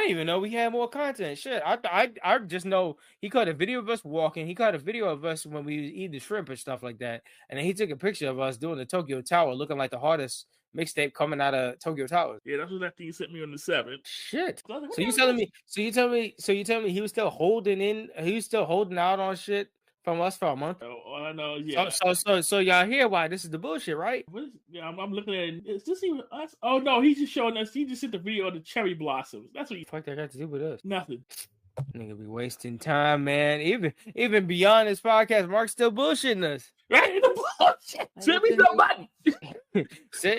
didn't even know we had more content. Shit, I just know he caught a video of us walking. He caught a video of us when we eat the shrimp and stuff like that. And then he took a picture of us doing the Tokyo Tower, looking like the hardest mixtape coming out of Tokyo Towers. Yeah, that's what that thing he sent me on the 7th. Shit. So you telling me he was still holding out on shit from us for a month? Oh, I know. Yeah. So y'all hear why this is the bullshit, right? Yeah, I'm looking at it. Is this even us? Oh no, he's just showing us. He just sent the video of the cherry blossoms. That's what. Fuck that got to do with us? Nothing. Nigga be wasting time, man. Even beyond this podcast, Mark's still bullshitting us. Right? The bullshit. Send me some money.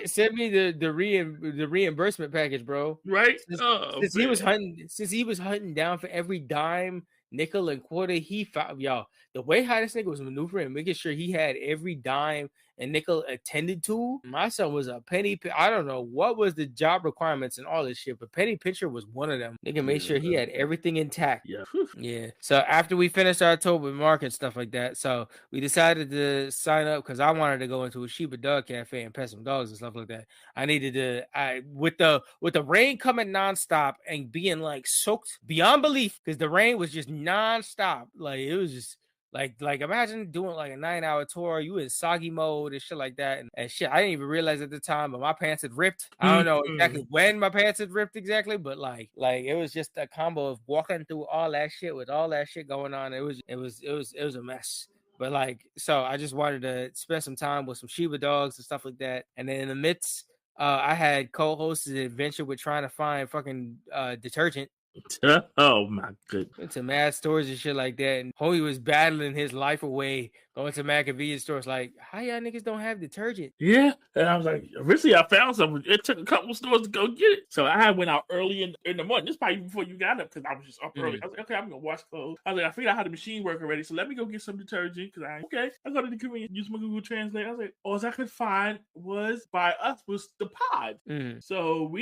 send me the reimbursement package, bro. Right? Since he was hunting down for every dime, nickel, and quarter he found, y'all. The way how this nigga was maneuvering, making sure he had every dime and nickel attended to. My son was a penny. I don't know what was the job requirements and all this shit, but penny pincher was one of them. Nigga made sure he had everything intact. Yeah. Yeah. So after we finished our tour with Mark and stuff like that, so we decided to sign up because I wanted to go into a Shiba Dog Cafe and pet some dogs and stuff like that. I needed to, with the rain coming nonstop and being like soaked beyond belief because the rain was just nonstop. Like it was just. Like imagine doing like a 9-hour tour, you in soggy mode and shit like that, and shit. I didn't even realize at the time, but my pants had ripped. I don't know exactly when my pants had ripped exactly, but like it was just a combo of walking through all that shit with all that shit going on. It was a mess. But like, so I just wanted to spend some time with some Shiba dogs and stuff like that. And then in the midst, I had co-hosted an adventure with trying to find fucking detergent. Oh my goodness. Went to mad stores and shit like that, and homie was battling his life away going to Mac convenience stores like, how y'all niggas don't have detergent? Yeah, and I was like, originally I found something. It took a couple stores to go get it, so I went out early in the morning. This probably before you got up because I was just up early. I was like, okay, I'm gonna wash clothes. I was like, I figured out how the machine work already, so let me go get some detergent because I go to the convenience, use my Google Translate. I was like, all I could find was the pod. So I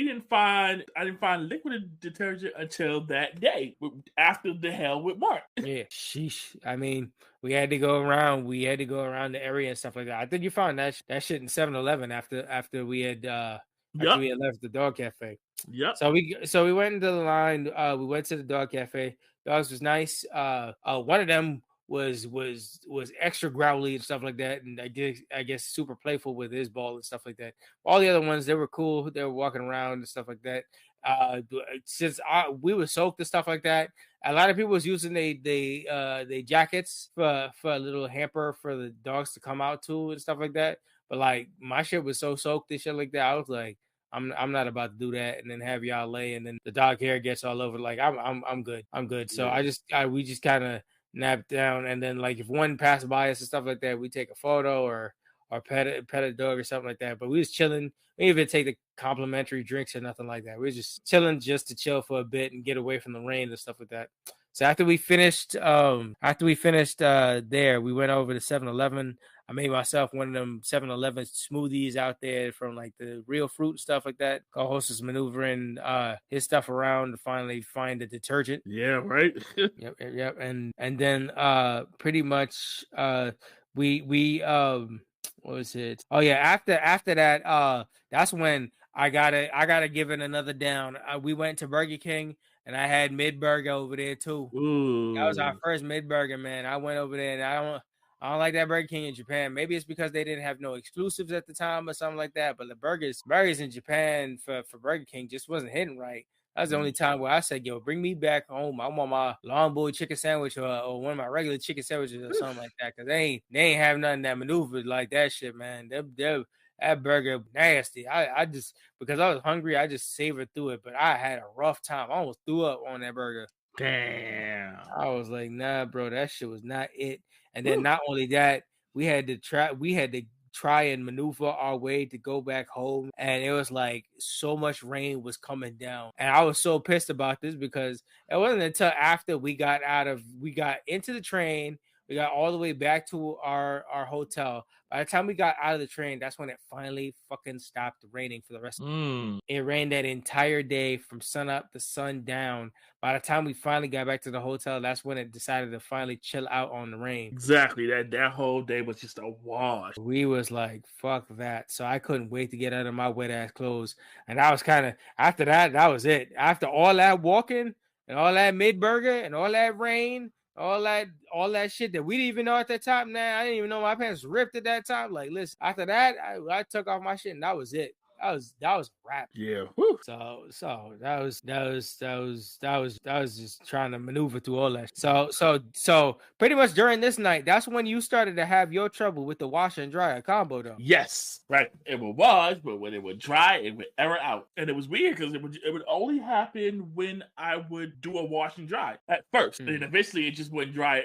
didn't find liquid detergent until that day after the hell with Mark. Yeah, sheesh. I mean, we had to go around the area and stuff like that. I think you found that shit in 7-Eleven after we had we had left the dog cafe. Yep. So we went into the line. We went to the dog cafe. Dogs was nice. One of them was extra growly and stuff like that, and I guess super playful with his ball and stuff like that. All the other ones, they were cool. They were walking around and stuff like that. Since we were soaked and stuff like that, a lot of people was using they jackets for a little hamper for the dogs to come out to and stuff like that. But like my shit was so soaked and shit like that. I was like, I'm not about to do that and then have y'all lay and then the dog hair gets all over. Like I'm good. I'm good. So we just kind of napped down, and then like if one passed by us and stuff like that, we take a photo or pet a dog or something like that. But we was chilling. We didn't even take the complimentary drinks or nothing like that. We was just chilling just to chill for a bit and get away from the rain and stuff like that. So after we finished there, we went over to 7-Eleven. I made myself one of them 7-Eleven smoothies out there from like the real fruit and stuff like that. Co-host was maneuvering his stuff around to finally find the detergent. Yeah, right. Yep. And then pretty much we what was it? Oh yeah, after that, that's when I gotta give it another down. We went to Burger King and I had mid-burger over there too. Ooh. That was our first mid-burger, man. I went over there and I don't like that Burger King in Japan. Maybe it's because they didn't have no exclusives at the time or something like that. But the burgers in Japan for Burger King just wasn't hitting right. That was the only time where I said, yo, bring me back home. I want my long boy chicken sandwich or one of my regular chicken sandwiches or something like that. Because they ain't have nothing that maneuvered like that shit, man. That burger nasty. I just, because I was hungry, I just savored through it. But I had a rough time. I almost threw up on that burger. Damn. I was like, nah, bro, that shit was not it. And then not only that, we had to try and maneuver our way to go back home, and it was like so much rain was coming down, and I was so pissed about this because it wasn't until after we got into the train, we got all the way back to our hotel. By the time we got out of the train, that's when it finally fucking stopped raining for the rest of the day. It rained that entire day from sun up to sun down. By the time we finally got back to the hotel, that's when it decided to finally chill out on the rain. Exactly. That whole day was just a wash. We was like, fuck that. So I couldn't wait to get out of my wet ass clothes. And I was kind of, after that was it. After all that walking and all that mid-burger and all that rain, all that shit that we didn't even know at that time. Now I didn't even know my pants ripped at that time. Like, listen, after that, I took off my shit and that was it. That was a wrap. Yeah. Woo. So that was just trying to maneuver through all that. So pretty much during this night, that's when you started to have your trouble with the washer and dryer combo, though. Yes, right. It would wash, but when it would dry, it would error out, and it was weird because it would only happen when I would do a wash and dry at first, and eventually it just wouldn't dry.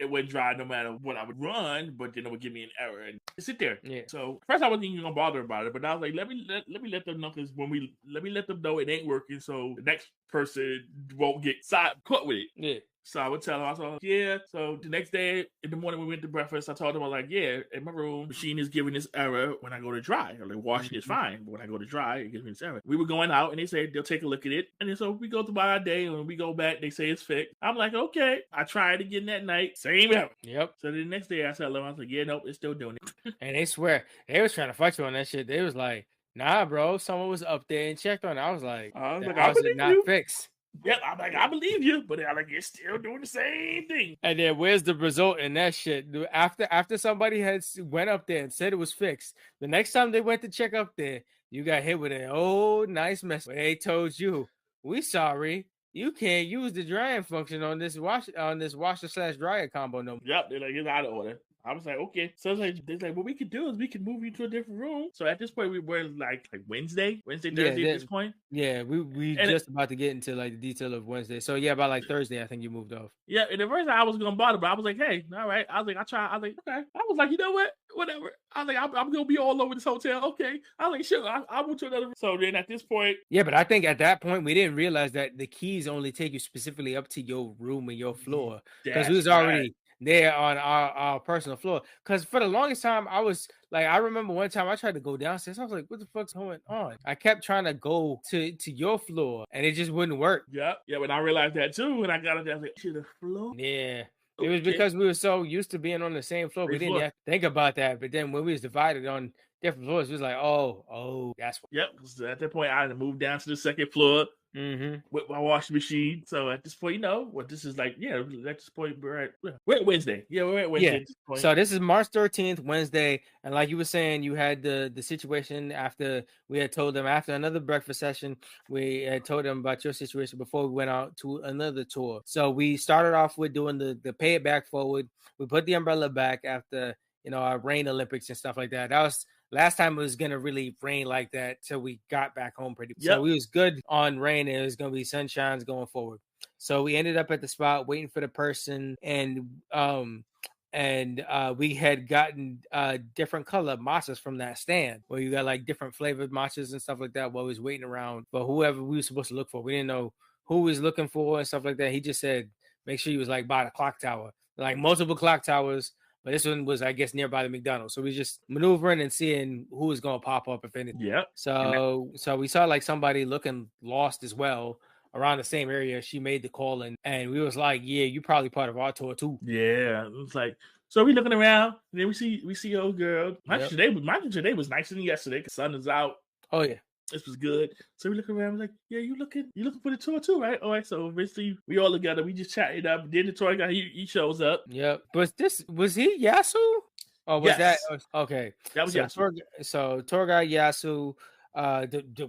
It wouldn't dry no matter what I would run, but then it would give me an error and sit there. Yeah. So first I wasn't even gonna bother about it, but I was like, let me let them know, because let me let them know it ain't working, so the next person won't get caught with it. Yeah. So I would tell them, I was like, yeah. So the next day in the morning, we went to breakfast. I told them, I was like, yeah, in my room, machine is giving this error when I go to dry. Like, washing is fine, but when I go to dry, it gives me this error. We were going out, and they said they'll take a look at it. And then so we go through our day, and when we go back, they say it's fixed. I'm like, okay. I tried again that night. Same error. Yep. So the next day, I said, I was like, yeah, nope, it's still doing it. And they swear, they was trying to fight you on that shit. They was like, nah, bro, someone was up there and checked on it. I was like, how is it not fixed? Yeah, I'm like, I believe you, but I'm like, you're still doing the same thing. And then where's the result in that shit? After somebody had went up there and said it was fixed, the next time they went to check up there, you got hit with an nice mess. They told you, we sorry, you can't use the drying function on this washer/dryer combo no more. Yep, they're like, it's out of order. I was like, okay. So they're like, what we could do is we could move you to a different room. So at this point, we were like Wednesday, Thursday at this point. Yeah, we just about to get into like the detail of Wednesday. So yeah, by like Thursday, I think you moved off. Yeah, and the first time I was gonna bother, but I was like, hey, all right. I was like, okay. I was like, you know what? Whatever. I was like, I'm gonna be all over this hotel. Okay. I was like, sure. I'll move to another room. So then at this point, yeah, but I think at that point we didn't realize that the keys only take you specifically up to your room and your floor, because we was already there on our personal floor. Because for the longest time, I was like, I remember one time I tried to go downstairs. I was like, what the fuck's going on? I kept trying to go to your floor and it just wouldn't work. Yeah. When I realized that too, when I got up there, I was like, to the floor? Yeah. It was because we were so used to being on the same floor. We didn't have to think about that. But then when we was divided on different floors, it was like, oh, that's what. Yep. So at that point, I had to move down to the second floor. With my washing machine. So at this point, this is like, at this point, we're at Wednesday. Yeah, we're at Wednesday at this point. So this is March 13th, Wednesday. And like you were saying, you had the situation after we had told them, after another breakfast session, we had told them about your situation before we went out to another tour. So we started off with doing the pay it back forward. We put the umbrella back after our rain Olympics and stuff like that. That was last time it was gonna really rain like that till we got back home pretty. Yep. So we was good on rain, and it was gonna be sunshines going forward. So we ended up at the spot waiting for the person, and we had gotten different color matchas from that stand where you got like different flavored matchas and stuff like that while we was waiting around for whoever we were supposed to look for. We didn't know who we was looking for and stuff like that. He just said make sure you was like by the clock tower, like multiple clock towers. But this one was, I guess, nearby the McDonald's. So we just maneuvering and seeing who was going to pop up, if anything. Yep. So we saw like somebody looking lost as well around the same area. She made the call, and we was like, yeah, you probably part of our tour too. Yeah. It was like, so we looking around, and then we see old girl. My today was nicer than yesterday because sun is out. Oh, yeah. This was good. So we look around, we're like, yeah, you looking for the tour too, right? All right, so eventually we all together, we just chatted up. Then the tour guy, he shows up. Yep. Was he Yasu? Or was that okay? That was Yasu. So tour guide Yasu,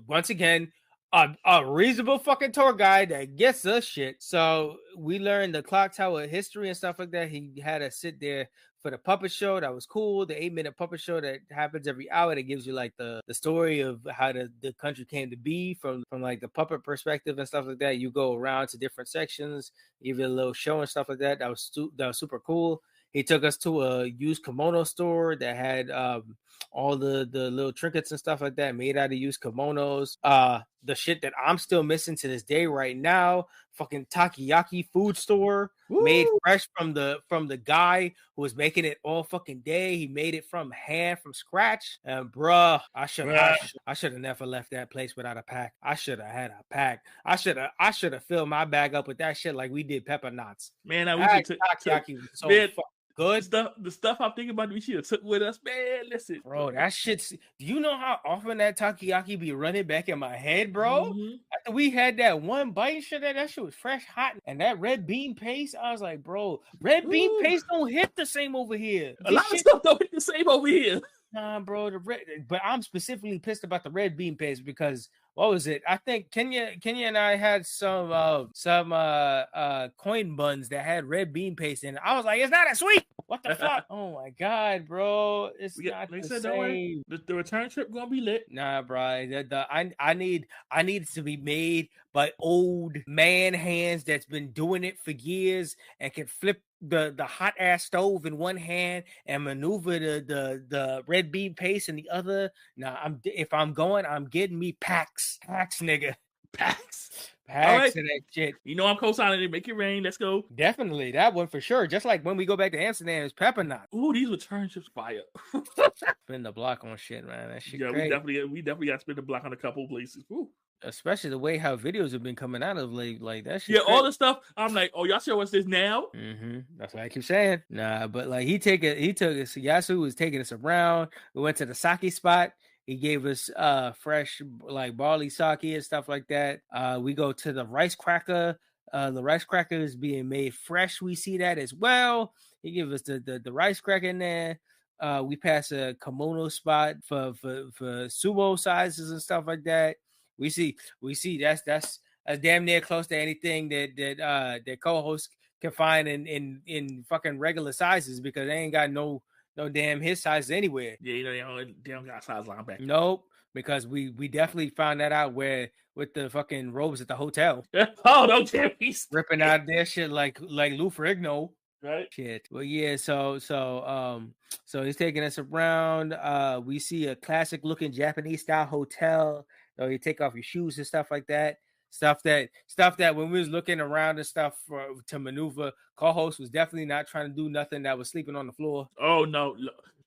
once again, a reasonable fucking tour guide that gets us shit. So we learned the clock tower history and stuff like that. He had us sit there for the puppet show. That was cool. The 8-minute puppet show that happens every hour that gives you like the story of how the country came to be from like the puppet perspective and stuff like that. You go around to different sections, give you a little show and stuff like that. That was super cool. He took us to a used kimono store that had all the little trinkets and stuff like that made out of used kimonos. The shit that I'm still missing to this day right now, fucking takoyaki food store. Woo! Made fresh from the guy who was making it all fucking day. He made it from hand, from scratch. And bruh, I should have never left that place without a pack. I should have had a pack. I should have filled my bag up with that shit like we did pepper knots. Man, I wish takoyaki was so fucking good. The stuff I'm thinking about we should have took with us, man. Listen, bro, that shit's. Do you know how often that takoyaki be running back in my head, bro? Mm-hmm. After we had that one bite and shit, that shit was fresh, hot, and that red bean paste, I was like, bro, red bean paste don't hit the same over here. A lot of stuff don't hit the same over here. Nah, bro, but I'm specifically pissed about the red bean paste because what was it? I think Kenya and I had some coin buns that had red bean paste in it. I was like, it's not as sweet. What the fuck? Oh my god, bro, it's not the same. Don't worry. The return trip gonna be lit. Nah, bro, I need it to be made by old man hands that's been doing it for years and can flip the hot ass stove in one hand and maneuver the red bean paste in the other. Nah, if I'm going, I'm getting me packs, nigga, packs right. Of that shit. You know I'm co-signing it. Make it rain. Let's go. Definitely that one for sure. Just like when we go back to Amsterdam, it's pepper knot. Ooh, these return trips fire. Spin the block on shit, man. That shit. Yeah, great. we definitely got to spin the block on a couple of places. Ooh. Especially the way how videos have been coming out of like that shit. Yeah, all the stuff. I'm like, oh, y'all show us this now. Mm-hmm. That's what I keep saying. Nah, but like he took us. Yasu was taking us around. We went to the sake spot. He gave us fresh like barley sake and stuff like that. We go to the rice cracker. The rice cracker is being made fresh. We see that as well. He gave us the rice cracker in there. We pass a kimono spot for sumo sizes and stuff like that. We see that's damn near close to anything that co-hosts can find in fucking regular sizes because they ain't got no damn his sizes anywhere. Yeah, you know they don't got size linebacker. Nope, because we definitely found that out where with the fucking robes at the hotel. Oh, don't tell me. Ripping out their shit like Lou Ferrigno. Right. Shit. Well, yeah. So he's taking us around. We see a classic looking Japanese style hotel. You take off your shoes and stuff like that. Stuff that when we was looking around and stuff to maneuver, co-host was definitely not trying to do nothing that was sleeping on the floor. Oh no.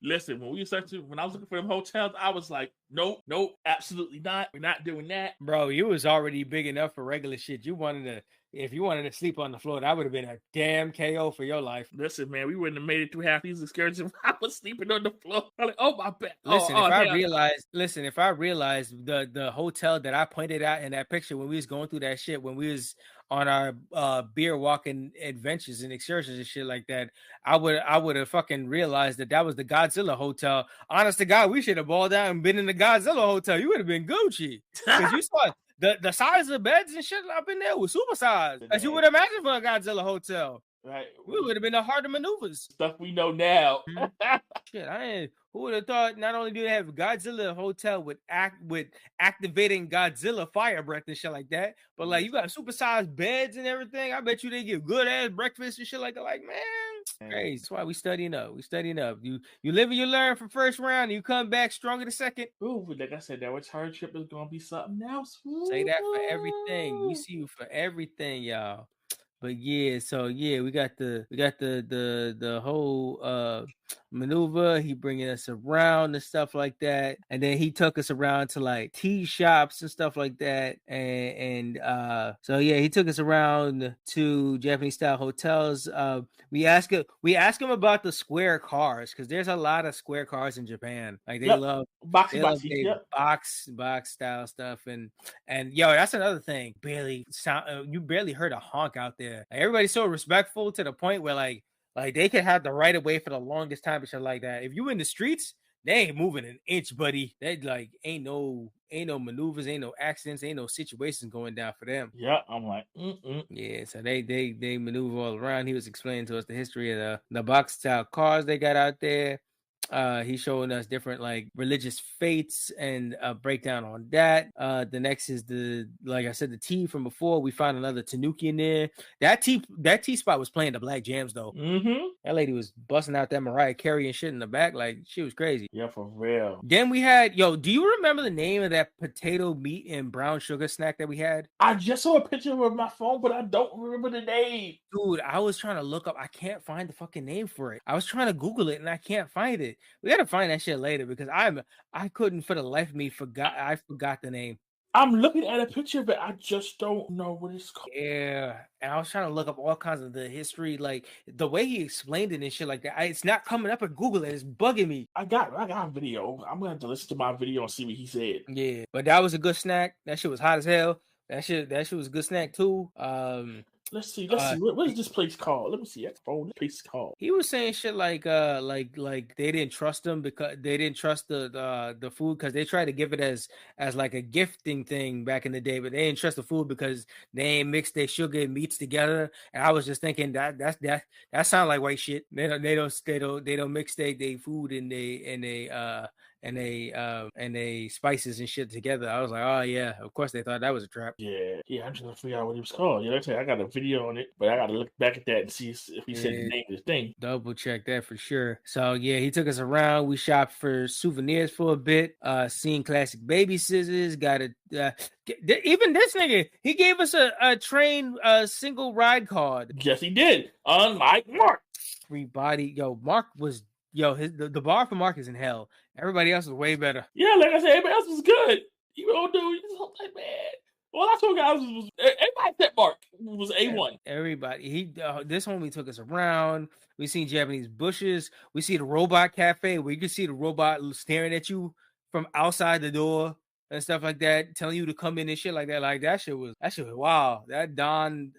Listen, when I was looking for them hotels, I was like, nope, absolutely not. We're not doing that. Bro, you was already big enough for regular shit. If you wanted to sleep on the floor, that would have been a damn KO for your life. Listen, man, we wouldn't have made it through half these excursions if I was sleeping on the floor. I'm like, oh, my bad. Listen, if I realized the hotel that I pointed out in that picture when we was going through that shit, when we was on our beer walking adventures and excursions and shit like that, I would have fucking realized that was the Godzilla hotel. Honest to God, we should have balled out and been in the Godzilla hotel. You would have been Gucci. Because you saw the size of the beds and shit up in there was super sized, as you would imagine for a Godzilla hotel. Right. We would have been the harder maneuvers. Stuff we know now. Shit, who would have thought? Not only do they have Godzilla Hotel with activating Godzilla fire breath and shit like that, but like you got supersized beds and everything. I bet you they give good ass breakfast and shit like that. Like, man, crazy. That's why we studying up. You live and you learn from first round, and you come back stronger the second. Ooh, like I said, that return trip is gonna be something else. Say that for everything. We see you for everything, y'all. But yeah, so yeah, we got the whole maneuver. He bringing us around and stuff like that, and then he took us around to like tea shops and stuff like that, and so yeah, he took us around to Japanese style hotels. We asked him about the square cars because there's a lot of square cars in Japan. Like they love boxy, box style stuff, and yo, that's another thing. You barely heard a honk out there. Like, everybody's so respectful to the point where like they could have the right of way for the longest time and shit like that. If you in the streets, they ain't moving an inch, buddy. They like ain't no maneuvers, ain't no accidents, ain't no situations going down for them. Yeah, I'm like, yeah. So they maneuver all around. He was explaining to us the history of the box style cars they got out there. He's showing us different like religious faiths and a breakdown on that. The next is like I said, the tea from before. We found another Tanuki in there. That tea spot was playing the black jams though. That lady was busting out that Mariah Carey and shit in the back, like she was crazy. Yeah, for real. Then we had, do you remember the name of that potato meat and brown sugar snack that we had? I just saw a picture of my phone, but I don't remember the name. Dude, I was trying to look up. I can't find the fucking name for it. I was trying to Google it and I can't find it. We gotta find that shit later because I couldn't for the life of me I forgot the name. I'm looking at a picture of it. I just don't know what it's called. Yeah, and I was trying to look up all kinds of the history, like the way he explained it and shit like that. It's not coming up at Google, and it's bugging me. I got a video. I'm gonna have to listen to my video and see what he said. Yeah, but that was a good snack. That shit was hot as hell. That shit was a good snack too. Let's see. What is this place called? Let me see. That's phone. This place is called. He was saying shit like they didn't trust him because they didn't trust the food because they tried to give it as like a gifting thing back in the day, but they didn't trust the food because they ain't mixed their sugar and meats together. And I was just thinking that sounds like white shit. They don't mix their food and they spices and shit together. I was like, oh yeah, of course they thought that was a trap. Yeah. I'm trying to figure out what he was called. Like I said, I got a video on it, but I got to look back at that and see if he said the name of this thing. Double check that for sure. So yeah, he took us around. We shopped for souvenirs for a bit. Seen classic baby scissors. Got a even this nigga. He gave us a train single ride card. Yes, he did. Unlike Mark. Free body. Mark was. The bar for Mark is in hell. Everybody else was way better. Yeah, like I said, everybody else was good. You don't do. You just hope like, man. Well, I told guys was everybody except Mark was A1. Everybody. This homie took us around. We seen Japanese bushes. We see the robot cafe where you can see the robot staring at you from outside the door and stuff like that, telling you to come in and shit like that. Like that shit was wow. That Don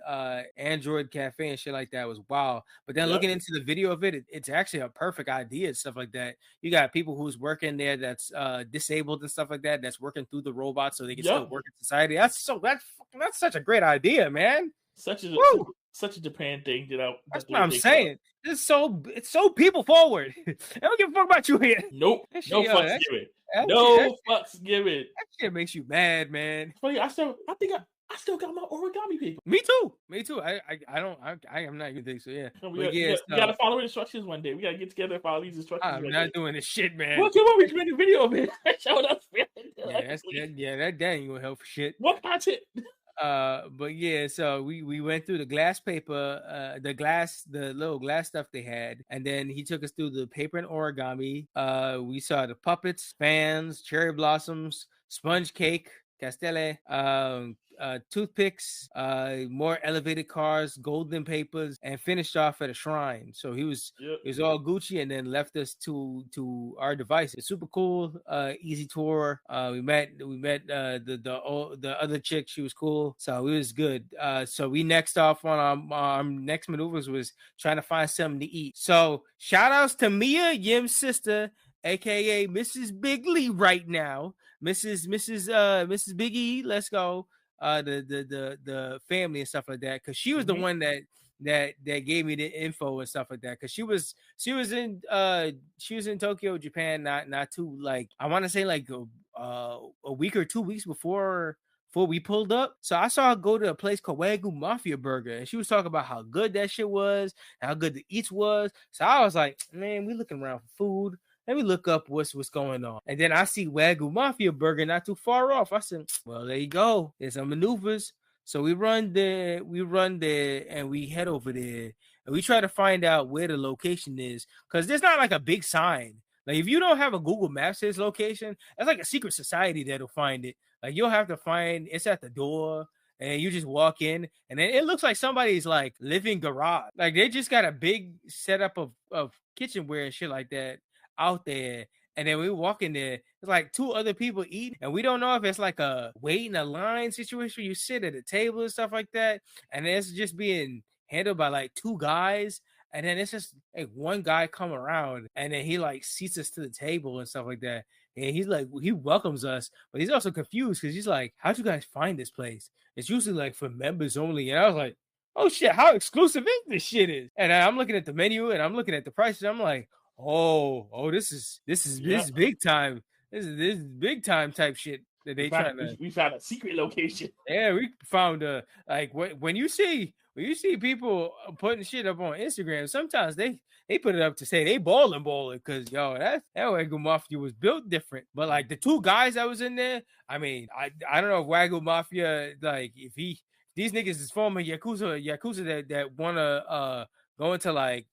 Android cafe and shit like that was wow. But then looking into the video of it, it's actually a perfect idea and stuff like that. You got people who's working there that's disabled and stuff like that, that's working through the robot so they can still work in society. That's such a great idea, man. Such a Japan thing. That's what I'm saying. It's so people forward. I don't give a fuck about you here. Nope. No fucks given. No fucks given. That shit makes you mad, man. Funny, I still got my origami paper. Me too. I am not even think so. Yeah. We gotta follow instructions one day. We gotta get together and follow these instructions. I'm not doing this shit, man. Well, come on, we can make a video of it. Show us. That ain't gonna help for shit. What content? But yeah, so we went through the glass paper, the little glass stuff they had, and then he took us through the paper and origami. We saw the puppets, fans, cherry blossoms, sponge cake, castelle, toothpicks, more elevated cars, golden papers, and finished off at a shrine. So he was all Gucci, and then left us to our device. It's super cool, easy tour. We met the other chick. She was cool, so it was good. So we next off on our next maneuvers was trying to find something to eat. So shout outs to Mia, Yim's sister, aka Mrs. Big Lee right now. Mrs. Big E, let's go. The family and stuff like that, because she was the one that that gave me the info and stuff like that, because she was in Tokyo, Japan, not too, like, I want to say like a week or 2 weeks before we pulled up. So I saw her go to a place called Wagyu Mafia Burger, and she was talking about how good that shit was, and how good the eats was. So I was like, man, we looking around for food. Let me look up what's going on. And then I see Wagyu Mafia Burger not too far off. I said, well, there you go. There's some maneuvers. So we run there, and we head over there, and we try to find out where the location is, because there's not like a big sign. Like, if you don't have a Google Maps his location, it's like a secret society that'll find it. Like, you'll have to find it's at the door, and you just walk in, and then it looks like somebody's like living garage. Like, they just got a big setup of kitchenware and shit like that out there. And then we walk in there, it's like 2 other people eating, and we don't know if it's like a wait in a line situation where you sit at a table and stuff like that, and it's just being handled by like 2 guys. And then it's just like one guy come around, and then he like seats us to the table and stuff like that. And he's like, he welcomes us, but he's also confused because he's like, how'd you guys find this place? It's usually like for members only. And I was like, oh shit, how exclusive is this shit is? And I'm looking at the menu and I'm looking at the prices. I'm like, oh, this is big time. This is big time type shit that they trying to. We found a secret location. Yeah, we found like when you see people putting shit up on Instagram, sometimes they put it up to say they balling because that Wagyu Mafia was built different. But like the 2 guys that was in there, I mean, I don't know if Wagyu Mafia, like, if these niggas is former Yakuza that wanna go into like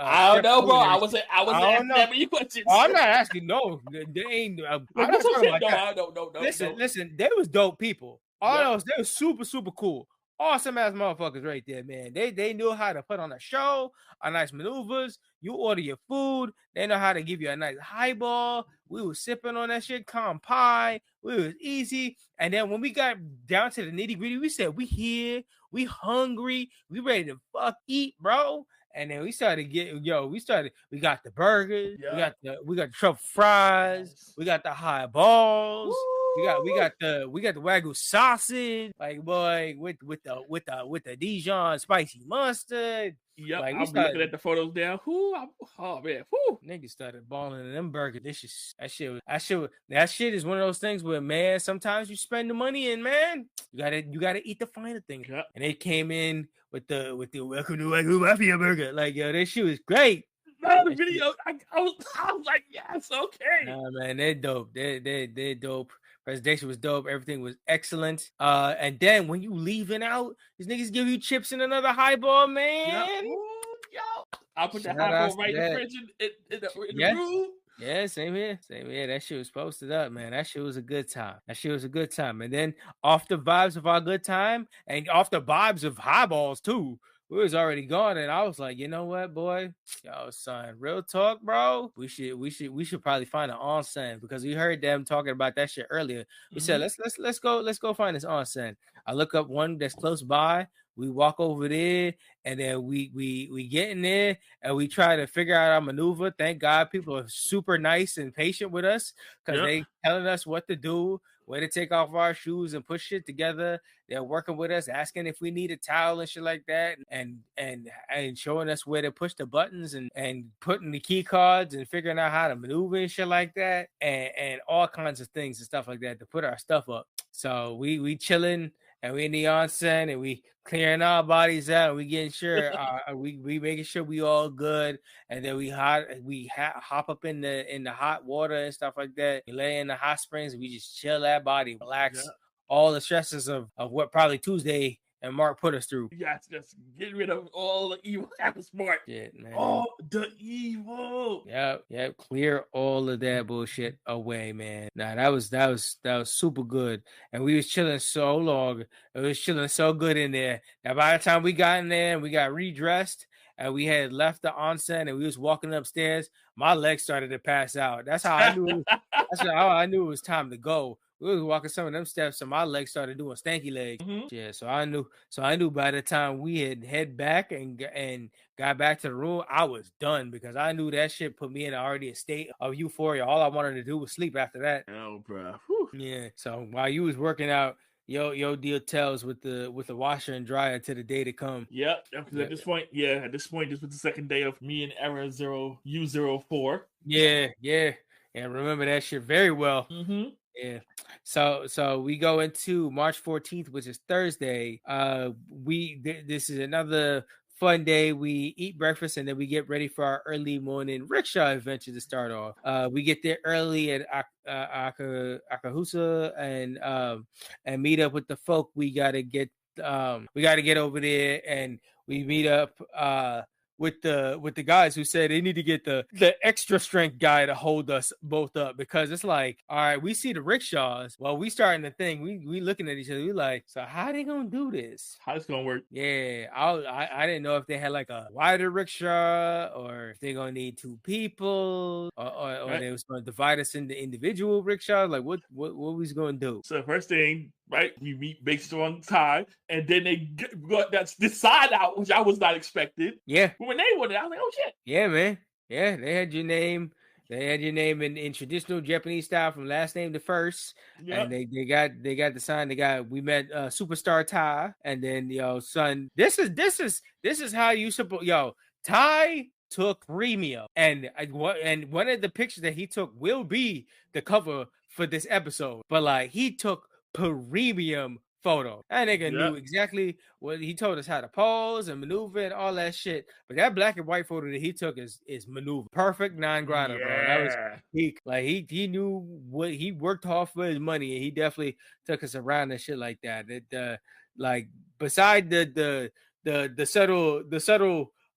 I don't know, bro. I was asking that many questions. Oh, I'm not asking. No, they ain't. I'm not talking about that. No. Listen. They was dope people. All those, they were super, super cool. Awesome ass motherfuckers right there, man. They knew how to put on a show, a nice maneuvers. You order your food. They know how to give you a nice highball. We was sipping on that shit, calm pie. We was easy. And then when we got down to the nitty gritty, we said, we here, we hungry, we ready to eat, bro. And then we started we got the burgers, we got the truffle fries, we got the high balls, we got the Wagyu sausage, like, boy, with the Dijon spicy mustard. Yeah, like, I'm looking at the photos now. Oh man, niggas started balling in them burgers. That shit is one of those things where, man, sometimes you spend the money and, man, you gotta eat the finer things. Yep. And they came in with the welcome to Wagyu Mafia burger. Like, yo, this shit was great. No, the video, I was like, yes, okay. Nah, man, they're dope. They're dope. Presentation was dope. Everything was excellent. And then when you leaving out, these niggas give you chips and another highball, man. Yep. Yo, I'll put the highball right in the fridge in the room. Yeah, same here. That shit was posted up, man. That shit was a good time. And then off the vibes of our good time and off the vibes of highballs too, we was already gone, and I was like, you know what, boy, yo, son, real talk, bro. We should probably find an onsen, because we heard them talking about that shit earlier. We said, let's go find this onsen. I look up one that's close by. We walk over there, and then we get in there, and we try to figure out our maneuver. Thank God people are super nice and patient with us, because they telling us what to do, where to take off our shoes and put shit together. They're working with us, asking if we need a towel and shit like that, and showing us where to push the buttons and putting the key cards and figuring out how to maneuver and shit like that, and all kinds of things and stuff like that to put our stuff up. So we chilling, and we in the onsen, and we clearing our bodies out, and we getting sure we making sure we all good, and then we hop up in the hot water and stuff like that. We lay in the hot springs, and we just chill that body, relax all the stresses of what probably Tuesday and Mark put us through. Yes, just get rid of all the evil. That was smart. Shit, man. All the evil. Yep. Clear all of that bullshit away, man. Nah, that was super good. And we was chilling so long. It was chilling so good in there. Now, by the time we got in there and we got redressed and we had left the onsen and we was walking upstairs, my legs started to pass out. That's how I knew. That's how I knew it was time to go. We was walking some of them steps, and my legs started doing stanky legs. Mm-hmm. Yeah, so I knew by the time we had head back and got back to the room, I was done, because I knew that shit put me in already a state of euphoria. All I wanted to do was sleep after that. Oh, bro. Yeah. So while you was working out, Yo deal tells with the washer and dryer to the day to come. Yep. Because at this point, this was the second day of me and Era 0U04. Yeah. And remember that shit very well. Mm-hmm. Yeah. So we go into March 14th, which is Thursday. This is another fun day. We eat breakfast and then we get ready for our early morning rickshaw adventure to start off. We get there early at Akahusa and meet up with the folk. We gotta get over there and we meet up with the guys who said they need to get the extra strength guy to hold us both up, because it's like, all right, we see the rickshaws. Well, we starting the thing. We looking at each other. We like, so how they gonna do this? How it's gonna work? Yeah, I didn't know if they had like a wider rickshaw or if they're gonna need two people or they was gonna divide us into individual rickshaws. Like what was gonna do? So first thing, right, we meet Big Strong Ty, and then they got this side out, which I was not expecting. Yeah. When they wanted, I was like, oh shit. Yeah, man. Yeah, they had your name. They had your name in traditional Japanese style from last name to first. Yep. And they got the sign. We met Superstar Ty, and then son, this is how you suppose Ty took premium, and one of the pictures that he took will be the cover for this episode. But like, he took premium photo. That nigga knew exactly what he told us, how to pose and maneuver and all that shit. But that black and white photo that he took is maneuver perfect, non-grinder, bro. That was peak. Like he knew what he worked hard for his money, and he definitely took us around and shit like that. It like beside the subtle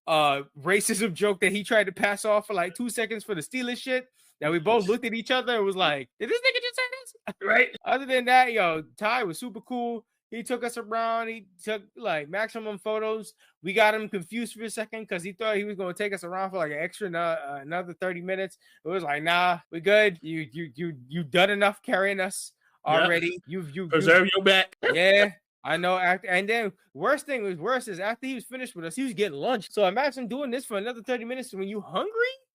racism joke that he tried to pass off for like 2 seconds for the Steelers shit, that we both looked at each other and was like, did this nigga just say this? Right. Other than that, Ty was super cool. He took us around. He took like maximum photos. We got him confused for a second because he thought he was going to take us around for like an extra another 30 minutes. It was like, nah, we good. You done enough carrying us already. You preserve your back. Yeah. I know. And then worst is after he was finished with us, he was getting lunch. So imagine doing this for another 30 minutes when you hungry.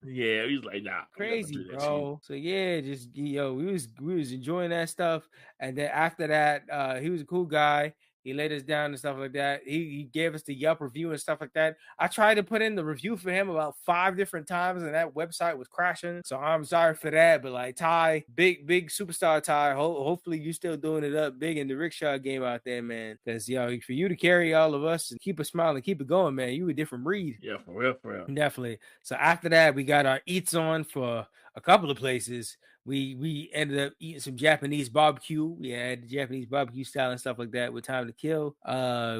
Yeah, he's like, nah, crazy, bro. So yeah, just we was enjoying that stuff. And then after that, he was a cool guy. He laid us down and stuff like that. He gave us the Yelp review and stuff like that. I tried to put in the review for him about 5 different times, and that website was crashing. So I'm sorry for that. But like, Ty, big superstar Ty, hopefully you still doing it up big in the rickshaw game out there, man. Because for you to carry all of us and keep us smiling, keep it going, man, you a different breed. Yeah, for real. Definitely. So after that, we got our eats on for a couple of places. We ended up eating some Japanese barbecue. We had Japanese barbecue style and stuff like that with time to kill.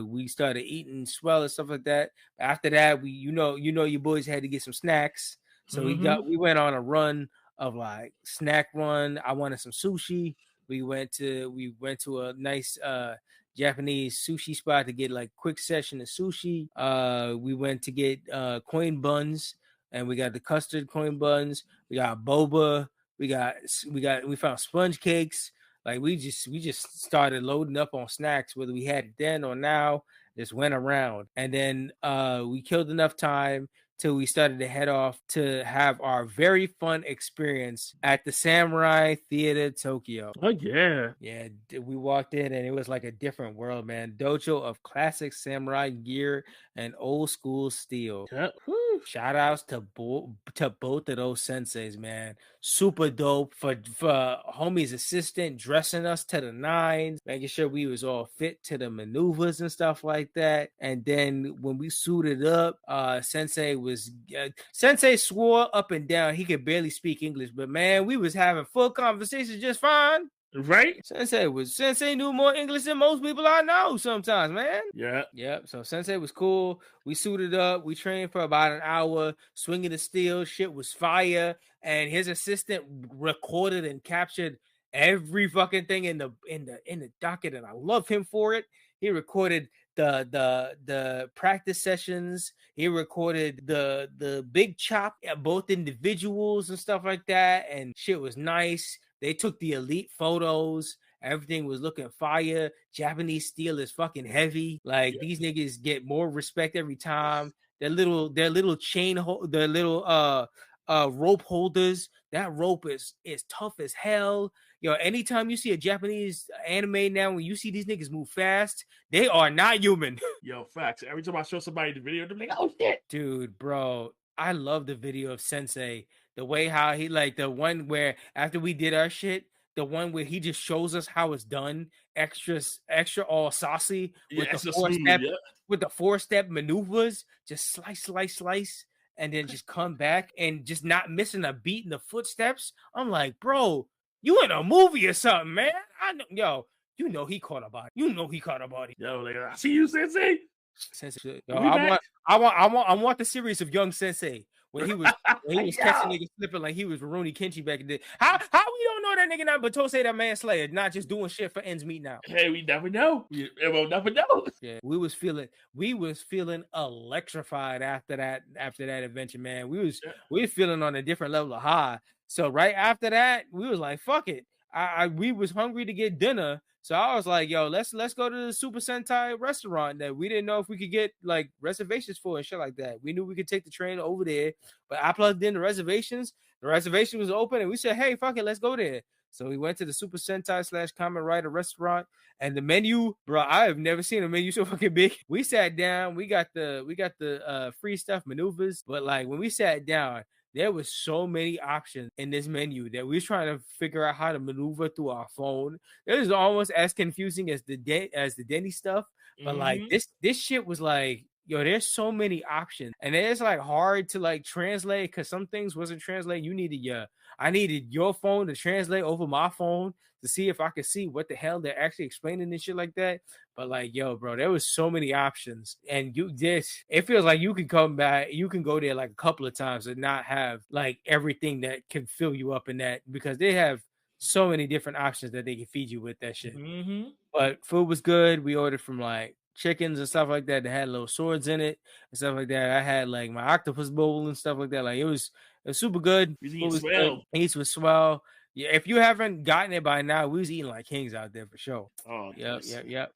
We started eating swell and stuff like that. After that, you know your boys had to get some snacks. So we went on a run of like snack run. I wanted some sushi. We went to a nice Japanese sushi spot to get like quick session of sushi. We went to get coin buns, and we got the custard coin buns. We got boba. We found sponge cakes. Like we just started loading up on snacks, whether we had it then or now. Just went around, and then we killed enough time till we started to head off to have our very fun experience at the Samurai Theater Tokyo. Oh yeah. We walked in and it was like a different world, man. Dojo of classic samurai gear and old school steel. Shout outs to both of those senseis, man. Super dope. For homie's assistant dressing us to the nines, making sure we was all fit to the maneuvers and stuff like that. And then when we suited up, Sensei swore up and down he could barely speak English, but man, we was having full conversations just fine. Right? Sensei knew more English than most people I know sometimes, man. Yeah. So Sensei was cool. We suited up. We trained for about an hour, swinging the steel. Shit was fire. And his assistant recorded and captured every fucking thing in the docket, and I love him for it. He recorded the practice sessions. He recorded the big chop at both individuals and stuff like that, and shit was nice. They took the elite photos. Everything was looking fire. Japanese steel is fucking heavy. Like these niggas get more respect every time. Their little rope holders. That rope is tough as hell. anytime you see a Japanese anime now, when you see these niggas move fast, they are not human. Yo, facts. Every time I show somebody the video, they're like, oh shit. Dude, bro, I love the video of Sensei. The way how he, like, the one where after we did our shit, the one where he just shows us how it's done, extra all saucy with the four-step maneuvers, just slice, and then just come back and just not missing a beat in the footsteps. I'm like, bro, you in a movie or something, man. I know, he caught a body. Yo, like, I see you, Sensei. Sensei, I want the series of young Sensei when he was catching niggas slipping like he was Rooney Kenchi back in the day. How we don't know that nigga now, but Tosei that manslayer, not just doing shit for ends meet now. Hey, we never know. We'll never know. Yeah, we was feeling electrified after that adventure, man. We were feeling on a different level of high. So right after that, we was like, fuck it. We was hungry to get dinner. So I was like, yo, let's go to the Super Sentai restaurant that we didn't know if we could get like reservations for and shit like that. We knew we could take the train over there, but I plugged in the reservations. The reservation was open and we said, hey, fuck it, let's go there. So we went to the Super Sentai / Kamen Rider restaurant, and the menu, bro, I have never seen a menu so fucking big. We sat down, we got the free stuff maneuvers, but like when we sat down, there was so many options in this menu that we was trying to figure out how to maneuver through our phone. It was almost as confusing as the Denny stuff, but like this shit was like, yo, there's so many options, and it's like hard to like translate because some things wasn't translated. I needed your phone to translate over my phone to see if I could see what the hell they're actually explaining and shit like that. But like, yo, bro, there was so many options, and it feels like you can come back, you can go there like a couple of times and not have like everything that can fill you up in that, because they have so many different options that they can feed you with that shit. But food was good. We ordered from like chickens and stuff like that had little swords in it and stuff like that. I had like my octopus bowl and stuff like that. Like it was super good. It was swell. Eats was swell. Yeah, if you haven't gotten it by now, we was eating like kings out there for sure. Oh, yep.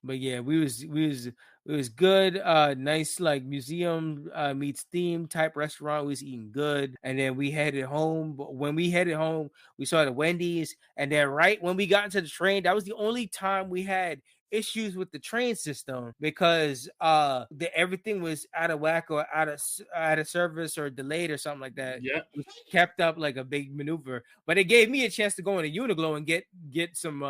But yeah, we was good. Nice like museum meets theme type restaurant. We was eating good, and then we headed home. But when we headed home, we saw the Wendy's, and then right when we got into the train, that was the only time we had issues with the train system, because everything was out of whack or out of service or delayed or something like that. Yeah, which kept up like a big maneuver, but it gave me a chance to go into Uniqlo and get some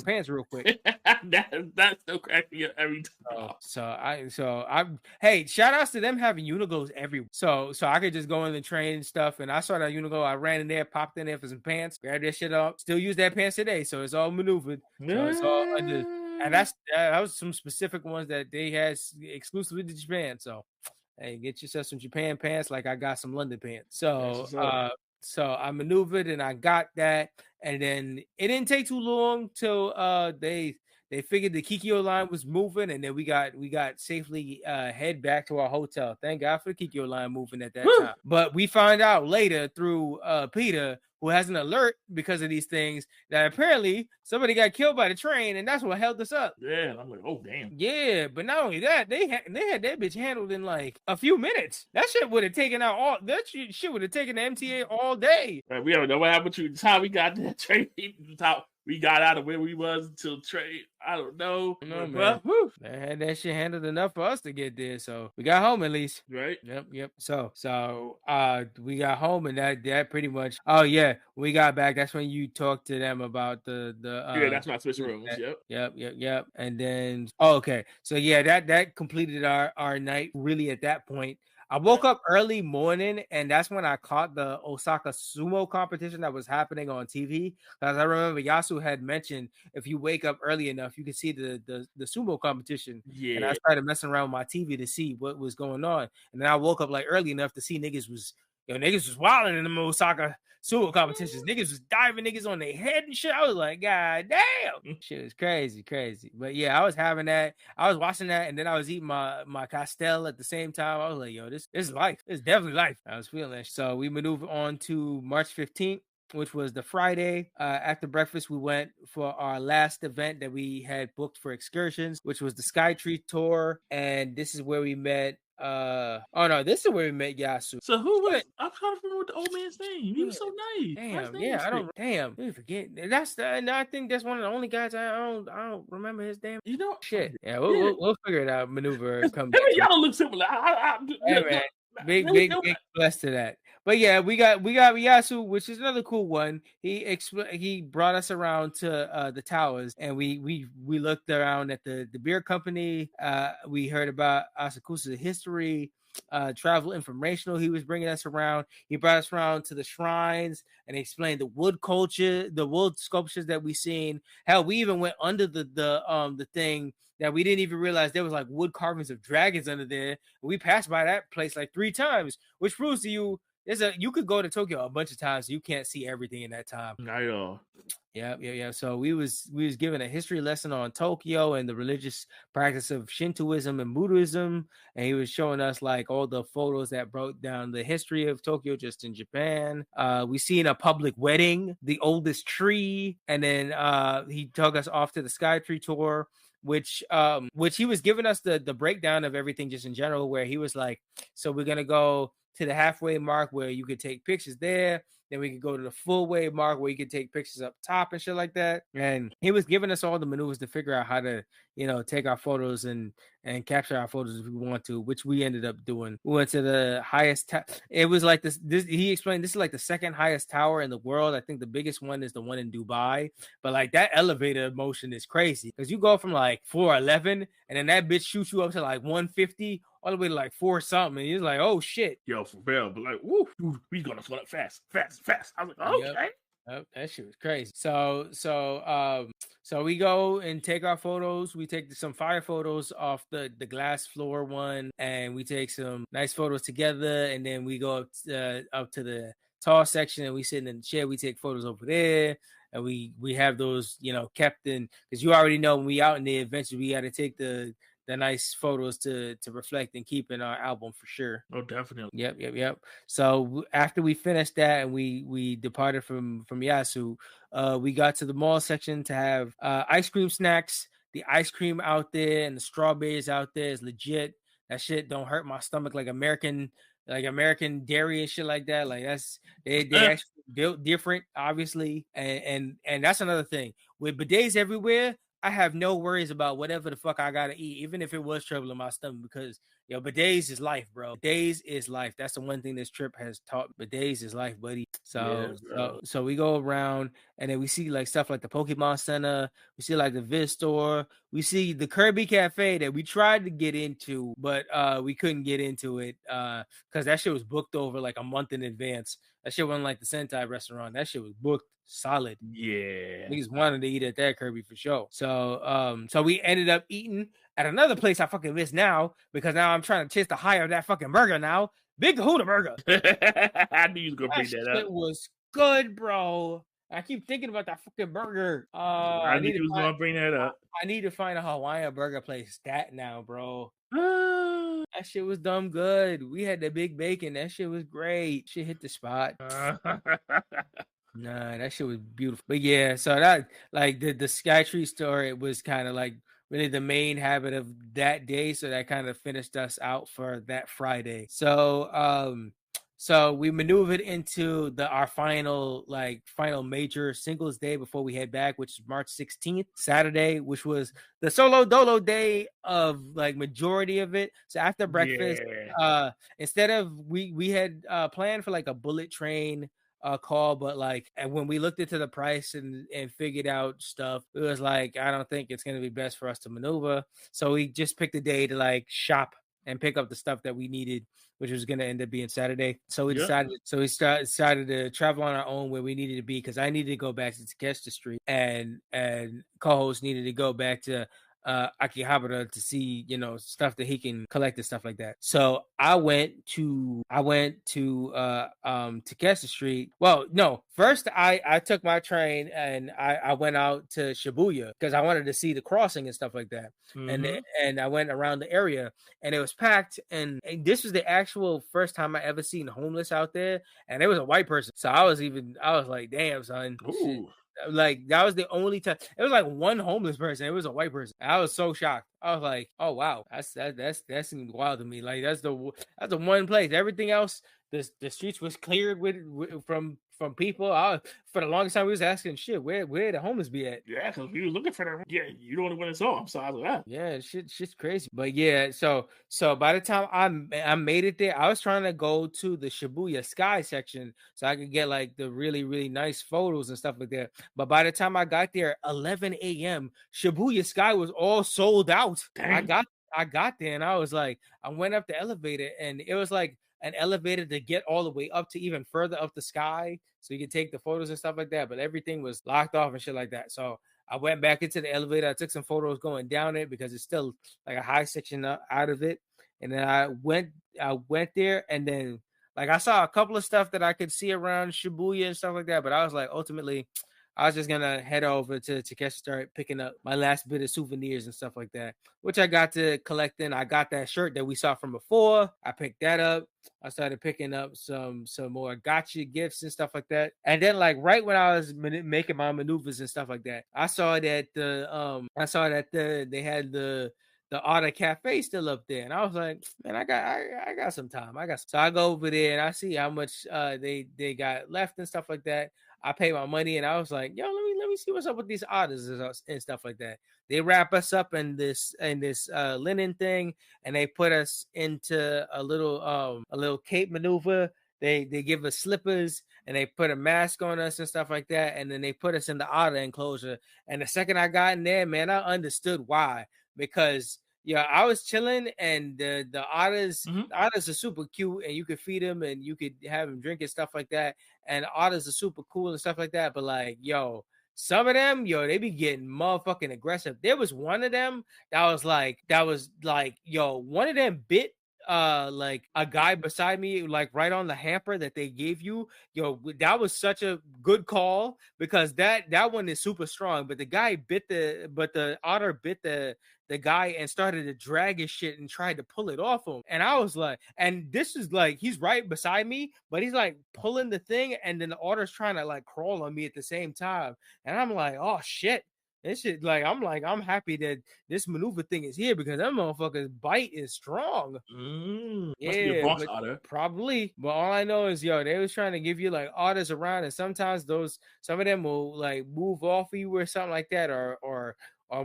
pants real quick. That's so cracky every time. Hey, shout outs to them having Uniqlos everywhere. So I could just go in the train and stuff, and I saw that Uniqlo. I ran in there, popped in there for some pants, grabbed that shit up. Still use that pants today, so it's all maneuvered. So it's all under. And that was some specific ones that they had exclusively to Japan. So, hey, get yourself some Japan pants like I got some London pants. So I maneuvered and I got that. And then it didn't take too long till they figured the Kikyo line was moving, and then we got safely head back to our hotel. Thank God for the Kikyo line moving at that time. But we find out later through Peter, who has an alert because of these things, that apparently somebody got killed by the train, and that's what held us up. Yeah, and I'm like, oh damn. Yeah, but not only that, they had that bitch handled in like a few minutes. That shit would have taken out shit would have taken the MTA all day. Right, we don't know what happened to the time we got that train. We got out of where we was until train. I don't know. No, man. They had that shit handled enough for us to get there, so we got home at least. Right. Yep. So we got home, and that pretty much. Oh yeah, we got back. That's when you talked to them about the yeah. That's my switch rooms. Yep. And then okay, so yeah, that completed our night really at that point. I woke up early morning, and that's when I caught the Osaka sumo competition that was happening on TV. Because I remember Yasu had mentioned if you wake up early enough, you can see the sumo competition. Yeah. And I started messing around with my TV to see what was going on. And then I woke up like early enough to see niggas was wilding in the Osaka sumo competitions. Niggas was diving niggas on their head and shit. I was like, God damn. Shit is crazy. But yeah, I was having that. I was watching that, and then I was eating my Castel at the same time. I was like, yo, this is life. It's definitely life. I was feeling that. So we maneuvered on to March 15th. Which was the Friday. After breakfast, we went for our last event that we had booked for excursions, which was the Skytree tour. And this is where we met Oh no, this is where we met Yasu. So who was? I'm trying to remember the old man's name. He was so nice. Damn, yeah, I don't. Damn, we forget. That's the. And I think that's one of the only guys I don't remember his damn. You know, shit. Yeah, we'll figure it out. Maneuver come. Y'all don't look similar. Hey, man. Big bless to that. But yeah, we got Yasu, which is another cool one. He brought us around to the towers, and we looked around at the beer company. We heard about Asakusa's history, travel informational. He was bringing us around. He brought us around to the shrines and explained the wood culture, the wood sculptures that we seen. Hell, we even went under the thing that we didn't even realize there was like wood carvings of dragons under there. We passed by that place like 3 times, which proves to you you could go to Tokyo a bunch of times. You can't see everything in that time. I know. Yeah. So we was given a history lesson on Tokyo and the religious practice of Shintoism and Buddhism, and he was showing us like all the photos that broke down the history of Tokyo just in Japan. We seen a public wedding, the oldest tree, and then he took us off to the Sky Tree tour, which he was giving us the breakdown of everything just in general, where he was like, so we're gonna go to the halfway mark where you could take pictures there. Then we could go to the full wave mark where you could take pictures up top and shit like that. And he was giving us all the maneuvers to figure out how to, take our photos and capture our photos if we want to, which we ended up doing. We went to the highest. It was like this. He explained this is like the second highest tower in the world. I think the biggest one is the one in Dubai. But like that elevator motion is crazy because you go from like 411 and then that bitch shoots you up to like 150. All the way to like 4 something, and he's like, "Oh shit, yo, for real." But like, woo, we gonna flood up fast. I was like, okay. Yep, that shit was crazy. So we go and take our photos. We take some fire photos off the glass floor one, and we take some nice photos together. And then we go up to the tall section, and we sit in the chair. We take photos over there. And we have those, kept in, because you already know when we out in the adventure, we got to take the nice photos to reflect and keep in our album for sure. Oh, definitely. Yep. So after we finished that and we departed from Yasu, we got to the mall section to have ice cream snacks. The ice cream out there and the strawberries out there is legit. That shit don't hurt my stomach like American dairy and shit like that. Like they actually built different, obviously. And that's another thing. With bidets everywhere, I have no worries about whatever the fuck I gotta eat, even if it was trouble in my stomach, because bidets is life, bro. Bidets is life. That's the one thing this trip has taught. Bidets is life, buddy. So we go around and then we see like stuff like the Pokemon Center. We see like the Viz store. We see the Kirby Cafe that we tried to get into, but we couldn't get into it because that shit was booked over like a month in advance. That shit wasn't like the Sentai restaurant. That shit was booked solid. Yeah, niggas wanted to eat at that Kirby for sure. So we ended up eating at another place I fucking miss now, because now I'm trying to chase the high of that fucking burger now. Big Kahuna Burger. I knew you was gonna bring that up. It was good, bro. I keep thinking about that fucking burger. I knew you was gonna bring that up. I need to find a Hawaiian burger place stat now, bro. That shit was dumb good. We had the big bacon. That shit was great. Shit hit the spot. Nah, that shit was beautiful. But yeah, so that like the Skytree store, it was kind of like really the main habit of that day. So that kind of finished us out for that Friday. So we maneuvered into our final major singles day before we head back, which is March 16th, Saturday, which was the solo dolo day of like majority of it. So after breakfast, instead of we had planned for like a bullet train call, but like, and when we looked into the price and figured out stuff, it was like, I don't think it's going to be best for us to maneuver. So we just picked a day to like shop and pick up the stuff that we needed, which was going to end up being Saturday. So we decided to travel on our own where we needed to be, because I needed to go back to Takeshita Street and co-host needed to go back to Akihabara to see, stuff that he can collect and stuff like that. So I went to Takeshita Street. Well, no, first I took my train and I went out to Shibuya because I wanted to see the crossing and stuff like that. Mm-hmm. And I went around the area and it was packed, and this was the actual first time I ever seen homeless out there, and it was a white person. So I was like, damn, son. Like that was the only time. It was like one homeless person. It was a white person. I was so shocked. I was like, "Oh wow, that seemed wild to me." Like that's the one place. Everything else, the streets was cleared from people. For the longest time, we was asking, "Shit, where the homeless be at?" Yeah, because we was looking for them. Yeah, you the only one that saw them. So I was like, ah. Yeah, shit's crazy. But yeah, so by the time I made it there, I was trying to go to the Shibuya Sky section so I could get like the really, really nice photos and stuff like that. But by the time I got there, 11 a.m., Shibuya Sky was all sold out. Dang. I got there and I was like, I went up the elevator and it was like an elevator to get all the way up to even further up the sky so you could take the photos and stuff like that. But everything was locked off and shit like that. So I went back into the elevator. I took some photos going down it because it's still like a high section out of it. And then I went there and then like I saw a couple of stuff that I could see around Shibuya and stuff like that. But I was like, ultimately, I was just gonna head over to Takeshi, start picking up my last bit of souvenirs and stuff like that, which I got to collecting. I got that shirt that we saw from before. I picked that up. I started picking up some more gotcha gifts and stuff like that. And then like right when I was making my maneuvers and stuff like that, I saw that they had the Auto Cafe still up there, and I was like, man, I got some time. So I go over there and I see how much they got left and stuff like that. I pay my money and I was like, yo, let me see what's up with these otters and stuff like that. They wrap us up in this linen thing and they put us into a little cape maneuver. They give us slippers and they put a mask on us and stuff like that. And then they put us in the otter enclosure. And the second I got in there, man, I understood why. Because I was chilling and the otters are super cute and you could feed them and you could have them drink and stuff like that. And otters are super cool and stuff like that. But like, some of them, they be getting motherfucking aggressive. There was one of them that was like, one of them bit like a guy beside me, like right on the hamper that they gave you. That was such a good call because that one is super strong. But the otter bit the guy and started to drag his shit and tried to pull it off him. And I was like, and this is like, he's right beside me, but he's like pulling the thing and then the otter's trying to like crawl on me at the same time. And I'm like, oh shit. This shit, I'm happy that this maneuver thing is here because that motherfucker's bite is strong. Must be a Bronx otter. Probably. But all I know is, they was trying to give you like otters around, and sometimes some of them will like move off of you or something like that, or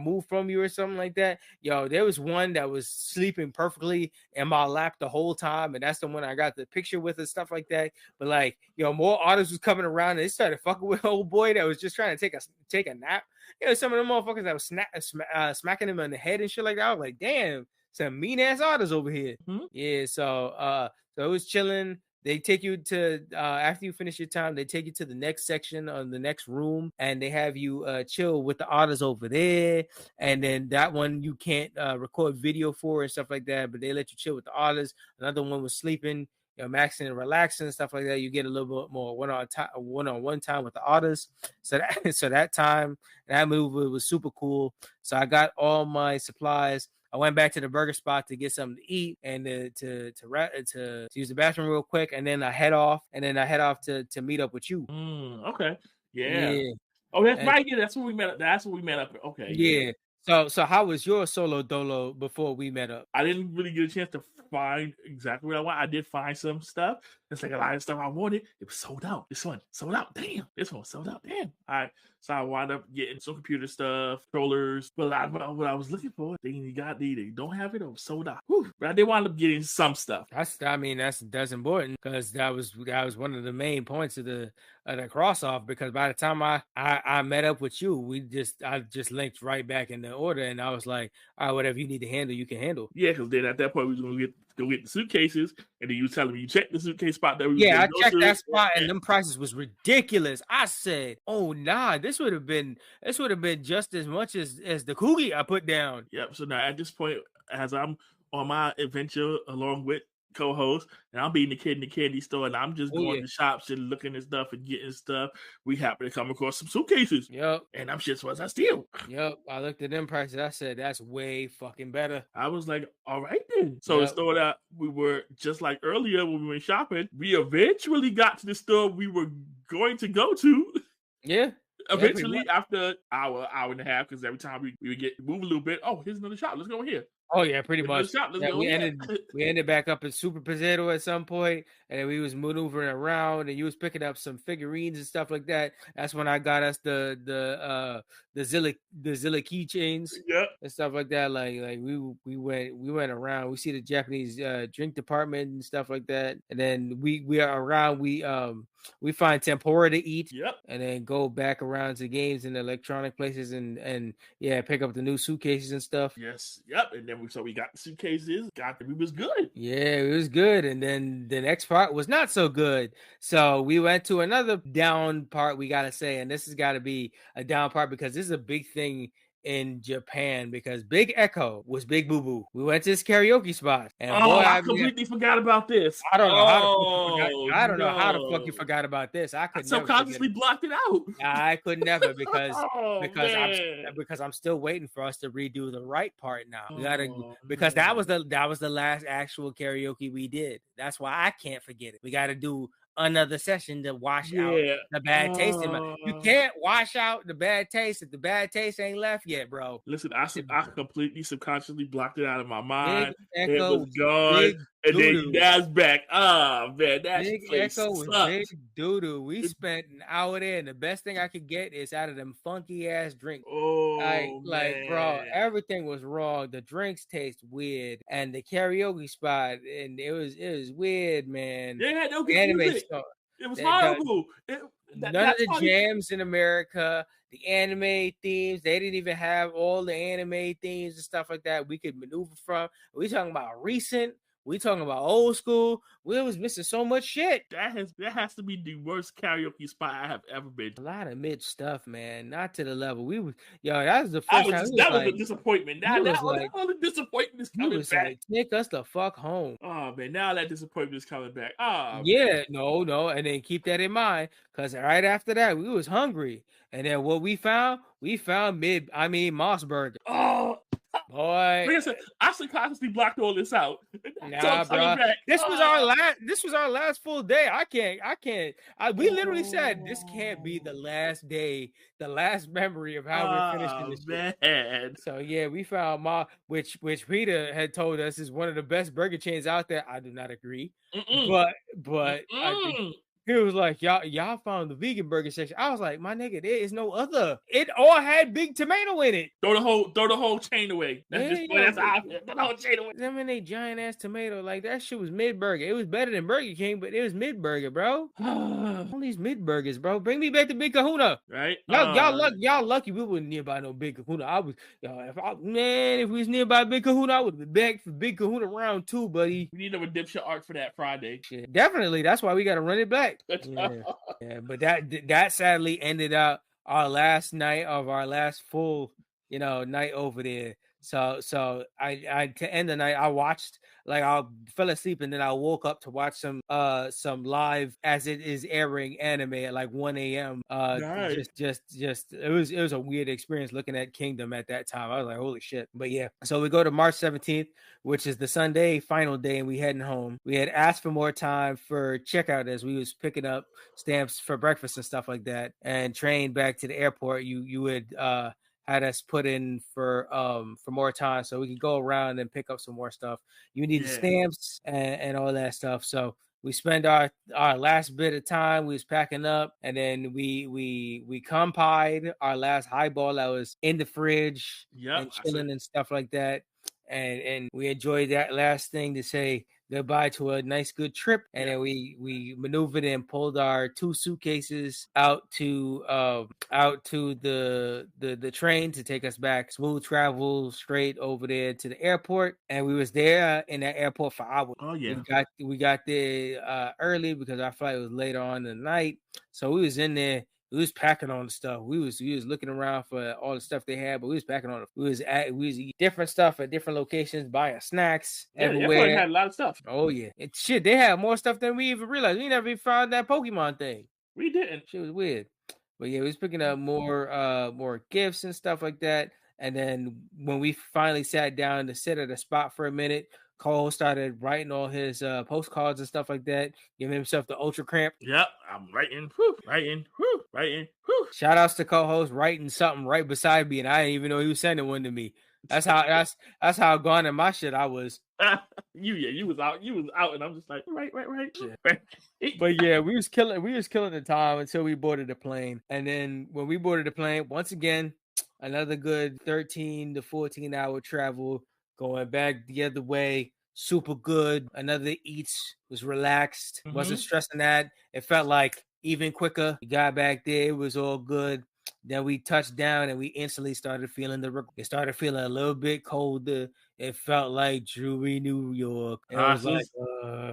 move from you or something like that. There was one that was sleeping perfectly in my lap the whole time, and that's the one I got the picture with and stuff like that. But like, more otters was coming around and they started fucking with old boy that was just trying to take a nap. Some of the motherfuckers that was smacking him on the head and shit like that. I was like, damn, some mean ass otters over here. Mm-hmm. Yeah, so it was chilling. They take you to after you finish your time, they take you to the next section on the next room, and they have you chill with the otters over there. And then that one you can't record video for and stuff like that, but they let you chill with the otters. Another one was sleeping, maxing and relaxing and stuff like that. You get a little bit more one-on-one time with the otters. So that time, that movie was super cool. So I got all my supplies. I went back to the burger spot to get something to eat and to use the bathroom real quick, and then I head off to meet up with you. Okay. Yeah. Oh, that's right. Yeah, that's when we met up. Okay. Yeah. So how was your solo dolo before we met up? I didn't really get a chance to find exactly what I want. I did find some stuff. It's like a lot of stuff I wanted. It was sold out. This one sold out. Damn. This one sold out. Damn. So I wound up getting some computer stuff, controllers. But what I was looking for, they don't have it or sold out. Whew. But I did wind up getting some stuff. That's important because that was one of the main points of the cross off. Because by the time I met up with you, I just linked right back in the order, and I was like, all right, whatever you need to handle, you can handle. Yeah, because then at that point we was gonna go get the suitcases, and then you telling me you checked the suitcase spot that we I checked that spot, and them prices was ridiculous. I said, oh nah, this would have been just as much as the Coogie I put down. Yep. So now at this point, as I'm on my adventure along with co-host, and I'm being the kid in the candy store, and I'm just going to shops and looking at stuff and getting stuff. We happen to come across some suitcases. Yep. And I'm shit was I steal. Yep. I looked at them prices. I said, that's way fucking better. I was like, all right then. So the store that we were just like earlier when we went shopping, we eventually got to the store we were going to go to. Yeah. eventually, after hour and a half, because every time we would move a little bit, oh, here's another shop. Let's go over here. Oh yeah, pretty much. Shop, let's Yeah, go we ended back up in Super Potato at some point, and then we was maneuvering around, and you was picking up some figurines and stuff like that. That's when I got us the Zilla keychains, and stuff like that. Like we went around. We see the Japanese drink department and stuff like that, and then we are around. We find tempura to eat, and then go back around to games and electronic places, and yeah, pick up the new suitcases and stuff. Yes, and then we got the suitcases. We was good. Yeah, it was good, and then the next part was not so good. So we went to another down part. We gotta say, and this has got to be a down part because this is a big thing in Japan because Big Echo was Big Boo Boo. We went to this karaoke spot, and I completely forgot about this. I don't know how the fuck you forgot about this. I could subconsciously blocked it out. I could never because I'm still waiting for us to redo the right part now. We gotta because that was the last actual karaoke we did. That's why I can't forget it. We got to do another session to wash out the bad taste in my. You can't wash out the bad taste if the bad taste ain't left yet, bro. Listen, I completely subconsciously blocked it out of my mind. It was gone, and then that's back. Oh man, that Big Echo was big doo-doo. We spent an hour there, and the best thing I could get is out of them funky ass drinks. Like, bro, everything was wrong. The drinks taste weird, and the karaoke spot, and it was weird, man. They had no good music. It was horrible. None of the jams in America, the anime themes, they didn't even have all the anime themes and stuff like that we could maneuver from. We talking about recent. We talking about old school. We was missing so much shit. That has to be the worst karaoke spot I have ever been to. A lot of mid stuff, man. Not to the level that was the first time. That was a disappointment. That was a disappointment is coming back. Like, take us the fuck home. Oh man, now that disappointment is coming back. Oh yeah, man. No, and then keep that in mind because right after that we was hungry, and then what we found Mossburger. Oh. Boy, like I said, I subconsciously blocked all this out. Nah, bro. This was our last full day. I can't. We literally said this can't be the last day, the last memory of how we're finishing this. Man. So yeah, we found which Peter had told us is one of the best burger chains out there. I do not agree, but I think. He was like, y'all found the vegan burger section. I was like, my nigga, there is no other. It all had big tomato in it. Throw the whole chain away. That's how throw the whole chain away. Them and they giant ass tomato, like that shit was mid burger. It was better than Burger King, but it was mid burger, bro. All these mid burgers, bro. Bring me back to Big Kahuna. Right? Y'all lucky we wasn't nearby no Big Kahuna. If we was nearby Big Kahuna, I would have been back for Big Kahuna round 2, buddy. We need a redemption arc for that Friday. Shit, definitely. That's why we got to run it back. Yeah, but that sadly ended up our last night of our last full, night over there. So I to end the night I watched, like, I fell asleep and then I woke up to watch some live as it is airing anime at like 1 a.m. Nice. Just it was a weird experience looking at Kingdom at that time. I was like, holy shit. But yeah, so we go to March 17th, which is the Sunday final day, and we heading home. We had asked for more time for checkout as we was picking up stamps for breakfast and stuff like that, and train back to the airport. You would had us put in for more time so we could go around and pick up some more stuff. You need the stamps and all that stuff. So we spend our last bit of time. We was packing up, and then we compied our last highball that was in the fridge and chilling and stuff like that. And we enjoyed that last thing to say goodbye to a nice good trip. And then we maneuvered and pulled our 2 suitcases out to the train to take us back. Smooth travel straight over there to the airport, and we was there in that airport for hours. Oh yeah, we got there early because our flight was later on in the night, so we was in there. We was packing on the stuff. We was looking around for all the stuff they had, but we was packing on it. We was eating different stuff at different locations, buying snacks everywhere. They had a lot of stuff. Oh yeah, and shit, they had more stuff than we even realized. We never even found that Pokemon thing. We didn't. Shit was weird, but yeah, we was picking up more gifts and stuff like that. And then when we finally sat down to sit at a spot for a minute, Cole started writing all his postcards and stuff like that, giving himself the ultra cramp. Yep, I'm writing. Shout outs to co-host writing something right beside me, and I didn't even know he was sending one to me. That's how gone in my shit I was. You was out, and I'm just like, right. But yeah, we was killing the time until we boarded the plane. And then when we boarded the plane, once again, another good 13 to 14 hour travel going back the other way. Super good. Another eats, was relaxed, wasn't stressing that. It felt like even quicker. We got back there, it was all good. Then we touched down and we instantly started feeling it started feeling a little bit colder. It felt like Drury, New York. It was like,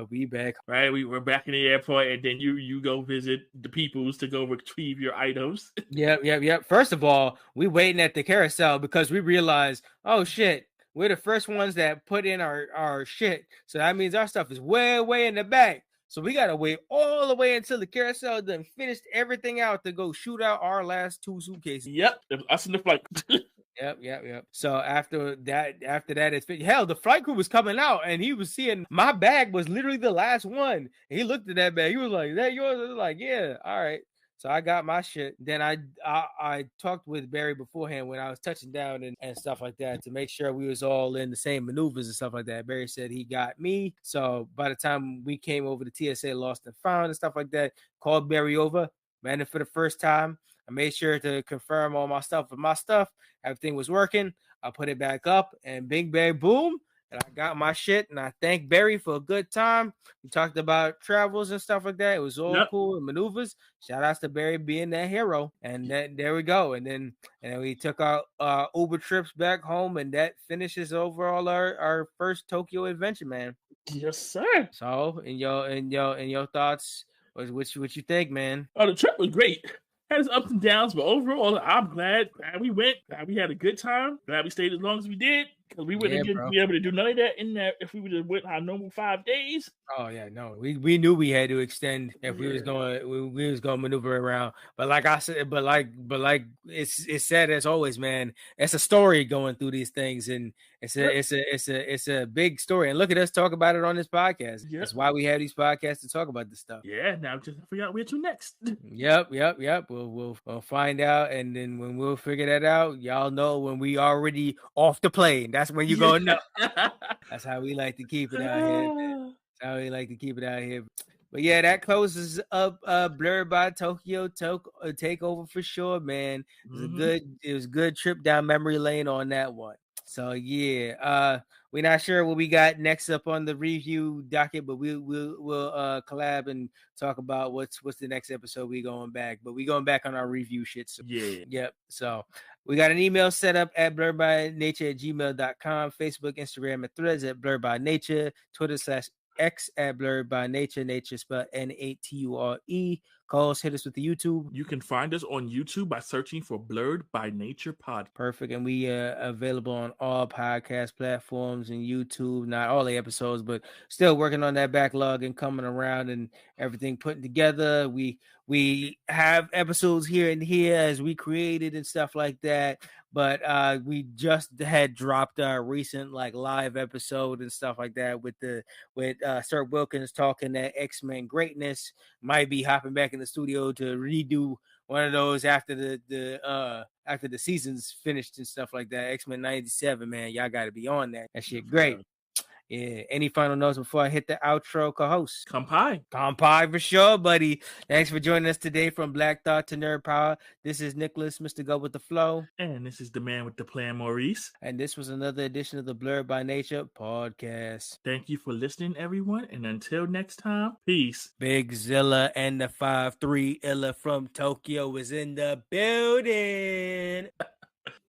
we back. Right, we were back in the airport, and then you go visit the peoples to go retrieve your items. Yep. First of all, we waiting at the carousel because we realized, oh shit, we're the first ones that put in our shit. So that means our stuff is way in the back. So we gotta wait all the way until the carousel done finished everything out to go shoot out our last 2 suitcases. Yep, us in the flight. Yep. So after that, it's hell. The flight crew was coming out, and he was seeing my bag was literally the last one. And he looked at that bag. He was like, "Is that yours?" I was like, "Yeah, all right." So I got my shit. Then I talked with Barry beforehand when I was touching down and stuff like that to make sure we was all in the same maneuvers and stuff like that. Barry said he got me. So by the time we came over to TSA Lost and Found and stuff like that, called Barry over, ran it for the first time. I made sure to confirm all my stuff with my stuff. Everything was working. I put it back up and bing, bang, boom. And I got my shit. And I thank Barry for a good time. We talked about travels and stuff like that. It was all cool and maneuvers. Shout outs to Barry being that hero. And there we go. And then we took our Uber trips back home. And that finishes overall our first Tokyo adventure, man. Yes, sir. So in your thoughts, what you think, man? Oh, the trip was great. Had its ups and downs, but overall, I'm glad we went. Glad we had a good time. Glad we stayed as long as we did, because we wouldn't be able to do none of that in there if we would have went our normal 5 days. Oh yeah, no, we knew we had to extend if we was going to maneuver around. But like I said, but like it's sad as always, man. It's a story going through these things, and it's a big story. And look at us talk about it on this podcast. Yep. That's why we have these podcasts to talk about this stuff. Yeah, now just figure out where to next. Yep. We'll find out, and then when we'll figure that out, y'all know when we already off the plane. That's when you go know. That's how we like to keep it out here. But yeah, that closes up Blerd by Tokyo Takeover for sure, man. It was a good trip down memory lane on that one. So yeah, we're not sure what we got next up on the review docket, but we'll collab and talk about what's the next episode we going back. But we going back on our review shit. So, yep. So we got an email set up at blerdbynature@gmail.com, Facebook, Instagram, and Threads at Blerd by Nature, Twitter /X at Blerd by Nature, nature spelled Nature. Calls, hit us with the YouTube. You can find us on YouTube by searching for Blerd by Nature Podcast. Perfect. And we are available on all podcast platforms and YouTube. Not all the episodes, but still working on that backlog and coming around and everything putting together. We have episodes here and here as we created and stuff like that. But we just had dropped our recent live episode and stuff like that with Sir Wilkins talking that X-Men greatness. Might be hopping back in the studio to redo one of those after the season's finished and stuff like that. X-Men 97, man, y'all got to be on that. That shit great. Yeah. Any final notes before I hit the outro, co-host? Kampai for sure, buddy. Thanks for joining us today from Black Thought to Nerd Power. This is Nicholas, Mr. Go with the Flow. And this is the man with the plan, Maurice. And this was another edition of the Blerd by Nature podcast. Thank you for listening, everyone. And until next time, peace. Big Zilla and the 5'3" Illa from Tokyo is in the building.